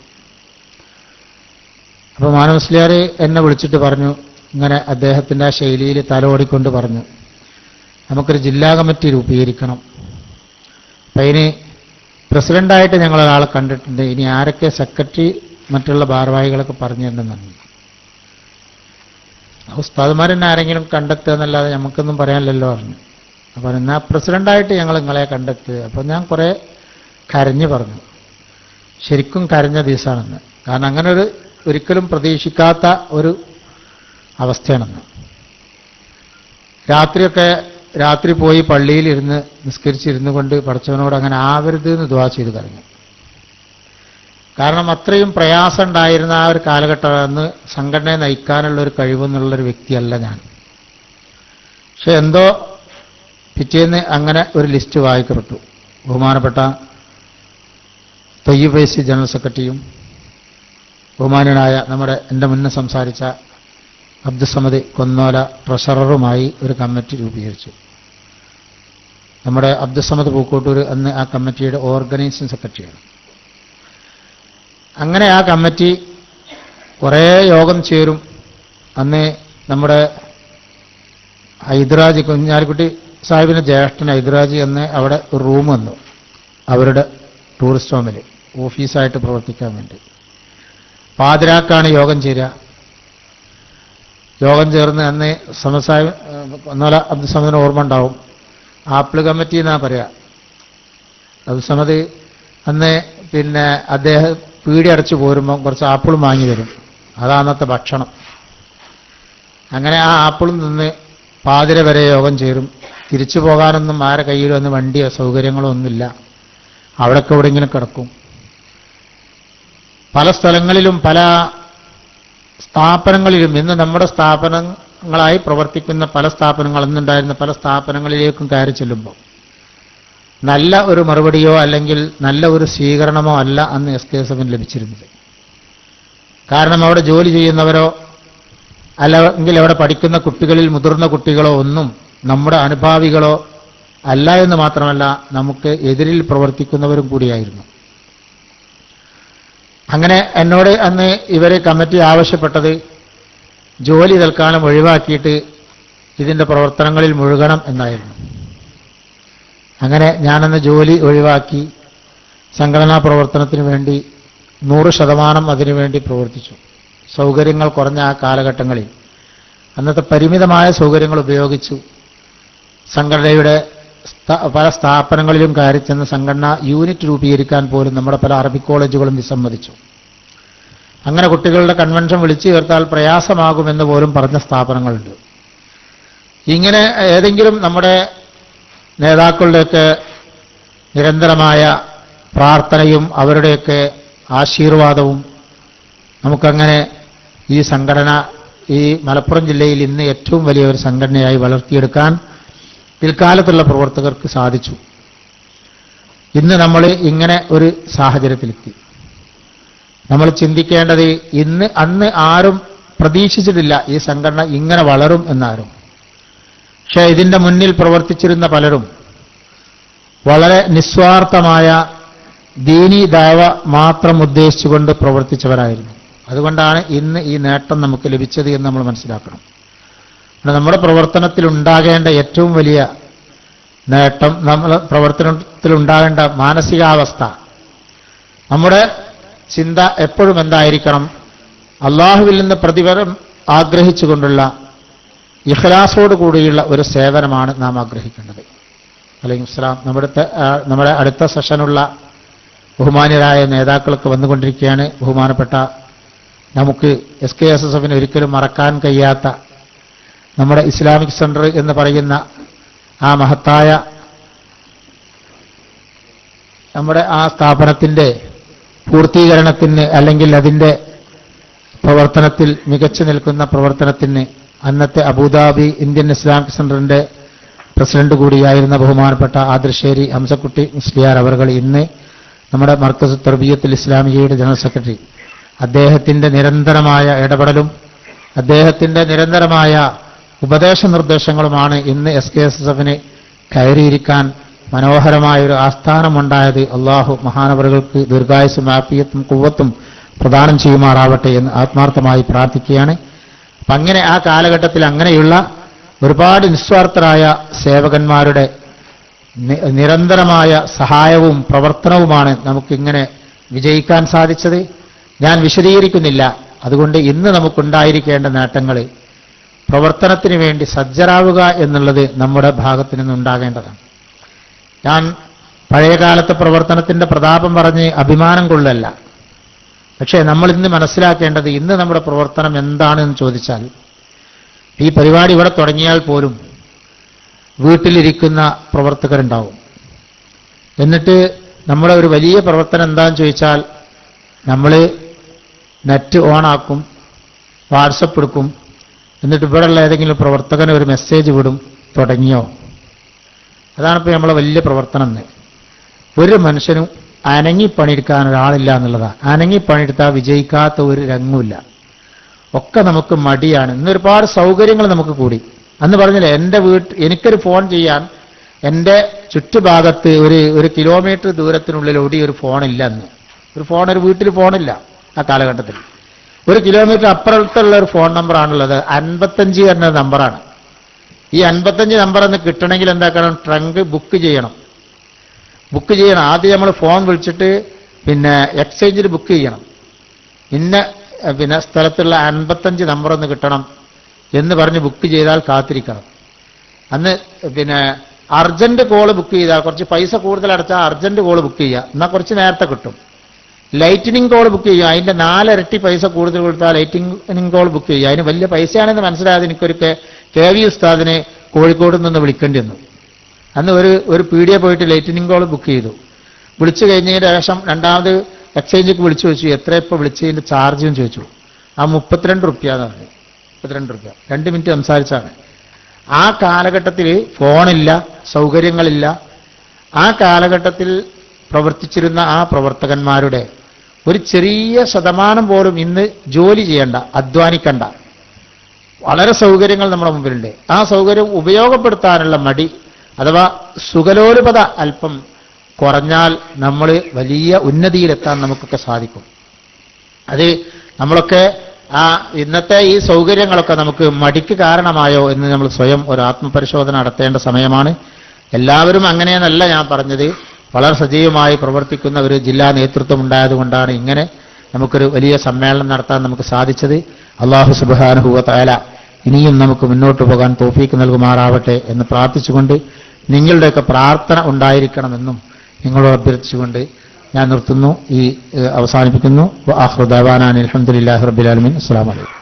Speaker 7: അപ്പോൾ മാന മുസ്ലിയാർ എന്നെ വിളിച്ചിട്ട് പറഞ്ഞു, ഇങ്ങനെ അദ്ദേഹത്തിൻ്റെ ആ ശൈലിയിൽ തലോടിക്കൊണ്ട് പറഞ്ഞു, നമുക്കൊരു ജില്ലാ കമ്മിറ്റി രൂപീകരിക്കണം. അപ്പം അതിന് പ്രസിഡൻ്റായിട്ട് ഞങ്ങളൊരാളെ കണ്ടിട്ടുണ്ട്, ഇനി ആരൊക്കെ സെക്രട്ടറി മറ്റുള്ള ഭാരവാഹികളൊക്കെ പറഞ്ഞു തരുന്നുണ്ട്. ഉസ്താദുമാരെന്നെ ആരെങ്കിലും കണ്ടെത്തുക എന്നല്ലാതെ നമുക്കൊന്നും പറയാനില്ലല്ലോ പറഞ്ഞു. അപ്പം എന്നാൽ പ്രസിഡൻ്റായിട്ട് ഞങ്ങൾ നിങ്ങളെ കണ്ടെത്തുക. അപ്പം ഞാൻ കുറേ കരഞ്ഞു പറഞ്ഞു, ശരിക്കും കരഞ്ഞ ദിവസമാണെന്ന്. കാരണം അങ്ങനെ ഒരിക്കലും പ്രതീക്ഷിക്കാത്ത ഒരു അവസ്ഥയാണെന്ന്. രാത്രി പോയി പള്ളിയിലിരുന്ന് നിസ്കരിച്ചിരുന്നു കൊണ്ട് പഠിച്ചവനോട് അങ്ങനെ ആവരുത് എന്ന് ദുആ ചെയ്ത് കരഞ്ഞു. കാരണം അത്രയും പ്രയാസം ഉണ്ടായിരുന്ന ആ ഒരു കാലഘട്ടമാണ് സംഘടനയെ നയിക്കാനുള്ള ഒരു കഴിവെന്നുള്ളൊരു വ്യക്തിയല്ല ഞാൻ. പക്ഷെ എന്തോ പിറ്റേന്ന് അങ്ങനെ ഒരു ലിസ്റ്റ് വായിക്കപ്പെട്ടു. ബഹുമാനപ്പെട്ട തൊയ്യിബ് ഫൈസി ജനറൽ സെക്രട്ടറിയും ബഹുമാനനായ എൻ്റെ മുന്നേ സംസാരിച്ച അബ്ദുസമദ് കൊന്നോല ട്രഷററുമായി ഒരു കമ്മിറ്റി രൂപീകരിച്ചു. നമ്മുടെ അബ്ദുസമദ് പൂക്കോട്ടൂർ അന്ന് ആ കമ്മിറ്റിയുടെ ഓർഗനൈസിംഗ് സെക്രട്ടറിയാണ്. അങ്ങനെ ആ കമ്മിറ്റി കുറേ യോഗം ചേരും. അന്ന് നമ്മുടെ ഹൈദരാജ് കുഞ്ഞാലിക്കുട്ടി സാഹിബിൻ്റെ ജ്യേഷ്ഠൻ ഹൈദരാജ് എന്ന് അവിടെ ഒരു റൂം വന്നു, അവരുടെ ടൂറിസ്റ്റ് ഹോമിൽ ഓഫീസായിട്ട് പ്രവർത്തിക്കാൻ വേണ്ടി. പാതിരാക്കാണ് യോഗം ചേരുക. യോഗം ചേർന്ന് അന്ന് സമസാഹിബ് ഒന്നോല അബ്ദുസമദിന് ഓർമ്മ ഉണ്ടാവും, ആപ്പിൾ കമ്മിറ്റി എന്നാ പറയാ. അബ്ദുസമദ് അന്ന് അദ്ദേഹം പീടി അടച്ചു പോരുമ്പോൾ കുറച്ച് ആപ്പിളും വാങ്ങി തരും, അതാ അന്നത്തെ ഭക്ഷണം. അങ്ങനെ ആ ആപ്പിളും നിന്ന് പാതിര വരെ യോഗം ചേരും. തിരിച്ചു പോകാനൊന്നും ആരെ കയ്യിലോ ഒന്നും വണ്ടിയോ സൗകര്യങ്ങളോ ഒന്നുമില്ല, അവിടെയൊക്കെ എവിടെയെങ്കിലും കിടക്കും. പല സ്ഥലങ്ങളിലും പല സ്ഥാപനങ്ങളിലും ഇന്ന് നമ്മുടെ സ്ഥാപനങ്ങളായി പ്രവർത്തിക്കുന്ന പല സ്ഥാപനങ്ങൾ അന്നുണ്ടായിരുന്ന പല സ്ഥാപനങ്ങളിലേക്കും കയറി ചെല്ലുമ്പോൾ നല്ല ഒരു മറുപടിയോ അല്ലെങ്കിൽ നല്ല ഒരു സ്വീകരണമോ അല്ല അന്ന് SKSFന് ലഭിച്ചിരുന്നത്. കാരണം അവിടെ ജോലി ചെയ്യുന്നവരോ അല്ലെങ്കിൽ അവിടെ പഠിക്കുന്ന കുട്ടികളിൽ മുതിർന്ന കുട്ടികളോ ഒന്നും നമ്മുടെ അനുഭാവികളോ അല്ല എന്ന് മാത്രമല്ല, നമുക്ക് എതിരിൽ പ്രവർത്തിക്കുന്നവരും കൂടിയായിരുന്നു. അങ്ങനെ എന്നോട് അന്ന് ഇവരെ കമ്മിറ്റി ആവശ്യപ്പെട്ടത് ജോലി തൽക്കാലം ഒഴിവാക്കിയിട്ട് ഇതിൻ്റെ പ്രവർത്തനങ്ങളിൽ മുഴുകണം എന്നായിരുന്നു. അങ്ങനെ ഞാനന്ന് ജോലി ഒഴിവാക്കി സംഘടനാ പ്രവർത്തനത്തിന് വേണ്ടി 100% അതിനുവേണ്ടി പ്രവർത്തിച്ചു. സൗകര്യങ്ങൾ കുറഞ്ഞ ആ കാലഘട്ടങ്ങളിൽ അന്നത്തെ പരിമിതമായ സൗകര്യങ്ങൾ ഉപയോഗിച്ചു സംഘടനയുടെ പല സ്ഥാപനങ്ങളിലും കയറി ചെന്ന് സംഘടന യൂണിറ്റ് രൂപീകരിക്കാൻ പോലും നമ്മുടെ പല അറബിക് കോളേജുകളും വിസമ്മതിച്ചു. അങ്ങനെ കുട്ടികളുടെ കൺവെൻഷൻ വിളിച്ചു ചേർത്താൽ പ്രയാസമാകുമെന്ന് പോലും പറഞ്ഞ സ്ഥാപനങ്ങളുണ്ട്. ഇങ്ങനെ ഏതെങ്കിലും നമ്മുടെ നേതാക്കളുടെയൊക്കെ നിരന്തരമായ പ്രാർത്ഥനയും അവരുടെയൊക്കെ ആശീർവാദവും നമുക്കങ്ങനെ ഈ സംഘടന ഈ മലപ്പുറം ജില്ലയിൽ ഇന്ന് ഏറ്റവും വലിയ ഒരു സംഘടനയായി വളർത്തിയെടുക്കാൻ പിൽക്കാലത്തുള്ള പ്രവർത്തകർക്ക് സാധിച്ചു. ഇന്ന് നമ്മൾ ഇങ്ങനെ ഒരു സാഹചര്യത്തിലെത്തി. നമ്മൾ ചിന്തിക്കേണ്ടത് അന്ന് ആരും പ്രതീക്ഷിച്ചിട്ടില്ല ഈ സംഘടന ഇങ്ങനെ വളരും എന്നാരും. പക്ഷേ ഇതിൻ്റെ മുന്നിൽ പ്രവർത്തിച്ചിരുന്ന പലരും വളരെ നിസ്വാർത്ഥമായ ദീനീ ദഅവ മാത്രം ഉദ്ദേശിച്ചുകൊണ്ട് പ്രവർത്തിച്ചവരായിരുന്നു. അതുകൊണ്ടാണ് ഇന്ന് ഈ നേട്ടം നമുക്ക് ലഭിച്ചത് എന്ന് നമ്മൾ മനസ്സിലാക്കണം. നമ്മുടെ പ്രവർത്തനത്തിൽ ഉണ്ടാകേണ്ട ഏറ്റവും വലിയ നേട്ടം, നമ്മൾ പ്രവർത്തനത്തിൽ ഉണ്ടാകേണ്ട മാനസികാവസ്ഥ, നമ്മുടെ ചിന്ത എപ്പോഴും എന്തായിരിക്കണം? അള്ളാഹുവിൽ നിന്ന് പ്രതിഫലം ആഗ്രഹിച്ചുകൊണ്ടുള്ള ഇഖ്ലാസോട് കൂടിയുള്ള ഒരു സേവനമാണ് നാം ആഗ്രഹിക്കേണ്ടത്. അലൈഹിസ്സലാം നമ്മുടെ അടുത്ത സെഷനുള്ള ബഹുമാന്യരായ നേതാക്കളൊക്കെ വന്നുകൊണ്ടിരിക്കുകയാണ്. ബഹുമാനപ്പെട്ട നമുക്ക് SKSSF ഒരിക്കലും മറക്കാൻ കഴിയാത്ത നമ്മുടെ ഇസ്ലാമിക് സെന്റർ എന്ന് പറയുന്ന ആ മഹത്തായ നമ്മുടെ ആ സ്ഥാപനത്തിന്റെ പൂർത്തീകരണത്തിന് അല്ലെങ്കിൽ അതിന്റെ പ്രവർത്തനത്തിൽ മികച്ചു നിൽക്കുന്ന പ്രവർത്തനത്തിന് അന്നത്തെ അബുദാബി ഇന്ത്യൻ ഇസ്ലാമിക് സെന്ററിന്റെ പ്രസിഡന്റ് കൂടിയായിരുന്ന ബഹുമാനപ്പെട്ട ആദർശേരി ഹംസക്കുട്ടി മുസ്ലിയാർ അവർകൾ ഇന്ന് നമ്മുടെ മർക്കസ് തർബിയത്തുൽ ഇസ്ലാമിയയുടെ ജനറൽ സെക്രട്ടറി, അദ്ദേഹത്തിന്റെ നിരന്തരമായ ഇടപെടലും അദ്ദേഹത്തിന്റെ നിരന്തരമായ ഉപദേശ നിർദ്ദേശങ്ങളുമാണ് ഇന്ന് SKSSF കയറിയിരിക്കാൻ മനോഹരമായ ഒരു ആസ്ഥാനമുണ്ടായത്. അള്ളാഹു മഹാനവറുകൾക്ക് ദീർഘായുസ്സും ആഫിയത്തും കുവ്വത്തും പ്രദാനം ചെയ്യുമാറാവട്ടെ എന്ന് ആത്മാർത്ഥമായി പ്രാർത്ഥിക്കുകയാണ്. അപ്പം അങ്ങനെ ആ കാലഘട്ടത്തിൽ അങ്ങനെയുള്ള ഒരുപാട് നിസ്വാർത്ഥരായ സേവകന്മാരുടെ നിരന്തരമായ സഹായവും പ്രവർത്തനവുമാണ് നമുക്കിങ്ങനെ വിജയിക്കാൻ സാധിച്ചത്. ഞാൻ വിശദീകരിക്കുന്നില്ല. അതുകൊണ്ട് ഇന്ന് നമുക്കുണ്ടായിരിക്കേണ്ട നേട്ടങ്ങൾ പ്രവർത്തനത്തിന് വേണ്ടി സജ്ജരാവുക എന്നുള്ളത് നമ്മുടെ ഭാഗത്തു നിന്നുണ്ടാകേണ്ടതാണ്. ഞാൻ പഴയകാലത്തെ പ്രവർത്തനത്തിന്റെ പ്രതാപം പറഞ്ഞ് അഭിമാനം കൊള്ളല്ല. പക്ഷേ നമ്മൾ ഇന്ന് മനസ്സിലാക്കേണ്ടത് ഇന്ന് നമ്മുടെ പ്രവർത്തനം എന്താണെന്ന് ചോദിച്ചാൽ, ഈ പരിപാടി ഇവിടെ തുടങ്ങിയാൽ പോലും വീട്ടിലിരിക്കുന്ന പ്രവർത്തകരുണ്ടാവും. എന്നിട്ട് നമ്മുടെ ഒരു വലിയ പ്രവർത്തനം എന്താണെന്ന് ചോദിച്ചാൽ, നമ്മൾ നെറ്റ് ഓണാക്കും, വാട്സപ്പ് എടുക്കും, എന്നിട്ട് ഇവിടെയുള്ള ഏതെങ്കിലും പ്രവർത്തകന് ഒരു മെസ്സേജ് വിടും, തുടങ്ങിയോ. അതാണിപ്പോൾ നമ്മളെ വലിയ പ്രവർത്തനം. ഒരു മനുഷ്യനും അനങ്ങി പണിയെടുക്കാൻ ഒരാളില്ല എന്നുള്ളതാണ്. അനങ്ങി പണിയെടുത്താൽ വിജയിക്കാത്ത ഒരു രംഗമില്ല. ഒക്കെ നമുക്ക് മടിയാണ്. ഇന്നൊരുപാട് സൗകര്യങ്ങൾ നമുക്ക് കൂടി. അന്ന് പറഞ്ഞില്ലേ, എനിക്കൊരു ഫോൺ ചെയ്യാൻ എൻ്റെ ചുറ്റുഭാഗത്ത് ഒരു കിലോമീറ്റർ ദൂരത്തിനുള്ളിൽ ഒരു ഫോണില്ല. അന്ന് ഒരു വീട്ടിൽ ഫോണില്ല. ആ കാലഘട്ടത്തിൽ 1 കിലോമീറ്റർ അപ്പുറത്തുള്ള ഒരു ഫോൺ നമ്പറാണുള്ളത്. 55 എന്ന നമ്പറാണ്. ഈ 55 നമ്പർ ഒന്ന് കിട്ടണമെങ്കിൽ എന്താക്കണം? ട്രങ്ക് ബുക്ക് ചെയ്യണം. ആദ്യം നമ്മൾ ഫോൺ വിളിച്ചിട്ട് എക്സ്ചേഞ്ചിൽ ബുക്ക് ചെയ്യണം. ഇന്ന സ്ഥലത്തുള്ള 55 നമ്പർ ഒന്ന് കിട്ടണം എന്ന് പറഞ്ഞ് ബുക്ക് ചെയ്താൽ കാത്തിരിക്കണം. അന്ന് അർജന്റ് കോള് ബുക്ക് ചെയ്താൽ, കുറച്ച് പൈസ കൂടുതൽ അടച്ചാൽ അർജന്റ് കോള് ബുക്ക് ചെയ്യുക, എന്നാൽ കുറച്ച് നേരത്തെ കിട്ടും. ലൈറ്റനിങ് കോൾ ബുക്ക് ചെയ്യുക, അതിന്റെ 4 ഇരട്ടി പൈസ കൂടുതൽ കൊടുത്താൽ ലൈറ്റനിങ് കോൾ ബുക്ക് ചെയ്യുക. അതിന് വലിയ പൈസയാണെന്ന് മനസ്സിലായത് എനിക്കൊരു KV ഉസ്താദിനെ കോഴിക്കോട് നിന്ന് വിളിക്കേണ്ടി വന്നു. അന്ന് ഒരു പീഡിയ പോയിട്ട് ലൈറ്റനിങ് കോൾ ബുക്ക് ചെയ്തു. വിളിച്ചു കഴിഞ്ഞതിന് ശേഷം രണ്ടാമത് എക്സ്ചേഞ്ചിക്ക് വിളിച്ചു ചോദിച്ചു, എത്ര ഇപ്പോൾ വിളിച്ചതിന്റെ ചാർജും ചോദിച്ചു. ആ 32 റുപ്യ എന്ന് പറഞ്ഞു. 32 റുപ്യ 2 മിനിറ്റ് സംസാരിച്ചാണ്. ആ കാലഘട്ടത്തിൽ ഫോണില്ല, സൗകര്യങ്ങളില്ല. ആ കാലഘട്ടത്തിൽ പ്രവർത്തിച്ചിരുന്ന ആ പ്രവർത്തകന്മാരുടെ ഒരു ചെറിയ ശതമാനം പോലും ഇന്ന് ജോലി ചെയ്യണ്ട, അധ്വാനിക്കണ്ട. വളരെ സൗകര്യങ്ങൾ നമ്മുടെ മുമ്പിലുണ്ട്. ആ സൗകര്യം ഉപയോഗപ്പെടുത്താനുള്ള മടി അഥവാ സുഖലോലുപത അല്പം കുറഞ്ഞാൽ നമ്മൾ വലിയ ഉന്നതിയിലെത്താൻ നമുക്കൊക്കെ സാധിക്കും. അത് നമ്മളൊക്കെ ഇന്നത്തെ ഈ സൗകര്യങ്ങളൊക്കെ നമുക്ക് മടിക്ക് കാരണമായോ എന്ന് നമ്മൾ സ്വയം ഒരു ആത്മപരിശോധന നടത്തേണ്ട സമയമാണ്. എല്ലാവരും അങ്ങനെയെന്നല്ല ഞാൻ പറഞ്ഞത്. വളരെ സജീവമായി പ്രവർത്തിക്കുന്ന ഒരു ജില്ലാ നേതൃത്വം ഉണ്ടായതുകൊണ്ടാണ് ഇങ്ങനെ നമുക്കൊരു വലിയ സമ്മേളനം നടത്താൻ നമുക്ക് സാധിച്ചത്. അല്ലാഹു സുബ്ഹാനഹു വ തആല ഇനിയും നമുക്ക് മുന്നോട്ട് പോകാൻ തൗഫീക്ക് നൽകുമാറാവട്ടെ എന്ന് പ്രാർത്ഥിച്ചുകൊണ്ട്, നിങ്ങളുടെയൊക്കെ പ്രാർത്ഥന ഉണ്ടായിരിക്കണമെന്നും നിങ്ങളോട് അഭ്യർത്ഥിച്ചുകൊണ്ട് ഞാൻ നിർത്തുന്നു, അവസാനിപ്പിക്കുന്നു. ആഖിറു ദഅവാനാ അൽഹംദുലില്ലാഹി റബ്ബിൽ ആലമീൻ. അസ്സലാമു അലൈക്കും.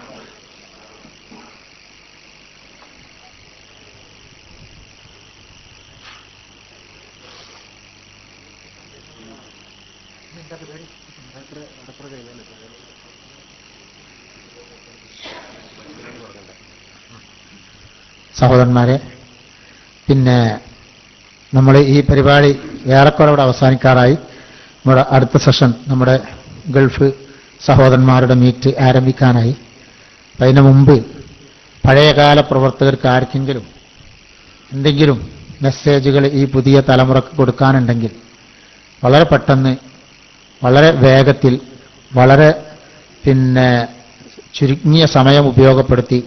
Speaker 7: സഹോദരന്മാരെ, നമ്മൾ ഈ പരിപാടി ഏറെക്കുറെ ഇവിടെ അവസാനിക്കാറായി. നമ്മുടെ അടുത്ത സെഷൻ നമ്മുടെ ഗൾഫ് സഹോദരന്മാരുടെ മീറ്റ് ആരംഭിക്കാനായി. അതിന് മുമ്പ് പഴയകാല പ്രവർത്തകർക്ക് ആർക്കെങ്കിലും എന്തെങ്കിലും മെസ്സേജുകൾ ഈ പുതിയ തലമുറക്ക് കൊടുക്കാനുണ്ടെങ്കിൽ വളരെ പെട്ടെന്ന്, വളരെ വേഗത്തിൽ, വളരെ ചുരുങ്ങിയ സമയം ഉപയോഗപ്പെടുത്തി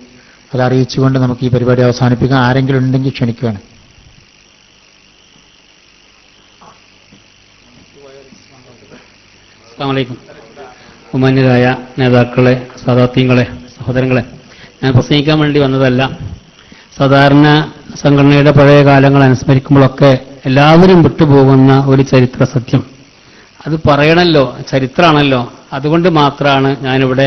Speaker 7: അത് അറിയിച്ചുകൊണ്ട് നമുക്ക് ഈ പരിപാടി അവസാനിപ്പിക്കാം. ആരെങ്കിലും ഉണ്ടെങ്കിൽ ക്ഷണിക്കുകയാണ്.
Speaker 8: അസ്സലാമു അലൈക്കും. ബഹുമാന്യരായ നേതാക്കളെ, സാദാത്യങ്ങളെ, സഹോദരങ്ങളെ, ഞാൻ പ്രസംഗിക്കാൻ വേണ്ടി വന്നതല്ല. സാധാരണ സംഘടനയുടെ പഴയ കാലങ്ങൾ അനുസ്മരിക്കുമ്പോഴൊക്കെ എല്ലാവരും വിട്ടുപോകുന്ന ഒരു ചരിത്ര സത്യം, അത് പറയണമല്ലോ, ചരിത്രമാണല്ലോ. അതുകൊണ്ട് മാത്രമാണ് ഞാനിവിടെ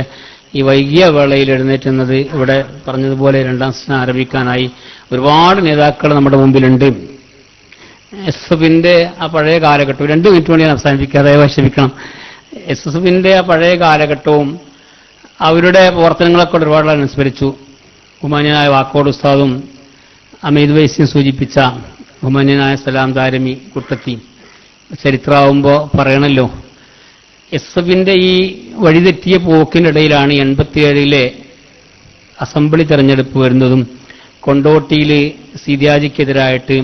Speaker 8: ഈ വൈകിയ വേളയിൽ എഴുന്നേറ്റുന്നത്. ഇവിടെ പറഞ്ഞതുപോലെ രണ്ടാം സെഷൻ ആരംഭിക്കാനായി ഒരുപാട് നേതാക്കൾ നമ്മുടെ മുമ്പിലുണ്ട്. എസ്എഫിന്റെ ആ പഴയ കാലഘട്ടവും 2 മിനിറ്റ് വേണ്ടി ഞാൻ അവസാനിപ്പിക്കാതെ ക്ഷമിക്കണം. എസ്എഫിന്റെ ആ പഴയ കാലഘട്ടവും അവരുടെ പ്രവർത്തനങ്ങളൊക്കെ ഒരുപാട് അനുസ്മരിച്ചു. ബഹുമാന്യനായ വാക്കോട് ഉസ്താദും അമീദ് വൈസിയും സൂചിപ്പിച്ച ബഹുമാന്യനായ സലാം ദാരിമി കുട്ടത്തി ചരിത്രമാവുമ്പോൾ പറയണല്ലോ. എസ്എഫിന്റെ ഈ വഴിതെറ്റിയ പോക്കിനിടയിലാണ് 87-ലെ അസംബ്ലി തെരഞ്ഞെടുപ്പ് വരുന്നതും കൊണ്ടോട്ടിയിൽ സീതിയാജിക്കെതിരായിട്ട്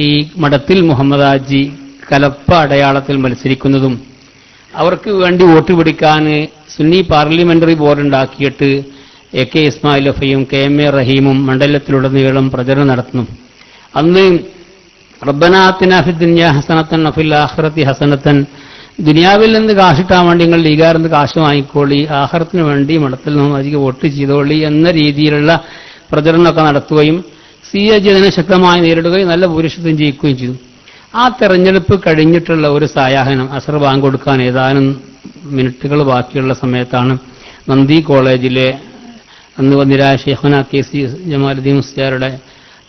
Speaker 8: ഈ മഠത്തിൽ മുഹമ്മദ് ഹാജി കലപ്പ അടയാളത്തിൽ മത്സരിക്കുന്നതും അവർക്ക് വേണ്ടി വോട്ട് പിടിക്കാൻ സുന്നി പാർലമെന്ററി ബോർഡ് ഉണ്ടാക്കിയിട്ട് AK ഇസ്മായിൽ അഫയും KMA റഹീമും മണ്ഡലത്തിലുടനീളം പ്രചരണം നടത്തുന്നു. അന്ന് റബ്ബനാ ആതിനാ ഫിദ്ദുനിയാ ഹസനത്തൻ വഫിൽ ആഖിറതി ഹസനത്തൻ, ദുനിയാവിൽ നിന്ന് കാശിട്ടാൻ വേണ്ടി നിങ്ങൾ ലീഗാർന്ന് കാശ് വാങ്ങിക്കോളി, ആഖിറത്തിന് വേണ്ടി മഠത്തിൽ നിന്നും അധികം വോട്ട് ചെയ്തോളി എന്ന രീതിയിലുള്ള പ്രചരണമൊക്കെ നടത്തുകയും CAG അതിനെ ശക്തമായി നേരിടുകയും നല്ല ഭൂരിപക്ഷത്തിൽ ജയിക്കുകയും ചെയ്തു. ആ തെരഞ്ഞെടുപ്പ് കഴിഞ്ഞിട്ടുള്ള ഒരു സായാഹ്നം അസർ ബാങ്ക് കൊടുക്കാൻ ഏതാനും മിനിറ്റുകൾ ബാക്കിയുള്ള സമയത്താണ് നന്ദി കോളേജിലെ അന്ന് വന്നിരായ ഷെയ്ഖുന KC ജമാലുദ്ദീൻ മുസ്ലിയാരുടെ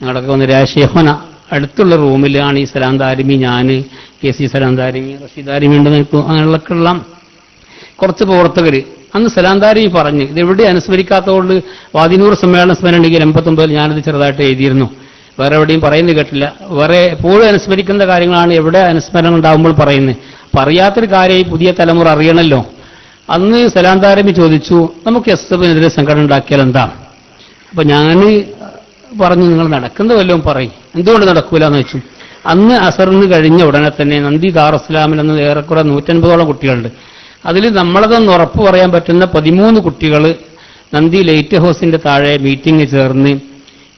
Speaker 8: ഞങ്ങളൊക്കെ വന്നിരായ ഷെയ്ഖുന അടുത്തുള്ള റൂമിലാണ് ഈ സലാം ദാരിമി, ഞാൻ KC സലാം ദാരിമി, റഷീദ് ദാരിമി ഉണ്ട് നിൽക്കും, അങ്ങനെയുള്ളൊക്കെയുള്ള കുറച്ച് പ്രവർത്തകർ. അന്ന് സലാം ദാരിമി പറഞ്ഞ് ഇതെവിടെ അനുസ്മരിക്കാത്തതുകൊണ്ട് വാദിനൂർ സമ്മേളന സ്മരണയിൽ 89 ഞാനത് ചെറുതായിട്ട് എഴുതിയിരുന്നു. വേറെ എവിടെയും പറയുന്നത് കേട്ടില്ല. വേറെ എപ്പോഴും അനുസ്മരിക്കുന്ന കാര്യങ്ങളാണ് എവിടെ അനുസ്മരണം ഉണ്ടാകുമ്പോൾ പറയുന്നത്. പറയാത്തൊരു കാര്യമായി പുതിയ തലമുറ അറിയണമല്ലോ. അന്ന് സലാം ദാരിമി ചോദിച്ചു, നമുക്ക് എസ്എഫിനെതിരെ സംഘടന ഉണ്ടാക്കിയാൽ എന്താ? അപ്പൊ ഞാൻ പറഞ്ഞു, നിങ്ങൾ നടക്കുന്ന വല്ലതും പറയും, എന്തുകൊണ്ട് നടക്കൂല എന്ന് വെച്ചു. അന്ന് അസറിന് കഴിഞ്ഞ ഉടനെ തന്നെ നന്ദി ദാറുസ്സലാമിൽ അന്ന് ഏറെക്കുറെ 150ഓളം കുട്ടികളുണ്ട്. അതിൽ നമ്മളതൊന്ന് ഉറപ്പ് പറയാൻ പറ്റുന്ന 13 കുട്ടികൾ നന്ദി ലൈറ്റ് ഹൗസിന്റെ താഴെ മീറ്റിംഗ് ചേർന്ന്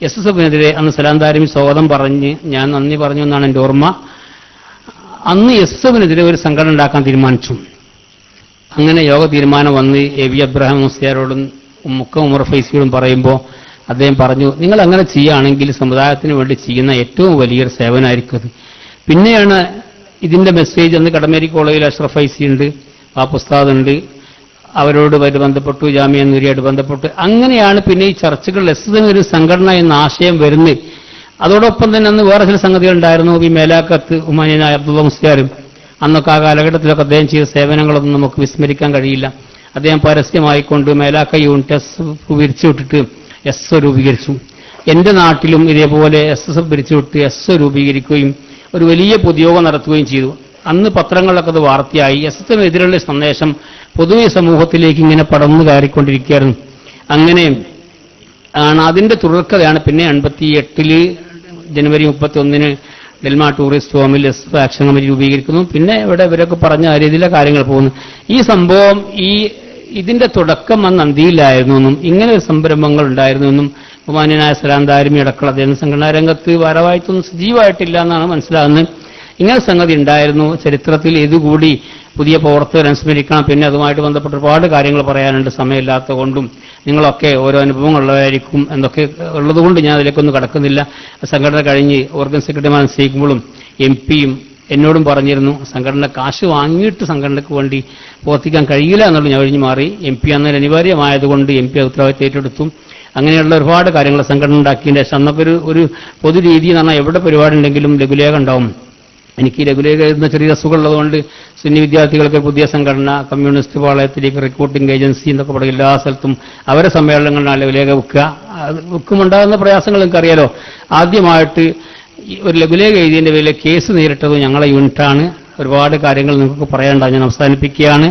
Speaker 8: എസ്എഫിനെതിരെ അന്ന് സലാം ദാരിമി സ്വാഗതം പറഞ്ഞ് ഞാൻ നന്ദി പറഞ്ഞു എന്നാണ് എൻ്റെ ഓർമ്മ. അന്ന് എസ്എഫിനെതിരെ ഒരു സംഘടന ഉണ്ടാക്കാൻ തീരുമാനിച്ചു. അങ്ങനെ യോഗ തീരുമാനം വന്ന് AV അബ്രഹാം മുസ്ലിയാരോടും മുക്ക ഉമർ ഫൈസിയോടും പറയുമ്പോൾ അദ്ദേഹം പറഞ്ഞു, നിങ്ങൾ അങ്ങനെ ചെയ്യുകയാണെങ്കിൽ സമുദായത്തിന് വേണ്ടി ചെയ്യുന്ന ഏറ്റവും വലിയൊരു സേവനമായിരിക്കും അത്. പിന്നെയാണ് ഇതിന്റെ മെസ്സേജ് അന്ന് കടമേരി കോളേജിൽ അഷ്റഫ് ഫൈസി ഉണ്ട്, പാപ്പുസ്താദ് ഉണ്ട്, അവരോട് ബന്ധപ്പെട്ടു, ജാമിയ നൂരിയായിട്ട് ബന്ധപ്പെട്ടു. അങ്ങനെയാണ് പിന്നെ ഈ ചർച്ചകൾ എസ്എഫിന് ഒരു സംഘടന എന്ന ആശയം വരുന്നത്. അതോടൊപ്പം തന്നെ അന്ന് വേറെ ചില സംഗതികൾ ഉണ്ടായിരുന്നു. ഈ മേലാക്കത്ത് ഉമാനിയനായ അബ്ദുള്ള മുസ്ലിയാരും അന്നൊക്കെ ആ കാലഘട്ടത്തിലൊക്കെ അദ്ദേഹം ചെയ്ത സേവനങ്ങളൊന്നും നമുക്ക് വിസ്മരിക്കാൻ കഴിയില്ല. അദ്ദേഹം പരസ്യമായിക്കൊണ്ട് മേലാക്ക യൂണിറ്റ് പിരിച്ചുവിട്ടിട്ട് എസ് രൂപീകരിച്ചു. എന്റെ നാട്ടിലും ഇതേപോലെ SSF പിരിച്ചുവിട്ട് എസ് രൂപീകരിക്കുകയും ഒരു വലിയ പൊതുയോഗം നടത്തുകയും ചെയ്തു. അന്ന് പത്രങ്ങളിലൊക്കെ അത് വാർത്തയായി. എസ്എഫിനെതിരെയുള്ള സന്ദേശം പൊതുവെ സമൂഹത്തിലേക്ക് ഇങ്ങനെ പടർന്നു കയറിക്കൊണ്ടിരിക്കുകയായിരുന്നു. അങ്ങനെ ആണ് അതിന്റെ തുടർക്കഥയാണ് പിന്നെ 88 ജനുവരി 31 ഡെൽമ ടൂറിസ്റ്റ് ഹോമിൽ എസ്എഫ് ആക്ഷൻ കമ്മിറ്റി രൂപീകരിക്കുന്നു. പിന്നെ ഇവിടെ ഇവരൊക്കെ പറഞ്ഞ രീതിയിലെ കാര്യങ്ങൾ പോകുന്നു. ഈ സംഭവം ഇതിന്റെ തുടക്കം അന്ന് നന്ദിയിലായിരുന്നു എന്നും ഇങ്ങനെ ഒരു സംരംഭങ്ങൾ ഉണ്ടായിരുന്നു എന്നും ബഹുമാന്യനായ സലാം ദാരിമി അടക്കം അദ്ദേഹം സംഘടനാ രംഗത്ത് ഭാരവാഹിത്വം സജീവമായിട്ടില്ല എന്നാണ് മനസ്സിലാകുന്നത്. ഇങ്ങനെ സംഗതി ഉണ്ടായിരുന്നു. ചരിത്രത്തിൽ ഇതുകൂടി പുതിയ പ്രവർത്തകർ അനുസ്മരിക്കണം. പിന്നെ അതുമായിട്ട് ബന്ധപ്പെട്ട ഒരുപാട് കാര്യങ്ങൾ പറയാനുണ്ട്, സമയമില്ലാത്ത കൊണ്ടും നിങ്ങളൊക്കെ ഓരോ അനുഭവങ്ങളുള്ളതായിരിക്കും എന്നൊക്കെ ഉള്ളതുകൊണ്ട് ഞാൻ അതിലേക്കൊന്നും കടക്കുന്നില്ല. സംഘടന കഴിഞ്ഞ് ഓർഗൻ സെക്രട്ടറിമാർ നിശ്ചയിക്കുമ്പോഴും MP-യും എന്നോടും പറഞ്ഞിരുന്നു, സംഘടന കാശ് വാങ്ങിയിട്ട് സംഘടനയ്ക്ക് വേണ്ടി പ്രവർത്തിക്കാൻ കഴിയില്ല എന്നുള്ളത് ഞാൻ ഒഴിഞ്ഞു മാറി. MP അന്നേരം അനിവാര്യമായതുകൊണ്ട് MP ഉത്തരവാദിത്തം ഏറ്റെടുത്തു. അങ്ങനെയുള്ള ഒരുപാട് കാര്യങ്ങൾ സംഘടന ഉണ്ടാക്കിയതിന്റെ ശേഷം അന്നൊക്കെ ഒരു പൊതു രീതി എന്ന് പറഞ്ഞാൽ എവിടെ പരിപാടി ഉണ്ടെങ്കിലും ലഘുലേഖ ഉണ്ടാവും. എനിക്ക് ലഘുലേഖ എഴുതുന്ന ചെറിയ അസുഖമുള്ളതുകൊണ്ട് സുന്നി വിദ്യാർത്ഥികൾക്ക് പുതിയ സംഘടന, കമ്മ്യൂണിസ്റ്റ് പാളയത്തിലേക്ക് റിക്രൂട്ടിംഗ് ഏജൻസി എന്നൊക്കെ പറയുക എല്ലാ സ്ഥലത്തും അവരെ സമ്മേളനങ്ങളിലാണ് ലഘുലേഖ വെക്കുമുണ്ടാകുന്ന പ്രയാസങ്ങൾ നിങ്ങൾക്കറിയാലോ. ആദ്യമായിട്ട് ഒരു ലഘുലേഖ എഴുതിയതിന്റെ പേരിൽ കേസ് നേരിട്ടത് ഞങ്ങളെ യൂണിറ്റാണ്. ഒരുപാട് കാര്യങ്ങൾ നിങ്ങൾക്ക് പറയാനുണ്ടാകും, ഞാൻ അവസാനിപ്പിക്കുകയാണ്.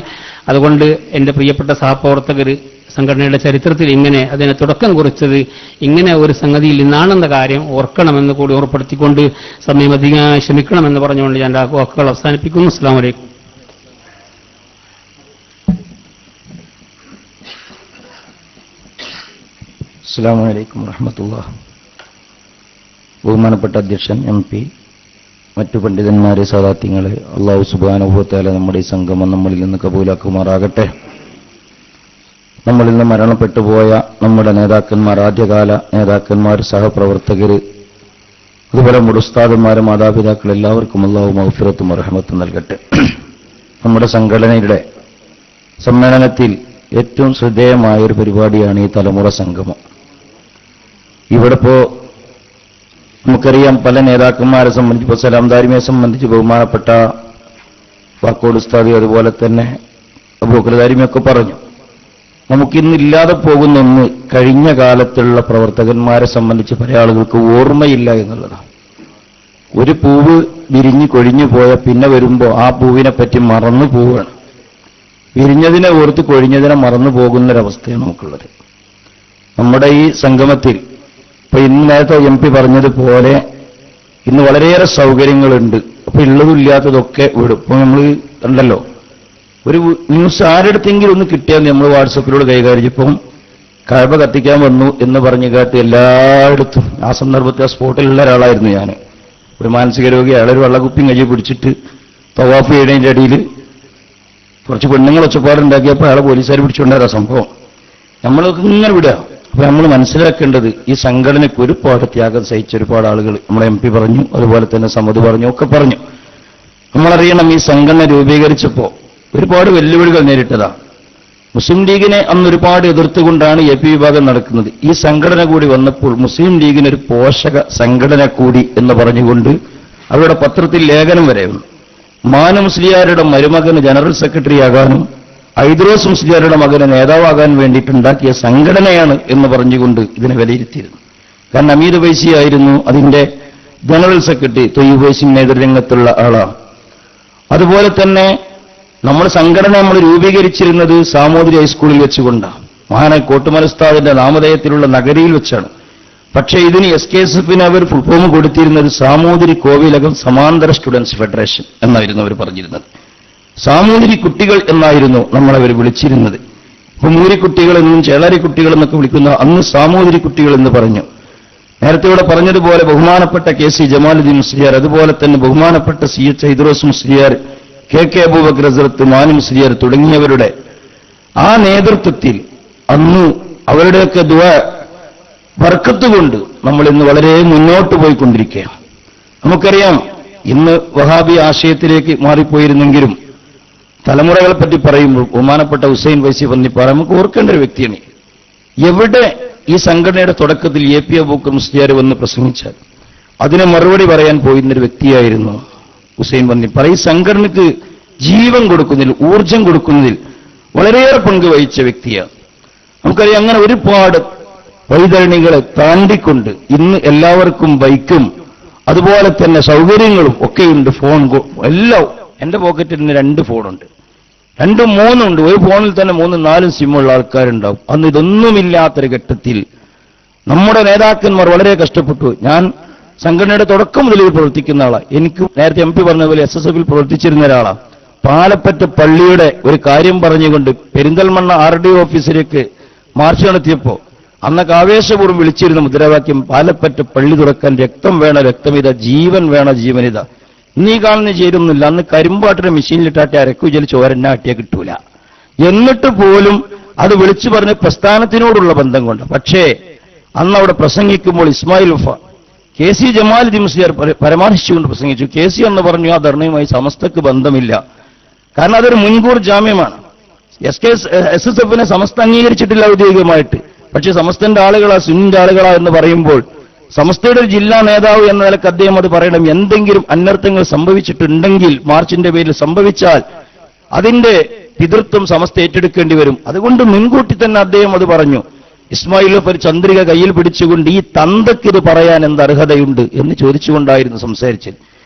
Speaker 8: അതുകൊണ്ട് എൻ്റെ പ്രിയപ്പെട്ട സഹപ്രവർത്തകർ, സംഘടനയുടെ ചരിത്രത്തിൽ ഇങ്ങനെ അതിനെ തുടക്കം കുറിച്ചത് ഇങ്ങനെ ഒരു സംഗതിയിൽ നിന്നാണെന്ന കാര്യം ഓർക്കണമെന്ന് കൂടി ഓർപ്പെടുത്തിക്കൊണ്ട് സമയമധികമായി ക്ഷമിക്കണമെന്ന് പറഞ്ഞുകൊണ്ട് ഞാൻ വാക്കുകൾ അവസാനിപ്പിക്കുന്നു. അസ്സലാമു അലൈക്കും.
Speaker 9: അസ്സലാമു അലൈക്കും വറഹ്മത്തുള്ളാഹി. ബഹുമാനപ്പെട്ട അധ്യക്ഷൻ, MP, മറ്റു പണ്ഡിതന്മാരെ, സാദാത്യങ്ങളെ, അല്ലാഹു സുബ്ഹാനഹു വ തആല നമ്മുടെ ഈ സംഗമം നമ്മളിൽ നിന്ന് കബൂലാക്കുമാറാകട്ടെ. നമ്മളിൽ നിന്ന് മരണപ്പെട്ടുപോയ നമ്മുടെ നേതാക്കന്മാർ, ആദ്യകാല നേതാക്കന്മാർ, സഹപ്രവർത്തകർ, അതുപോലെ നമ്മുടെ ഉസ്താദന്മാരെ മാതാപിതാക്കൾ എല്ലാവർക്കും അല്ലാഹു മഗ്ഫിറത്തും റഹ്മത്തും നൽകട്ടെ. നമ്മുടെ സംഘടനയുടെ സമ്മേളനത്തിൽ ഏറ്റവും ശ്രദ്ധേയമായ ഒരു പരിപാടിയാണ് ഈ തലമുറ സംഗമം. ഇവിടെ നമുക്കറിയാം, പല നേതാക്കന്മാരെ സംബന്ധിച്ച്, ഇപ്പോൾ സലാം ദാരിമിയെ സംബന്ധിച്ച് ബഹുമാനപ്പെട്ട വാക്കോട് ഉസ്താദി അതുപോലെ തന്നെ അബൂബക്കർ ദാരിമിയൊക്കെ പറഞ്ഞു. നമുക്കിന്നില്ലാതെ പോകുന്ന ഒന്ന് കഴിഞ്ഞ കാലത്തുള്ള പ്രവർത്തകന്മാരെ സംബന്ധിച്ച് പല ആളുകൾക്ക് ഓർമ്മയില്ല എന്നുള്ളതാണ്. ഒരു പൂവ് വിരിഞ്ഞ് കൊഴിഞ്ഞു പോയ പിന്നെ വരുമ്പോൾ ആ പൂവിനെ പറ്റി മറന്നു പോവുകയാണ്. വിരിഞ്ഞതിനെ ഓർത്ത് കൊഴിഞ്ഞതിനെ മറന്നു പോകുന്നൊരവസ്ഥയാണ് നമുക്കുള്ളത്. നമ്മുടെ ഈ സംഗമത്തിൽ ഇപ്പൊ ഇന്ന് നേരത്തെ MP പറഞ്ഞതുപോലെ ഇന്ന് വളരെയേറെ സൗകര്യങ്ങളുണ്ട്. അപ്പൊ ഉള്ളതും ഇല്ലാത്തതൊക്കെ വിടും. ഇപ്പൊ നമ്മൾ കണ്ടല്ലോ, ഒരു ന്യൂസ് ആരുടെടുത്തെങ്കിലും ഒന്ന് കിട്ടിയാൽ നമ്മൾ വാട്സപ്പിലൂടെ കൈകാര്യം. ഇപ്പം കഅബ കത്തിക്കാൻ വന്നു എന്ന് പറഞ്ഞു കേട്ട് എല്ലായിടത്തും, ആ സന്ദർഭത്തിൽ ആ സ്പോട്ടിലുള്ള ഒരാളായിരുന്നു ഞാൻ. ഒരു മാനസിക രോഗി, അയാളൊരു വെള്ളക്കുപ്പിയും കയ്യിൽ പിടിച്ചിട്ട് തവാഫ് ചെയ്യണതിൻ്റെ ഇടയിൽ കുറച്ച് പെണ്ണുങ്ങൾ ഒച്ചപ്പാടുണ്ടാക്കിയപ്പോൾ അയാളെ പോലീസുകാർ പിടിച്ചുകൊണ്ടായിരുന്നു ആ സംഭവം. നമ്മളൊക്കെ ഇങ്ങനെ വിടുക. അപ്പൊ നമ്മൾ മനസ്സിലാക്കേണ്ടത്, ഈ സംഘടനയ്ക്ക് ഒരുപാട് ത്യാഗം സഹിച്ച ഒരുപാട് ആളുകൾ നമ്മുടെ MP പറഞ്ഞു, അതുപോലെ തന്നെ സമദ് പറഞ്ഞു, ഒക്കെ പറഞ്ഞു. നമ്മളറിയണം, ഈ സംഘടന രൂപീകരിച്ചപ്പോൾ ഒരുപാട് വെല്ലുവിളികൾ നേരിട്ടതാണ്. മുസ്ലിം ലീഗിനെ അന്ന് ഒരുപാട് എതിർത്തുകൊണ്ടാണ് AP വിഭാഗം നടക്കുന്നത്. ഈ സംഘടന കൂടി വന്നപ്പോൾ മുസ്ലിം ലീഗിനൊരു പോഷക സംഘടന കൂടി എന്ന് പറഞ്ഞുകൊണ്ട് അവരുടെ പത്രത്തിൽ ലേഖനം വരെ വന്നു. മാനു മുസ്ലിയാരുടെ മരുമകന് ജനറൽ സെക്രട്ടറി ആകാനും ഐദ്രോസ് മുസ്ലിയാരുടെ മകന് നേതാവാകാൻ വേണ്ടിയിട്ടുണ്ടാക്കിയ സംഘടനയാണ് എന്ന് പറഞ്ഞുകൊണ്ട് ഇതിനെ വിലയിരുത്തിയിരുന്നു. കാരണം അമീദ് വൈസി ആയിരുന്നു അതിന്റെ ജനറൽ സെക്രട്ടറി, തൊയ്യബ് വൈസി നേതൃരംഗത്തുള്ള ആളാണ്. അതുപോലെ തന്നെ നമ്മൾ രൂപീകരിച്ചിരുന്നത് സാമൂതിരി ഹൈസ്കൂളിൽ വെച്ചുകൊണ്ടാണ്. മഹാനായ കോട്ടുമൽ ഉസ്താദിന്റെ നാമധേയത്തിലുള്ള നഗരിയിൽ വെച്ചാണ്. പക്ഷേ ഇതിന് SKSFന് അവർ ഫുൾ ഫോം കൊടുത്തിരുന്നത് സാമൂതിരി കോവിലകം സമാന്തര സ്റ്റുഡൻസ് ഫെഡറേഷൻ എന്നായിരുന്നു അവർ പറഞ്ഞിരുന്നത്. സാമൂതിരി കുട്ടികൾ എന്നായിരുന്നു നമ്മളവർ വിളിച്ചിരുന്നത്. ഇപ്പൊ മൂരിക്കുട്ടികൾ എന്നും ചേളാരി കുട്ടികൾ എന്നൊക്കെ വിളിക്കുന്ന അന്ന് സാമൂതിരി കുട്ടികൾ എന്ന് പറഞ്ഞു. നേരത്തെ ഇവിടെ പറഞ്ഞതുപോലെ ബഹുമാനപ്പെട്ട KC ജമാലുദ്ദീൻ മുസ്ലിയാർ, അതുപോലെ തന്നെ ബഹുമാനപ്പെട്ട CH ഐദ്രോസ് മുസ്ലിയാർ, KK അബൂബക്കർ ഹസ്രത്ത്, മാനു മുസ്ലിയാർ തുടങ്ങിയവരുടെ ആ നേതൃത്വത്തിൽ അന്ന് അവരുടെയൊക്കെ ദുആ ബർക്കത്ത് കൊണ്ട് നമ്മൾ ഇന്ന് വളരെ മുന്നോട്ട് പോയിക്കൊണ്ടിരിക്കുകയാണ്. നമുക്കറിയാം, ഇന്ന് വഹാബി ആശയത്തിലേക്ക് മാറിപ്പോയിരുന്നെങ്കിലും തലമുറകളെ പറ്റി പറയുമ്പോൾ ബഹുമാനപ്പെട്ട ഹുസൈൻ വൈസി പന്നിപ്പാറ നമുക്ക് ഓർക്കേണ്ട ഒരു വ്യക്തിയാണ്. എവിടെ ഈ സംഘടനയുടെ തുടക്കത്തിൽ AP അബൂബക്കർ മുസ്ലിയാർ വന്ന് പ്രസംഗിച്ചാൽ അതിന് മറുപടി പറയാൻ പോയിരുന്നൊരു വ്യക്തിയായിരുന്നു ഹുസൈൻ പന്നിപ്പാറ. ഈ സംഘടനയ്ക്ക് ജീവൻ കൊടുക്കുന്നതിൽ, ഊർജം കൊടുക്കുന്നതിൽ വളരെയേറെ പങ്ക് വഹിച്ച വ്യക്തിയാണ്. നമുക്കറിയാം, അങ്ങനെ ഒരുപാട് വൈതരണികളെ താണ്ടിക്കൊണ്ട് ഇന്ന് എല്ലാവർക്കും ബൈക്കും അതുപോലെ തന്നെ സൗകര്യങ്ങളും ഒക്കെയുണ്ട്. ഫോൺ എല്ലാം എന്റെ പോക്കറ്റിൽ നിന്ന് 2 ഫോണുണ്ട്, 2, 3 ഉണ്ട്. ഒരു ഫോണിൽ തന്നെ 3, 4 സിമ്മുള്ള ആൾക്കാരുണ്ടാവും. അന്ന് ഇതൊന്നുമില്ലാത്തൊരു ഘട്ടത്തിൽ നമ്മുടെ നേതാക്കന്മാർ വളരെ കഷ്ടപ്പെട്ടു. ഞാൻ സംഘടനയുടെ തുടക്കം മുതൽ പ്രവർത്തിക്കുന്ന ആളാണ്. എനിക്ക് നേരത്തെ MP പറഞ്ഞ പോലെ SSFൽ പ്രവർത്തിച്ചിരുന്ന ഒരാളാണ്. പാലപ്പറ്റ പള്ളിയുടെ ഒരു കാര്യം പറഞ്ഞുകൊണ്ട് പെരിന്തൽമണ്ണ RD ഓഫീസിലേക്ക് മാർച്ച് നടത്തിയപ്പോൾ അന്നൊക്കെ ആവേശപൂർവ്വം വിളിച്ചിരുന്ന മുദ്രാവാക്യം പാലപ്പറ്റ പള്ളി തുറക്കാൻ രക്തം വേണ രക്തമിത, ജീവൻ വേണ ജീവനിത. ഇന്നീ കാണുന്ന ചേരുന്നില്ല. അന്ന് കരിമ്പാട്ടിന്റെ മെഷീനിലിട്ടാട്ടി അരക്കു ജലി ചോരന്നെ ആട്ടിയാൽ കിട്ടൂല. എന്നിട്ട് പോലും അത് വിളിച്ചു പറഞ്ഞ പ്രസ്ഥാനത്തിനോടുള്ള ബന്ധം കൊണ്ട്. പക്ഷേ അന്ന് അവിടെ പ്രസംഗിക്കുമ്പോൾ ഇസ്മായിൽ വഫ KC ജമാലുദ്ദീൻ മുസ്ലിയാർ പരാമർശിച്ചുകൊണ്ട് പ്രസംഗിച്ചു. KC എന്ന് പറഞ്ഞു, ആ ധർണയുമായി സമസ്തക്ക് ബന്ധമില്ല. കാരണം അതൊരു മുൻകൂർ ജാമ്യമാണ്. SSFനെ സമസ്ത അംഗീകരിച്ചിട്ടില്ല ഔദ്യോഗികമായിട്ട്. പക്ഷെ സമസ്തന്റെ ആളുകളാ, സുന്നിന്റെ ആളുകളാ എന്ന് പറയുമ്പോൾ സമസ്തയുടെ ഒരു ജില്ലാ നേതാവ് എന്ന നിലക്ക് അദ്ദേഹം അത് പറയണം. എന്തെങ്കിലും അനർത്ഥങ്ങൾ സംഭവിച്ചിട്ടുണ്ടെങ്കിൽ, മാർച്ചിന്റെ പേരിൽ സംഭവിച്ചാൽ അതിന്റെ പിതൃത്വം സമസ്ത ഏറ്റെടുക്കേണ്ടി വരും. അതുകൊണ്ട് മുൻകൂട്ടി തന്നെ അദ്ദേഹം അത് പറഞ്ഞു. ഇസ്മായിൽ ഒരു ചന്ദ്രിക കയ്യിൽ പിടിച്ചുകൊണ്ട് ഈ തന്തയ്ക്ക് ഇത് പറയാൻ എന്ത് അർഹതയുണ്ട് എന്ന് ചോദിച്ചുകൊണ്ടായിരുന്നു സംസാരിച്ചത്.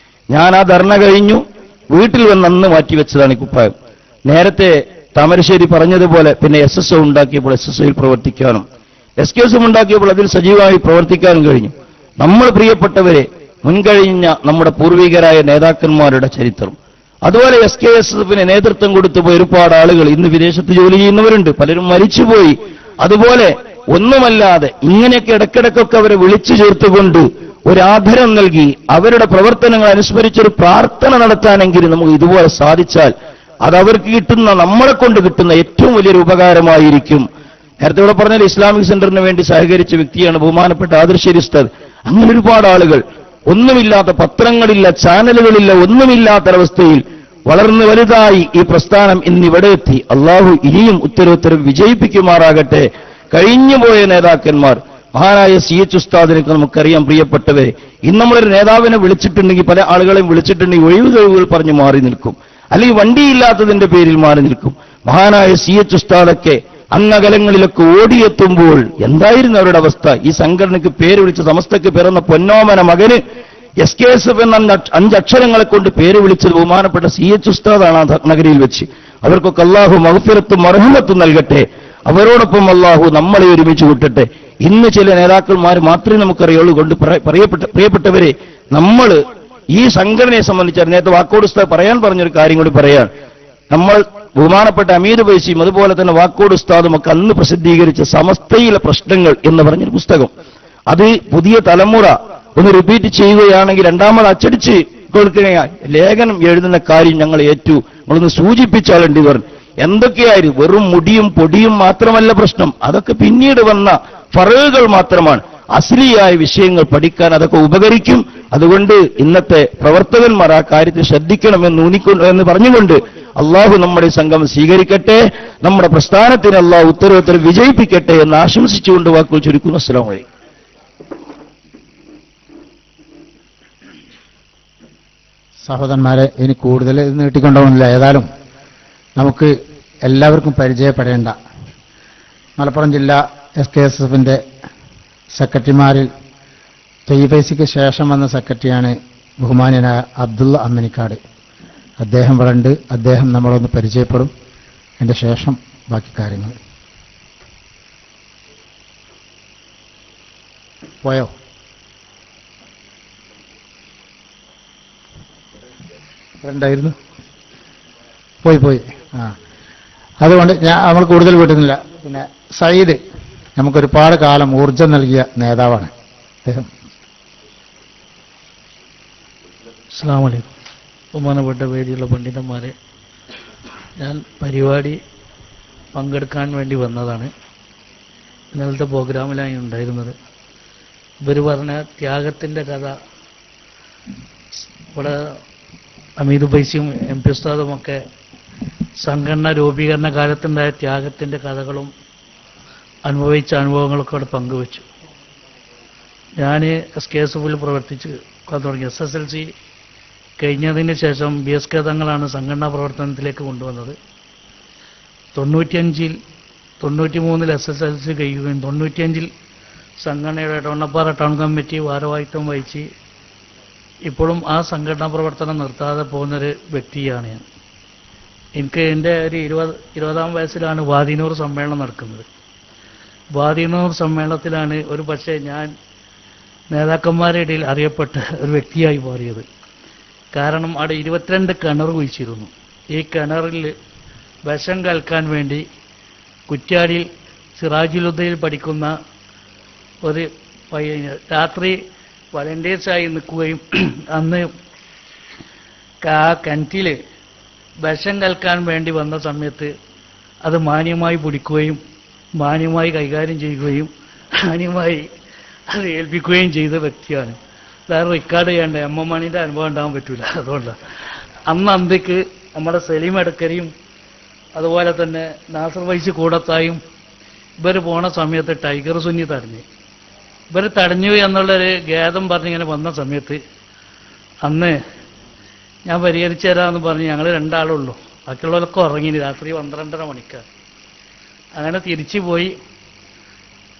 Speaker 9: ഞാൻ ആ ധർണ കഴിഞ്ഞു വീട്ടിൽ വന്ന് അന്ന് മാറ്റിവെച്ചതാണ് ഈ കുപ്പായം. നേരത്തെ താമരശ്ശേരി പറഞ്ഞതുപോലെ പിന്നെ SSO ഉണ്ടാക്കിയപ്പോൾ SSOയിൽ പ്രവർത്തിക്കാനും SKSM ഉണ്ടാക്കിയപ്പോൾ അതിൽ സജീവമായി പ്രവർത്തിക്കാനും കഴിഞ്ഞു. നമ്മൾ പ്രിയപ്പെട്ടവരെ, മുൻകഴിഞ്ഞ നമ്മുടെ പൂർവികരായ നേതാക്കന്മാരുടെ ചരിത്രം, അതുപോലെ SKSFന് നേതൃത്വം കൊടുത്തുപോയ ഒരുപാട് ആളുകൾ ഇന്ന് വിദേശത്ത് ജോലി ചെയ്യുന്നവരുണ്ട്. പലരും മരിച്ചുപോയി. അതുപോലെ ഒന്നുമല്ലാതെ ഇങ്ങനെയൊക്കെ ഇടയ്ക്കിടയ്ക്കൊക്കെ അവരെ വിളിച്ചു ചേർത്തുകൊണ്ട് ഒരാദരം നൽകി അവരുടെ പ്രവർത്തനങ്ങൾ അനുസ്മരിച്ചൊരു പ്രാർത്ഥന നടത്താനെങ്കിലും നമുക്ക് ഇതുപോലെ സാധിച്ചാൽ അത് അവർക്ക് കിട്ടുന്ന, നമ്മളെ കൊണ്ട് കിട്ടുന്ന ഏറ്റവും വലിയൊരു ഉപകാരമായിരിക്കും. നേരത്തെ ഇവിടെ പറഞ്ഞാൽ ഇസ്ലാമിക് സെന്ററിന് വേണ്ടി സഹകരിച്ച വ്യക്തിയാണ് ബഹുമാനപ്പെട്ട ആദർശേരി ഉസ്താദ്. അങ്ങനെ ഒരുപാട് ആളുകൾ ഒന്നുമില്ലാത്ത പത്രങ്ങളില്ല, ചാനലുകളില്ല, ഒന്നുമില്ലാത്തൊരവസ്ഥയിൽ വളർന്നു വലുതായി ഈ പ്രസ്ഥാനം ഇന്നിവിടെ എത്തി. അള്ളാഹു ഇനിയും ഉത്തരോത്തരം വിജയിപ്പിക്കുമാറാകട്ടെ. കഴിഞ്ഞുപോയ നേതാക്കന്മാർ, മഹാനായ സി എച്ച് ഉസ്താദിനൊക്കെ നമുക്കറിയാം പ്രിയപ്പെട്ടവരെ. ഇന്ന് നമ്മളൊരു നേതാവിനെ വിളിച്ചിട്ടുണ്ടെങ്കിൽ, പല ആളുകളെയും വിളിച്ചിട്ടുണ്ടെങ്കിൽ ഒഴിവുകഴിവുകൾ പറഞ്ഞ് മാറി നിൽക്കും, അല്ലെങ്കിൽ വണ്ടിയില്ലാത്തതിന്റെ പേരിൽ മാറി നിൽക്കും. മഹാനായ സി എച്ച് ഉസ്താദൊക്കെ അങ്ങകലങ്ങളിലൊക്കെ ഓടിയെത്തുമ്പോൾ എന്തായിരുന്നു അവരുടെ അവസ്ഥ? ഈ സംഘടനയ്ക്ക് പേര് വിളിച്ച, സമസ്തയ്ക്ക് പിറന്ന പൊന്നോമന മകന് SKSF എന്ന 5 അക്ഷരങ്ങളെ കൊണ്ട് പേര് വിളിച്ചത് ബഹുമാനപ്പെട്ട സി എച്ച് ഉസ്താദാണ് ആ നഗരിയിൽ വെച്ച്. അവർക്കൊക്കെ അള്ളാഹു മഗ്ഫിറത്തും മർഹമത്തും നൽകട്ടെ. അവരോടൊപ്പം അള്ളാഹു നമ്മളെ ഒരുമിച്ച് കൂട്ടട്ടെ. ഇന്ന് ചില നേതാക്കന്മാർ മാത്രമേ നമുക്കറിയുള്ളൂ. കൊണ്ട് പ്രിയപ്പെട്ടവരെ, നമ്മൾ ഈ സംഘടനയെ സംബന്ധിച്ച് നേരത്തെ വാക്കോട് ഉസ്താദ് പറയാൻ പറഞ്ഞൊരു കാര്യം കൂടി പറയാൻ. നമ്മൾ ബഹുമാനപ്പെട്ട അമീർ വൈസിയും അതുപോലെ തന്നെ വാക്കോട് ഉസ്താദും ഒക്കെ അന്ന് പ്രസിദ്ധീകരിച്ച സമസ്തയിലെ പ്രശ്നങ്ങൾ എന്ന് പറഞ്ഞൊരു പുസ്തകം, അത് പുതിയ തലമുറ ഒന്ന് റിപ്പീറ്റ് ചെയ്യുകയാണെങ്കിൽ, രണ്ടാമത് അച്ചടിച്ച് കൊടുക്കുകയാൽ ലേഖനം എഴുതുന്ന കാര്യം ഞങ്ങൾ ഏറ്റു, നമ്മളൊന്ന് സൂചിപ്പിച്ചാലുണ്ട് പറഞ്ഞു. എന്തൊക്കെയായിരുന്നു? വെറും മുടിയും പൊടിയും മാത്രമല്ല പ്രശ്നം, അതൊക്കെ പിന്നീട് വന്ന ഫറകൾ മാത്രമാണ്. അസ്ലിയായ വിഷയങ്ങൾ പഠിക്കാൻ അതൊക്കെ ഉപകരിക്കും. അതുകൊണ്ട് ഇന്നത്തെ പ്രവർത്തകന്മാർ ആ കാര്യത്തിൽ ശ്രദ്ധിക്കണമെന്ന് പറഞ്ഞുകൊണ്ട് അള്ളാഹു നമ്മുടെ സംഘം സ്വീകരിക്കട്ടെ, നമ്മുടെ പ്രസ്ഥാനത്തിന് അള്ളാഹു ഉത്തരോത്തരം വിജയിപ്പിക്കട്ടെ എന്ന് ആശംസിച്ചുകൊണ്ട് വാക്കുകൾ ചുരുക്കുന്നു. അസ്സലാമു അലൈക്കും.
Speaker 7: സഹോദരന്മാരെ, ഇനി കൂടുതൽ നീട്ടിക്കൊണ്ടുപോകുന്നില്ല. ഏതായാലും നമുക്ക് എല്ലാവർക്കും പരിചയപ്പെടേണ്ട മലപ്പുറം ജില്ലാ SKSFന്റെ സെക്രട്ടറിമാരിൽ തൊയ്യബൈസിക്ക് ശേഷം വന്ന സെക്രട്ടറിയാണ് ബഹുമാന്യനായ അബ്ദുള്ള അമ്മനിക്കാട്. അദ്ദേഹം ഇവിടെ ഉണ്ട്. അദ്ദേഹം നമ്മളൊന്ന് പരിചയപ്പെടും. അതിന്റെ ശേഷം ബാക്കി കാര്യങ്ങൾ. പോയോ? ഉണ്ടായിരുന്നു, പോയി. അതുകൊണ്ട് നമ്മൾ കൂടുതൽ വിടുന്നില്ല. പിന്നെ സയ്യിദ് നമുക്കൊരുപാട് കാലം ഊർജം നൽകിയ നേതാവാണ് അദ്ദേഹം.
Speaker 10: അസ്സലാമു അലൈക്കും. ബഹുമാനപ്പെട്ട വേദിയുള്ള പണ്ഡിതന്മാരെ, ഞാൻ പരിപാടി പങ്കെടുക്കാൻ വേണ്ടി വന്നതാണ്. ഇന്നലത്തെ പ്രോഗ്രാമിലായി ഉണ്ടായിരുന്നത്. ഇവർ പറഞ്ഞ ത്യാഗത്തിൻ്റെ കഥ ഇവിടെ അമീദ് ബൈസിയും MP ഉസ്താദുമൊക്കെ സംഘടന രൂപീകരണ കാലത്തുണ്ടായ ത്യാഗത്തിൻ്റെ കഥകളും അനുഭവിച്ച അനുഭവങ്ങളൊക്കെ അവിടെ പങ്കുവച്ചു. ഞാൻ SKSFൽ പ്രവർത്തിച്ച് തുടങ്ങി. SSLC കഴിഞ്ഞതിന് ശേഷം BSK തങ്ങളാണ് സംഘടനാ പ്രവർത്തനത്തിലേക്ക് കൊണ്ടുവന്നത്. 93 SSLC കഴിയുകയും 95 സംഘടനയുടെ എടവണ്ണപ്പാറ ടൗൺ കമ്മിറ്റി ഭാരവാഹിത്വം വഹിച്ച് ഇപ്പോഴും ആ സംഘടനാ പ്രവർത്തനം നിർത്താതെ പോകുന്നൊരു വ്യക്തിയാണ് ഞാൻ. എനിക്ക് എൻ്റെ ഒരു 20-ാം വയസ്സിലാണ് വാദിനൂർ സമ്മേളനം നടക്കുന്നത്. വാദിനൂർ സമ്മേളനത്തിലാണ് ഒരു പക്ഷേ ഞാൻ നേതാക്കന്മാരുടെ ഇടയിൽ അറിയപ്പെട്ട ഒരു വ്യക്തിയായി മാറിയത്. കാരണം അവിടെ 22 കിണർ കുഴിച്ചിരുന്നു. ഈ കിണറിൽ വിഷം കലക്കാൻ വേണ്ടി കുറ്റ്യാടിയിൽ സിറാജുലുദ്ദയിൽ പഠിക്കുന്ന ഒരു പയ്യന് രാത്രി വളണ്ടിയേഴ്സായി നിൽക്കുകയും അന്ന് ആ കിണറ്റിൽ വിഷം കലക്കാൻ വേണ്ടി വന്ന സമയത്ത് അത് മാന്യമായി പിടിക്കുകയും മാന്യമായി കൈകാര്യം ചെയ്യുകയും മാന്യമായി അത് ഏൽപ്പിക്കുകയും ചെയ്ത വ്യക്തിയാണ്. വേറെ റെക്കോർഡ് ചെയ്യേണ്ട എമ്മണിൻ്റെ അനുഭവം ഉണ്ടാകാൻ പറ്റൂല. അതുകൊണ്ടാണ് അന്ന് അന്തിക്ക് നമ്മുടെ സലീം എടക്കരയും അതുപോലെ തന്നെ നാസർ വൈസ് കൂടത്തായും ഇവർ പോണ സമയത്ത് ടൈഗർ സുന്നി തടഞ്ഞു. ഇവർ തടഞ്ഞു എന്നുള്ളൊരു ഖേദം പറഞ്ഞിങ്ങനെ വന്ന സമയത്ത് അന്ന് ഞാൻ പരിഹരിച്ചു തരാമെന്ന് പറഞ്ഞ് ഞങ്ങൾ 2 ആളുള്ളൂ. ബാക്കിയുള്ളവരൊക്കെ ഉറങ്ങി. രാത്രി 12:30 മണിക്കാണ്. അങ്ങനെ തിരിച്ചു പോയി.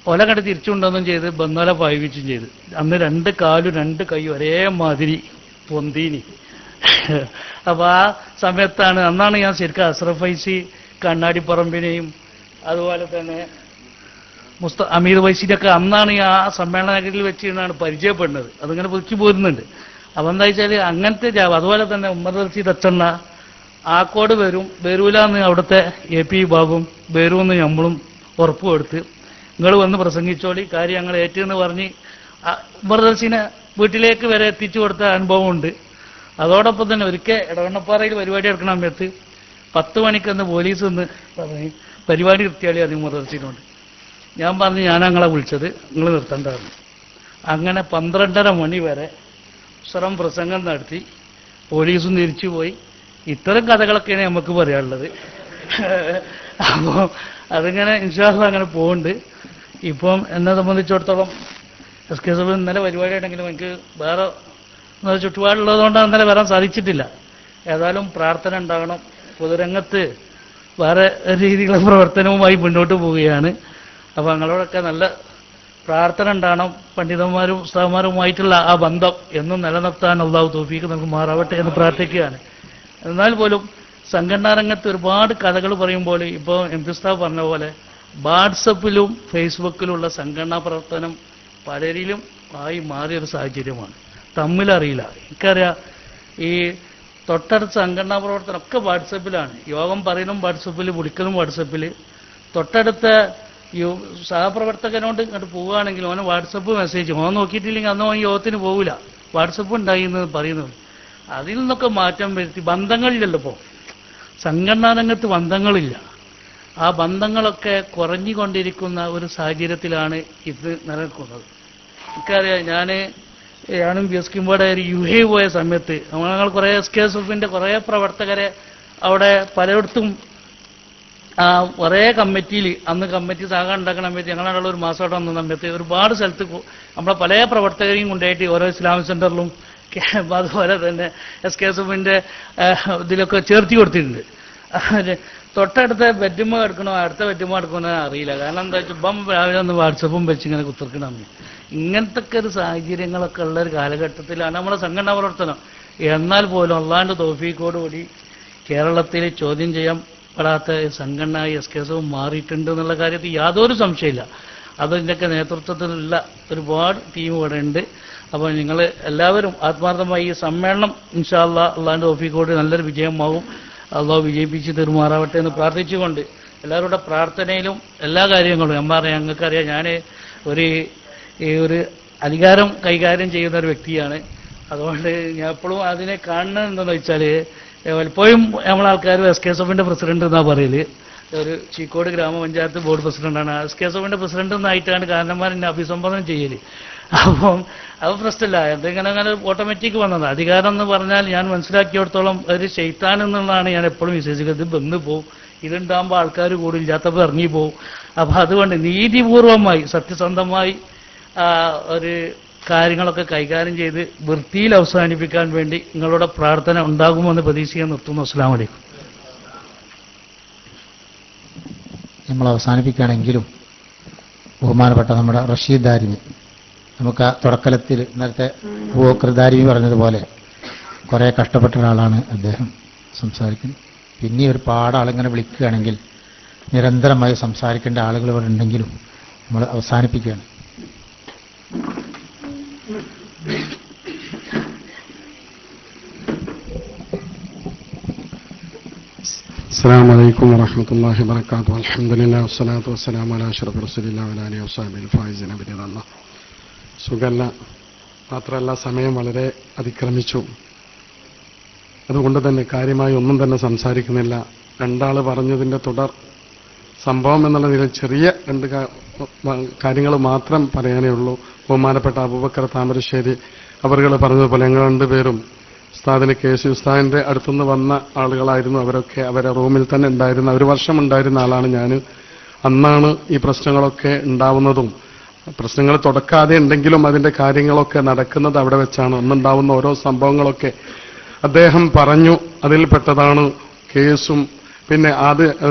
Speaker 10: ഒല കണ്ട് തിരിച്ചുകൊണ്ടൊന്നും ചെയ്ത് ബന്നോല പായിപ്പിച്ചും ചെയ്ത്. അന്ന് 2 കാലും 2 കൈയും ഒരേമാതിരി പൊന്തീനി. അപ്പോൾ ആ സമയത്താണ് അന്നാണ് ഞാൻ ശരിക്കും അസ്രഫ് വൈസി കണ്ണാടിപ്പറമ്പിനെയും അതുപോലെ തന്നെ അമീർ വൈസിൻ്റെയൊക്കെ അന്നാണ് ആ സമ്മേളന നഗരിൽ വെച്ചിട്ടാണ് പരിചയപ്പെടുന്നത്. അതിങ്ങനെ പുതുക്കി പോരുന്നുണ്ട്. അപ്പം എന്താ വെച്ചാൽ അങ്ങനത്തെ അതുപോലെ തന്നെ ഉമ്മർ ദർസി തച്ചണ്ണ ആക്കോട് വരൂലെന്ന് അവിടുത്തെ AP ബാബും വരൂന്ന് നമ്മളും ഉറപ്പ് കൊടുത്ത് നിങ്ങൾ വന്ന് പ്രസംഗിച്ചോളി, കാര്യം ഞങ്ങൾ ഏറ്റെന്ന് പറഞ്ഞ് ഉമ്മർ ദർസിനെ വീട്ടിലേക്ക് വരെ എത്തിച്ചു കൊടുത്ത അനുഭവമുണ്ട്. അതോടൊപ്പം തന്നെ ഒരിക്കൽ എടവണ്ണപ്പാറയിൽ പരിപാടി എടുക്കണ സമയത്ത് 10 മണിക്കെന്ന് പോലീസ് ഒന്ന് പറഞ്ഞ് പരിപാടി നിർത്തിയാളി അത് ഉമ്മർ ദർസിനോട്. ഞാൻ പറഞ്ഞു ഞാൻ ഞങ്ങളെ വിളിച്ചത്, നിങ്ങൾ നിർത്തേണ്ടതാണ്. അങ്ങനെ 12:30 മണി വരെ അപ്സരം പ്രസംഗം നടത്തി, പോലീസും തിരിച്ചുപോയി. ഇത്തരം കഥകളൊക്കെയാണ് നമുക്ക് പറയാനുള്ളത്. അപ്പോൾ അതിങ്ങനെ ഇൻഷാ അല്ലാഹ് അങ്ങനെ പോകുന്നുണ്ട്. ഇപ്പം എന്നെ സംബന്ധിച്ചിടത്തോളം SKSF ഇന്നലെ പരിപാടിയാണെങ്കിലും എനിക്ക് വേറെ ചുറ്റുപാടുള്ളതുകൊണ്ടാണ് ഇന്നലെ വരാൻ സാധിച്ചിട്ടില്ല. ഏതായാലും പ്രാർത്ഥന ഉണ്ടാകണം. പൊതുരംഗത്ത് വേറെ രീതിയിലുള്ള പ്രവർത്തനവുമായി മുന്നോട്ട് പോവുകയാണ്. അപ്പോൾ ഞങ്ങളോടൊക്കെ നല്ല പ്രാർത്ഥന ഉണ്ടാകണം. പണ്ഡിതന്മാരും ഉസ്താദന്മാരുമായിട്ടുള്ള ആ ബന്ധം എന്നും നിലനിർത്താൻ അല്ലാഹു തൗഫീഖ് നൽകുമാറാവട്ടെ എന്ന് പ്രാർത്ഥിക്കുകയാണ്. എന്നാൽ പോലും സംഘടനാ രംഗത്ത് ഒരുപാട് കഥകൾ പറയുമ്പോൾ ഇപ്പോൾ MP ഉസ്താദ് പറഞ്ഞ പോലെ വാട്സപ്പിലും ഫേസ്ബുക്കിലുള്ള സംഘടനാ പ്രവർത്തനം പലരിലും ആയി മാറിയൊരു സാഹചര്യമാണ്. തമ്മിലറിയില്ല. എനിക്കറിയാം, ഈ തൊട്ടടുത്ത സംഘടനാ പ്രവർത്തനം ഒക്കെ വാട്സപ്പിലാണ്. യോഗം പറയലും വാട്സപ്പിൽ, വിളിക്കലും വാട്സപ്പിൽ. തൊട്ടടുത്ത സഹപ്രവർത്തകനോട് ഇങ്ങോട്ട് പോവുകയാണെങ്കിൽ ഓന് വാട്സപ്പ് മെസ്സേജ്, ഓൻ നോക്കിയിട്ടില്ലെങ്കിൽ അന്ന് ഓൻ യോഗത്തിന് പോകില്ല. വാട്സപ്പ് ഉണ്ടായി എന്ന് പറയുന്നത്. അതിൽ നിന്നൊക്കെ മാറ്റം വരുത്തി. ബന്ധങ്ങളില്ലല്ലോ ഇപ്പോൾ, സംഘടനാ രംഗത്ത് ബന്ധങ്ങളില്ല. ആ ബന്ധങ്ങളൊക്കെ കുറഞ്ഞുകൊണ്ടിരിക്കുന്ന ഒരു സാഹചര്യത്തിലാണ് ഇത് നിലനിൽക്കുന്നത്. എനിക്കറിയാം, ഞാനും ബിഎസ്കിമ്പാടെ UAE പോയ സമയത്ത് ഞങ്ങൾ കുറേ SKSFന്റെ കുറേ പ്രവർത്തകരെ അവിടെ പലയിടത്തും കുറേ കമ്മിറ്റിയിൽ, അന്ന് കമ്മിറ്റി സാധാരണ ഉണ്ടാക്കുന്ന സമയത്ത് ഞങ്ങളാണുള്ള ഒരു മാസമായിട്ട് വന്ന സമയത്ത് ഒരുപാട് സ്ഥലത്ത് നമ്മളെ പല പ്രവർത്തകരെയും കൊണ്ടായിട്ട് ഓരോ ഇസ്ലാമിക് സെന്ററിലും അതുപോലെ തന്നെ SKSFന്റെ ഇതിലൊക്കെ ചേർത്തി കൊടുത്തിട്ടുണ്ട്. തൊട്ടടുത്ത ബെഡ്റൂം എടുക്കണോ അടുത്ത ബെഡ്റൂം എടുക്കണോ അറിയില്ല. കാരണം എന്താ വെച്ചാൽ ഇപ്പം രാവിലെ ഒന്ന് വാട്സപ്പും വെച്ച് ഇങ്ങനെ കുത്തിർക്കണം. ഇങ്ങനത്തെ ഒരു സാഹചര്യങ്ങളൊക്കെ ഉള്ള ഒരു കാലഘട്ടത്തിലാണ് നമ്മുടെ സംഘടനാ പ്രവർത്തനം. എന്നാൽ പോലും അള്ളാന്റെ തൗഫീഖോടുകൂടി കേരളത്തിൽ ചോദ്യം ചെയ്യപ്പെടാത്ത സംഘടനയായി SKSF മാറിയിട്ടുണ്ട് എന്നുള്ള കാര്യത്തിൽ യാതൊരു സംശയമില്ല. അതിൻ്റെയൊക്കെ നേതൃത്വത്തിലുള്ള ഒരുപാട് ടീം ഇവിടെ ഉണ്ട്. അപ്പോൾ നിങ്ങൾ എല്ലാവരും ആത്മാർത്ഥമായി ഈ സമ്മേളനം ഇൻഷാ അല്ലാഹ് അള്ളാന്റെ തൗഫീഖോട് നല്ലൊരു വിജയമാവും. അള്ളാഹു വിജയിപ്പിച്ച് തെരുമാറാവട്ടെ എന്ന് പ്രാർത്ഥിച്ചുകൊണ്ട് എല്ലാവരുടെ പ്രാർത്ഥനയിലും എല്ലാ കാര്യങ്ങളും ഞങ്ങൾക്കറിയാം. ഞാൻ ഒരു അധികാരം കൈകാര്യം ചെയ്യുന്ന ഒരു വ്യക്തിയാണ്. അതുകൊണ്ട് ഞാൻ എപ്പോഴും അതിനെ കാണുന്നത് എന്താണെന്ന് വെച്ചാൽ, പലപ്പോഴും നമ്മളാൾക്കാർ SKSFന്റെ പ്രസിഡന്റ് എന്നാ പറയല്. ഒരു ചീക്കോട് ഗ്രാമപഞ്ചായത്ത് ബോർഡ് പ്രസിഡന്റാണ്. SKSFന്റെ പ്രസിഡന്റ് എന്നായിട്ടാണ് കാരണന്മാർ എന്നെ അഭിസംബോധന ചെയ്യല്. അപ്പം അത് പ്രശ്നമില്ല, എന്തെങ്കിലും അങ്ങനെ ഓട്ടോമാറ്റിക് വന്നത്. അധികാരം എന്ന് പറഞ്ഞാൽ ഞാൻ മനസ്സിലാക്കിയിടത്തോളം ഒരു ശൈത്താൻ എന്നുള്ളതാണ് ഞാൻ എപ്പോഴും വിശ്വസിക്കുന്നത്. ഇത് വന്ന് പോവും, ഇതുണ്ടാകുമ്പോൾ ആൾക്കാർ കൂടില്ല, ഇല്ലാത്തപ്പോൾ ഇറങ്ങി പോവും. അപ്പം അതുകൊണ്ട് നീതിപൂർവമായി സത്യസന്ധമായി ഒരു കാര്യങ്ങളൊക്കെ കൈകാര്യം ചെയ്ത് വൃത്തിയിൽ അവസാനിപ്പിക്കാൻ വേണ്ടി നിങ്ങളുടെ പ്രാർത്ഥന ഉണ്ടാകുമെന്ന് പ്രതീക്ഷിക്കാൻ നിർത്തുന്നു. അസ്സലാമു അലൈക്കും.
Speaker 7: നമ്മൾ അവസാനിപ്പിക്കുകയാണെങ്കിലും ബഹുമാനപ്പെട്ട നമ്മുടെ റഷീദ് ദാരിമി, നമുക്ക് ആ തുടക്കത്തിൽ നേരത്തെ പൂവക്കർ ദാരിമി പറഞ്ഞതുപോലെ കുറേ കഷ്ടപ്പെട്ട ഒരാളാണ് അദ്ദേഹം സംസാരിക്കുന്നത്. പിന്നെ ഒരുപാട് ആളിങ്ങനെ വിളിക്കുകയാണെങ്കിൽ നിരന്തരമായി സംസാരിക്കേണ്ട ആളുകൾ ഇവിടെ ഉണ്ടെങ്കിലും നമ്മൾ അവസാനിപ്പിക്കുകയാണ്.
Speaker 11: അസ്സലാമു അലൈക്കും വറഹ്മത്തുള്ളാഹി വബറകാതുഹു. അൽഹംദുലില്ലാഹി വസ്സലാത്തു വസ്സലാമു അലാ അഷ്റഫി റസൂലില്ലാഹി വഅലാ ആലിഹി വസഹ്ബിഹിൽ ഫായിസിന ബിറളില്ലാഹ്. സുഖല്ല, മാത്രമല്ല സമയം വളരെ അതിക്രമിച്ചു. അതുകൊണ്ട് തന്നെ കാര്യമായി ഒന്നും തന്നെ സംസാരിക്കുന്നില്ല. രണ്ടാൾ പറഞ്ഞതിൻ്റെ തുടർ സംഭവം എന്നുള്ള നിലയിൽ ചെറിയ രണ്ട് കാര്യങ്ങൾ മാത്രം പറയാനേ ഉള്ളൂ. ബഹുമാനപ്പെട്ട അബൂബക്കർ താമരശ്ശേരി അവർകൾ പറഞ്ഞതുപോലെ ഞങ്ങൾ രണ്ടുപേരും ഉസ്താദിന് KC ഉസ്താദിന്റെ അടുത്തുനിന്ന് വന്ന ആളുകളായിരുന്നു. അവരൊക്കെ അവരെ റൂമിൽ തന്നെ ഉണ്ടായിരുന്ന, ഒരു വർഷം ഉണ്ടായിരുന്ന ആളാണ് ഞാൻ. അന്നാണ് ഈ പ്രശ്നങ്ങളൊക്കെ ഉണ്ടാവുന്നതും പ്രശ്നങ്ങൾ തുടക്കാതെ ഉണ്ടെങ്കിലും അതിന്റെ കാര്യങ്ങളൊക്കെ നടക്കുന്നത് അവിടെ വെച്ചാണ്. അന്നുണ്ടാവുന്ന ഓരോ സംഭവങ്ങളൊക്കെ അദ്ദേഹം പറഞ്ഞു. അതിൽപ്പെട്ടതാണ് കേസും പിന്നെ അത്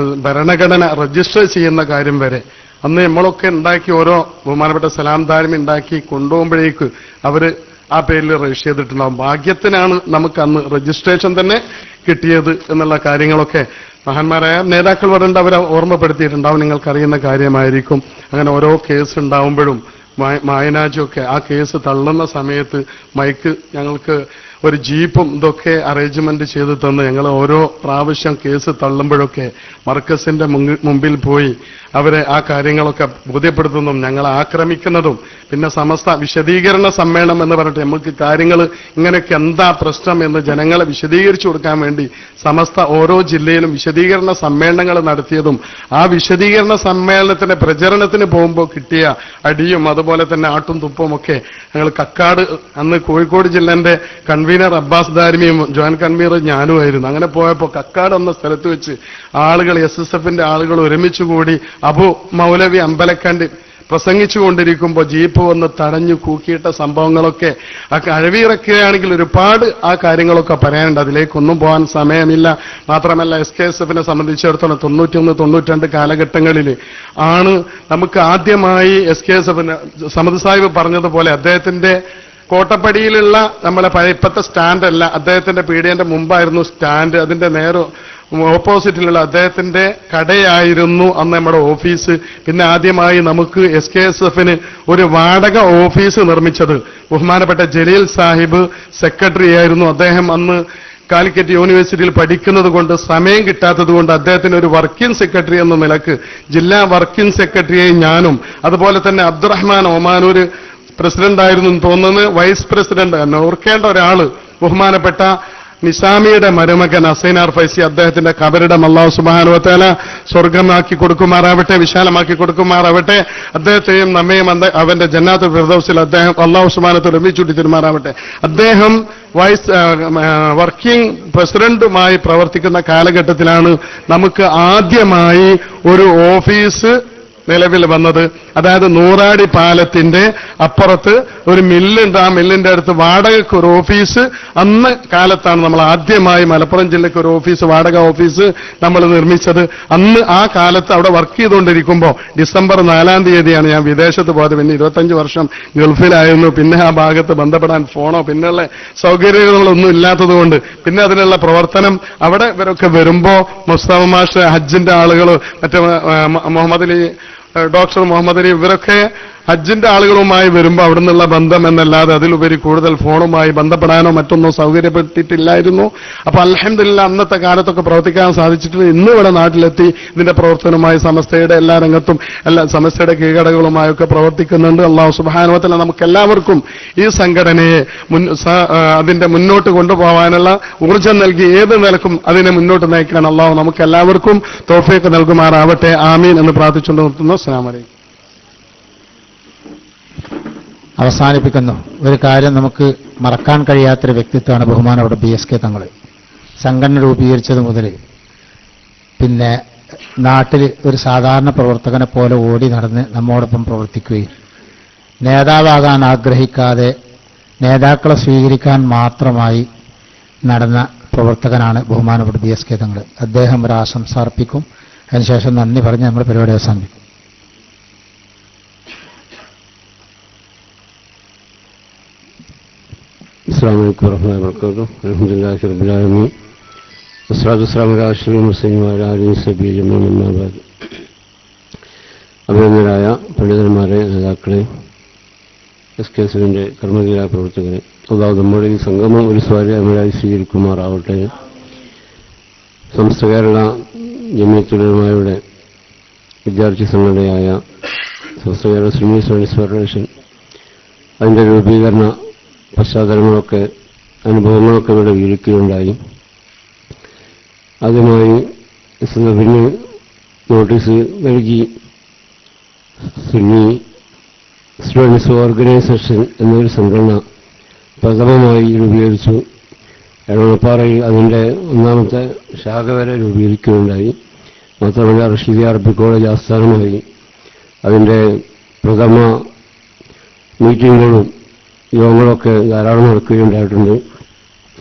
Speaker 11: ഭരണഘടന രജിസ്റ്റർ ചെയ്യുന്ന കാര്യം വരെ. അന്ന് നമ്മളൊക്കെ ഉണ്ടാക്കി ഓരോ ബഹുമാനപ്പെട്ട സലാം ദാരിമി ഉണ്ടാക്കി കൊണ്ടുപോകുമ്പോഴേക്ക് അവര് ആ പേരിൽ രജിസ്റ്റർ ചെയ്തിട്ടുണ്ടാവും. ഭാഗ്യത്തിനാണ് നമുക്ക് അന്ന് രജിസ്ട്രേഷൻ തന്നെ കിട്ടിയത് എന്നുള്ള കാര്യങ്ങളൊക്കെ മഹാന്മാരായ നേതാക്കൾ പറഞ്ഞിട്ട് അവരെ ഓർമ്മപ്പെടുത്തിയിട്ടുണ്ടാവും. നിങ്ങൾക്കറിയുന്ന കാര്യമായിരിക്കും. അങ്ങനെ ഓരോ കേസ് ഉണ്ടാവുമ്പോഴും മായനാജൊക്കെ ആ കേസ് തള്ളുന്ന സമയത്ത് മൈക്ക് ഞങ്ങൾക്ക് ഒരു ജീപ്പും ഇതൊക്കെ അറേഞ്ച്മെന്റ് ചെയ്ത് തന്ന് ഞങ്ങൾ ഓരോ പ്രാവശ്യം കേസ് തള്ളുമ്പോഴൊക്കെ മർക്കസിന്റെ മുമ്പിൽ പോയി അവരെ ആ കാര്യങ്ങളൊക്കെ ബോധ്യപ്പെടുത്തുന്നതും ഞങ്ങളെ ആക്രമിക്കുന്നതും പിന്നെ സമസ്ത വിശദീകരണ സമ്മേളനം എന്ന് പറഞ്ഞിട്ട് നമുക്ക് കാര്യങ്ങൾ ഇങ്ങനെയൊക്കെ എന്താ പ്രശ്നം എന്ന് ജനങ്ങളെ വിശദീകരിച്ചു കൊടുക്കാൻ വേണ്ടി സമസ്ത ഓരോ ജില്ലയിലും വിശദീകരണ സമ്മേളനങ്ങൾ നടത്തിയതും ആ വിശദീകരണ സമ്മേളനത്തിന്റെ പ്രചരണത്തിന് പോകുമ്പോൾ കിട്ടിയ അടിയും അതുപോലെ തന്നെ ആട്ടും തുപ്പും ഒക്കെ ഞങ്ങൾ കക്കാട് അന്ന് കോഴിക്കോട് ജില്ലന്റെ കൺവീനർ അബ്ബാസ് ദാരിമിയും ജോയിന്റ് കൺവീനർ ഞാനുമായിരുന്നു. അങ്ങനെ പോയപ്പോൾ കക്കാട് എന്ന സ്ഥലത്ത് വെച്ച് ആളുകൾ SSFന്റെ ആളുകൾ ഒരുമിച്ച് കൂടി അബു മൗലവി അമ്പലക്കണ്ടി പ്രസംഗിച്ചുകൊണ്ടിരിക്കുമ്പോൾ ജീപ്പ് വന്ന് തടഞ്ഞു കൂക്കിയിട്ട സംഭവങ്ങളൊക്കെ ആ കഴിവിറക്കുകയാണെങ്കിൽ ഒരുപാട് ആ കാര്യങ്ങളൊക്കെ പറയാനുണ്ട്. അതിലേക്കൊന്നും പോകാൻ സമയമില്ല. മാത്രമല്ല SKSFനെ സംബന്ധിച്ചിടത്തോളം 91-92 കാലഘട്ടങ്ങളിൽ ആണ് നമുക്ക് ആദ്യമായി SKSFന് സമദ് സാഹിബ് പറഞ്ഞതുപോലെ അദ്ദേഹത്തിന്റെ കോട്ടപ്പടിയിലുള്ള നമ്മളെ ഇപ്പത്തെ സ്റ്റാൻഡല്ല, അദ്ദേഹത്തിന്റെ പീഡിയന്റെ മുമ്പായിരുന്നു സ്റ്റാൻഡ്. അതിന്റെ നേരെ ഓപ്പോസിറ്റിലുള്ള അദ്ദേഹത്തിന്റെ കടയായിരുന്നു അന്ന് നമ്മുടെ ഓഫീസ്. പിന്നെ ആദ്യമായി നമുക്ക് SKSFന് ഒരു വാടക ഓഫീസ് നിർമ്മിച്ചത് ബഹുമാനപ്പെട്ട ജലീൽ സാഹിബ് സെക്രട്ടറി ആയിരുന്നു. അദ്ദേഹം അന്ന് കാലിക്കറ്റ് യൂണിവേഴ്സിറ്റിയിൽ പഠിക്കുന്നത് കൊണ്ട് സമയം കിട്ടാത്തത് കൊണ്ട് അദ്ദേഹത്തിന് ഒരു വർക്കിംഗ് സെക്രട്ടറി എന്ന നിലക്ക് ജില്ലാ വർക്കിംഗ് സെക്രട്ടറിയായി ഞാനും അതുപോലെ തന്നെ അബ്ദുറഹ്മാൻ ഒമാനൂർ പ്രസിഡന്റായിരുന്നു തോന്നുന്നത്, വൈസ് പ്രസിഡന്റ് ഓർക്കേണ്ട ഒരാള് ബഹുമാനപ്പെട്ട നിസാമിയുടെ മരുമകൻ ഹസൈനാർ ഫൈസി, അദ്ദേഹത്തിന്റെ കബറിടം അല്ലാഹു സുബ്ഹാനഹു വ തആല സ്വർഗമാക്കി കൊടുക്കുമാറാവട്ടെ, വിശാലമാക്കി കൊടുക്കുമാറാവട്ടെ. അദ്ദേഹത്തെയും നമ്മയും അവന്റെ ജന്നാത്തുൽ ഫിർദൗസിൽ അദ്ദേഹം അല്ലാഹു സുബ്ഹാനഹു വ തആല ഒരുമിച്ചുകൂട്ടി തരുമാറാവട്ടെ. അദ്ദേഹം വർക്കിംഗ് പ്രസിഡന്റുമായി പ്രവർത്തിക്കുന്ന കാലഘട്ടത്തിലാണ് നമുക്ക് ആദ്യമായി ഒരു ഓഫീസ് നിലവിൽ വന്നത്. അതായത് നൂറാടി പാലത്തിന്റെ അപ്പുറത്ത് ഒരു മില്ലുണ്ട്. ആ മില്ലിന്റെ അടുത്ത് വാടകയ്ക്ക് ഒരു ഓഫീസ് അന്ന് കാലത്താണ് നമ്മൾ ആദ്യമായി മലപ്പുറം ജില്ലയ്ക്ക് ഒരു ഓഫീസ്, വാടക ഓഫീസ് നമ്മൾ നിർമ്മിച്ചത്. അന്ന് ആ കാലത്ത് അവിടെ വർക്ക് ചെയ്തുകൊണ്ടിരിക്കുമ്പോൾ ഡിസംബർ 4-ാം തീയതിയാണ് ഞാൻ വിദേശത്ത് പോയത്. പിന്നെ 25 വർഷം ഗൾഫിലായിരുന്നു. പിന്നെ ആ ഭാഗത്ത് ബന്ധപ്പെടാൻ ഫോണോ പിന്നെയുള്ള സൗകര്യങ്ങളൊന്നും ഇല്ലാത്തതുകൊണ്ട് പിന്നെ അതിനുള്ള പ്രവർത്തനം അവിടെ ഇവരൊക്കെ വരുമ്പോ മുസ്തഫ മാഷ്, ഹജ്ജിന്റെ ആളുകൾ, മറ്റേ മുഹമ്മദ് അലി, ഡോക്ടർ മുഹമ്മദ് അലി, ഇവരൊക്കെ ഹജ്ജിന്റെ ആളുകളുമായി വരുമ്പോൾ അവിടെ നിന്നുള്ള ബന്ധം എന്നല്ലാതെ അതിലുപരി കൂടുതൽ ഫോണുമായി ബന്ധപ്പെടാനോ മറ്റൊന്നോ സൗകര്യപ്പെട്ടിട്ടില്ലായിരുന്നു. അപ്പൊ അൽഹംദുലില്ലാ അന്നത്തെ കാലത്തൊക്കെ പ്രവർത്തിക്കാൻ സാധിച്ചിട്ടുണ്ട്. ഇന്ന് ഇവിടെ നാട്ടിലെത്തി ഇതിന്റെ പ്രവർത്തനവുമായി സമസ്തയുടെ എല്ലാ രംഗത്തും സമസ്തയുടെ കീഴടകളുമായൊക്കെ പ്രവർത്തിക്കുന്നുണ്ട്. അല്ലാഹു സുബ്ഹാനഹു വ തആല നമുക്ക് എല്ലാവർക്കും ഈ സംഘടനയെ അതിന്റെ മുന്നോട്ട് കൊണ്ടുപോകാനുള്ള ഊർജ്ജം നൽകി ഏത് നിലക്കും അതിനെ മുന്നോട്ട് നയിക്കാൻ അല്ലാഹു നമുക്ക് എല്ലാവർക്കും തൗഫീഖ് നൽകുമാറാവട്ടെ. ആമീൻ എന്ന് പ്രാർത്ഥിച്ചുകൊണ്ട് നിർത്തുന്നു. അസ്സലാമു അലൈക്കും.
Speaker 7: അവസാനിപ്പിക്കുന്നു. ഒരു കാര്യം നമുക്ക് മറക്കാൻ കഴിയാത്തൊരു വ്യക്തിത്വമാണ് ബഹുമാനപ്പെട്ട BSK തങ്ങൾ. സംഘടന രൂപീകരിച്ചത് മുതൽ പിന്നെ നാട്ടിൽ ഒരു സാധാരണ പ്രവർത്തകനെ പോലെ ഓടി നടന്ന് നമ്മോടൊപ്പം പ്രവർത്തിക്കുകയും നേതാവാകാൻ ആഗ്രഹിക്കാതെ നേതാക്കളെ സ്വീകരിക്കാൻ മാത്രമായി നടന്ന പ്രവർത്തകനാണ് ബഹുമാനപ്പെട്ട BSK തങ്ങൾ. അദ്ദേഹം ഒരു ആശംസ അർപ്പിക്കും. അതിനുശേഷം നന്ദി പറഞ്ഞ് നമ്മുടെ പരിപാടി അവസാനിപ്പിക്കും.
Speaker 12: അസ്സലാമു അലൈക്കും വറഹ്മത്തുള്ളാഹി വബറകാതുഹു. അൽഹംദുലില്ലാഹി റബ്ബിൽ ആലമീൻ. വസ്സലാത്തു വസ്സലാമു അലാ അഷ്റഫിൽ മുർസലീൻ വഅലാ ആലിഹി വസഹ്ബിഹി അജ്മഈൻ. അമ്മാ ബഅദ്. അഭിനന്ദരായ പണ്ഡിതന്മാരെ, നേതാക്കളെ, SKSFന്റെ കർമ്മകീയ പ്രവർത്തകരെ, അല്ലാഹു നമ്മുടെ ഈ സംഗമം ഒരു സ്വാഭാവികമായി സ്വീകരിക്കുമാറാവട്ടെ. സമസ്ത കേരള ജമിയത്തുൽ ഉലമായുടെ വിദ്യാർത്ഥി സംഘടനയായ സമസ്ത കേരള സുന്നി സ്റ്റഡീസ് ഫെഡറേഷൻ അതിന്റെ രൂപീകരണ പശ്ചാത്തലങ്ങളൊക്കെ അനുഭവങ്ങളൊക്കെ ഇവിടെ വിവരിക്കുകയുണ്ടായി. ആദ്യമായി SKSFന് നോട്ടീസ് നൽകി സുന്നി സ്റ്റുഡൻസ് ഓർഗനൈസേഷൻ എന്നൊരു സംഘടന പ്രഥമമായി രൂപീകരിച്ചു. എടവണ്ണപ്പാറയിൽ അതിൻ്റെ 1ാമത്തെ ശാഖ വരെ രൂപീകരിക്കുകയുണ്ടായി. മാത്രമല്ല റഷീദി അറബി കോളേജ് ആസ്ഥാനമായി അതിൻ്റെ പ്രഥമ മീറ്റിങ്ങുകളും യോഗങ്ങളൊക്കെ ധാരാളം നടക്കുകയുണ്ടായിട്ടുണ്ട്.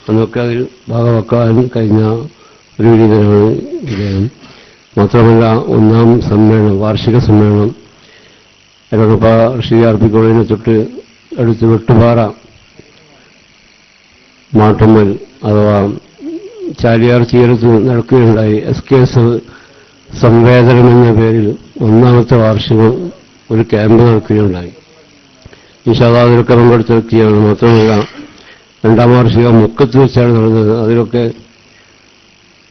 Speaker 12: അന്നൊക്കെ അതിൽ ഭാഗമാക്കാൻ കഴിഞ്ഞ ഒരു വിനീതനാണ് ഇദ്ദേഹം. മാത്രമല്ല 1ാം സമ്മേളനം, വാർഷിക സമ്മേളനം എടവണ്ണപ്പാറ റഷീദി അറബി കോളേജിനെ തൊട്ട് അടുത്ത് വെട്ടുപാറ മാട്ടമ്മൽ അഥവാ ചാലിയാർ ചീരത്ത് നടക്കുകയുണ്ടായി. SKSF സംവേദനം എന്ന പേരിൽ 1ാമത്തെ വാർഷികം ഒരു ക്യാമ്പ് നടക്കുകയുണ്ടായി. ഇൻഷാ അല്ലാഹ് അതിലൊക്കെ പങ്കെടുത്തെത്തിയാണ്. മാത്രമല്ല 2ാം വാർഷികം മുക്കത്ത് വെച്ചാണ് നടന്നത്. അതിലൊക്കെ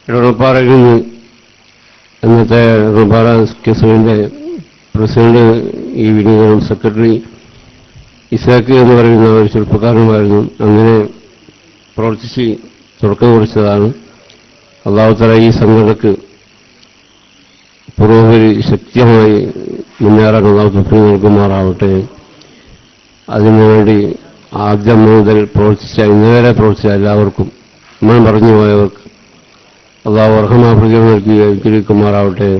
Speaker 12: എടവണ്ണപ്പാറയിൽ നിന്ന് ഇന്നത്തെ എടവണ്ണപ്പാറ കെസുവിന്റെ പ്രസിഡന്റ് ഈ വിനീതനും സെക്രട്ടറി ഇസാക്ക് എന്ന് പറയുന്ന ഒരു ചെറുപ്പക്കാരനുമായിരുന്നു. അങ്ങനെ പ്രവർത്തിച്ച് തുടക്കം കുറിച്ചതാണ്. അല്ലാഹു തആല ഈ സംഘടനക്ക് പുരോഗതി ശക്തിയായി മുന്നേറാൻ അല്ലാഹു തൗഫീഖ് നൽകുമാറാവട്ടെ. അതിനുവേണ്ടി ആദ്യം മുതൽ പ്രവർത്തിച്ച ഇന്നുവരെ പ്രവർത്തിച്ച എല്ലാവർക്കും നമ്മൾ പറഞ്ഞു പോയവർക്ക് അല്ലാഹു അർഹമാഫികൾ നൽകി അനുഗ്രഹിക്കുമാറാവട്ടെ.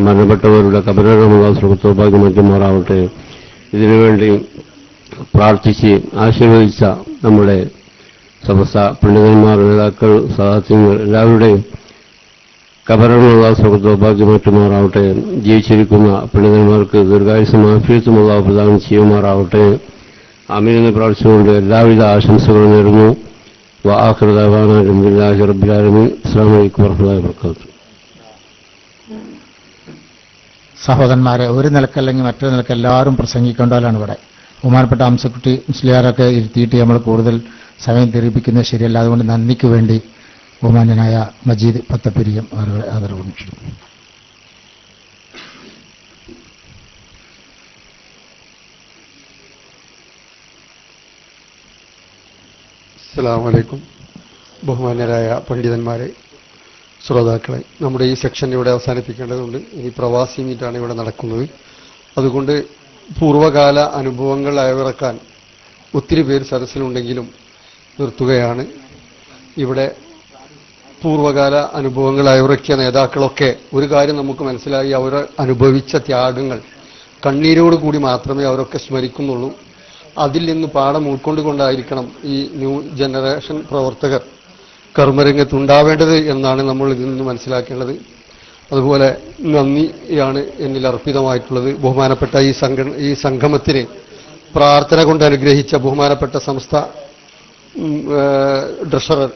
Speaker 12: മരണപ്പെട്ടവരുടെ കബറിടം അല്ലാഹു സുഖത്തോഭാഗ്യം നൽകുമാറാവട്ടെ. ഇതിനുവേണ്ടി പ്രാർത്ഥിച്ച് ആശീർവദിച്ച നമ്മുടെ സമസ്ത പണ്ഡിതന്മാർ, നേതാക്കൾ, സദാത്യങ്ങൾ എല്ലാവരുടെയും കബറിടം അല്ലാഹു സുഖത്തോഭാഗ്യം നൽകുമാറാവട്ടെ. ജീവിച്ചിരിക്കുന്ന പണ്ഡിതന്മാർക്ക് ദീർഘായുസ്സും ആഫിയത്തും അല്ലാഹു പ്രദാനം ചെയ്യുമാറാവട്ടെ. ആമീൻ എന്ന് പ്രാർത്ഥിച്ചുകൊണ്ട് എല്ലാവിധ ആശംസകളും നേരുന്നു. വആഖിറു ദഅവാനാ അൽഹംദുലില്ലാഹി റബ്ബിൽ ആലമീൻ. അസ്സലാമു അലൈക്കും വറഹ്മത്തുള്ളാഹി വബറകാതുഹു.
Speaker 7: സഹോദരന്മാരെ, ഒരു നിലക്കല്ലെങ്കിൽ മറ്റൊരു നിലക്ക് എല്ലാവരും പ്രസംഗിക്കേണ്ടവരാണ് ഇവിടെ. ബഹുമാനപ്പെട്ട അംസക്കുട്ടി മുസ്ലിയാരൊക്കെ ഇരുത്തിയിട്ട് നമ്മൾ കൂടുതൽ സമയം തെറിപ്പിക്കുന്നത് ശരിയല്ല. അതുകൊണ്ട് നന്ദിക്ക് വേണ്ടി ബഹുമാന്യനായ മജീദ് പത്തപ്പിരിയം അവരുടെ ആദരവ് ക്ഷണിക്കുന്നു.
Speaker 11: അസ്സലാമു അലൈക്കും. ബഹുമാന്യരായ പണ്ഡിതന്മാരെ, ശ്രോതാക്കളെ, നമ്മുടെ ഈ സെക്ഷൻ ഇവിടെ അവസാനിപ്പിക്കേണ്ടതുണ്ട്. ഇനി പ്രവാസി മീറ്റാണ് ഇവിടെ നടക്കുന്നത്. അതുകൊണ്ട് പൂർവ്വകാല അനുഭവങ്ങൾ അയവിറക്കാൻ ഒത്തിരി പേര് സദസ്സിലുണ്ടെങ്കിലും നിർത്തുകയാണ്. ഇവിടെ പൂർവ്വകാല അനുഭവങ്ങൾ അയവിറക്കിയ നേതാക്കളൊക്കെ ഒരു കാര്യം നമുക്ക് മനസ്സിലായി, അവർ അനുഭവിച്ച ത്യാഗങ്ങൾ കണ്ണീരോടുകൂടി മാത്രമേ അവരൊക്കെ സ്മരിക്കുന്നുള്ളൂ. അതിൽ നിന്ന് പാഠം ഉൾക്കൊണ്ടുകൊണ്ടായിരിക്കണം ഈ ന്യൂ ജനറേഷൻ പ്രവർത്തകർ കർമ്മരംഗത്തുണ്ടാവേണ്ടത് എന്നാണ് നമ്മൾ ഇതിൽ നിന്ന് മനസ്സിലാക്കേണ്ടത്. അതുപോലെ നന്ദിയാണ് എന്നിൽ അർപ്പിതമായിട്ടുള്ളത്. ബഹുമാനപ്പെട്ട ഈ സംഗമത്തിന് പ്രാർത്ഥന കൊണ്ട് അനുഗ്രഹിച്ച ബഹുമാനപ്പെട്ട സംസ്ഥ ട്രഷറർ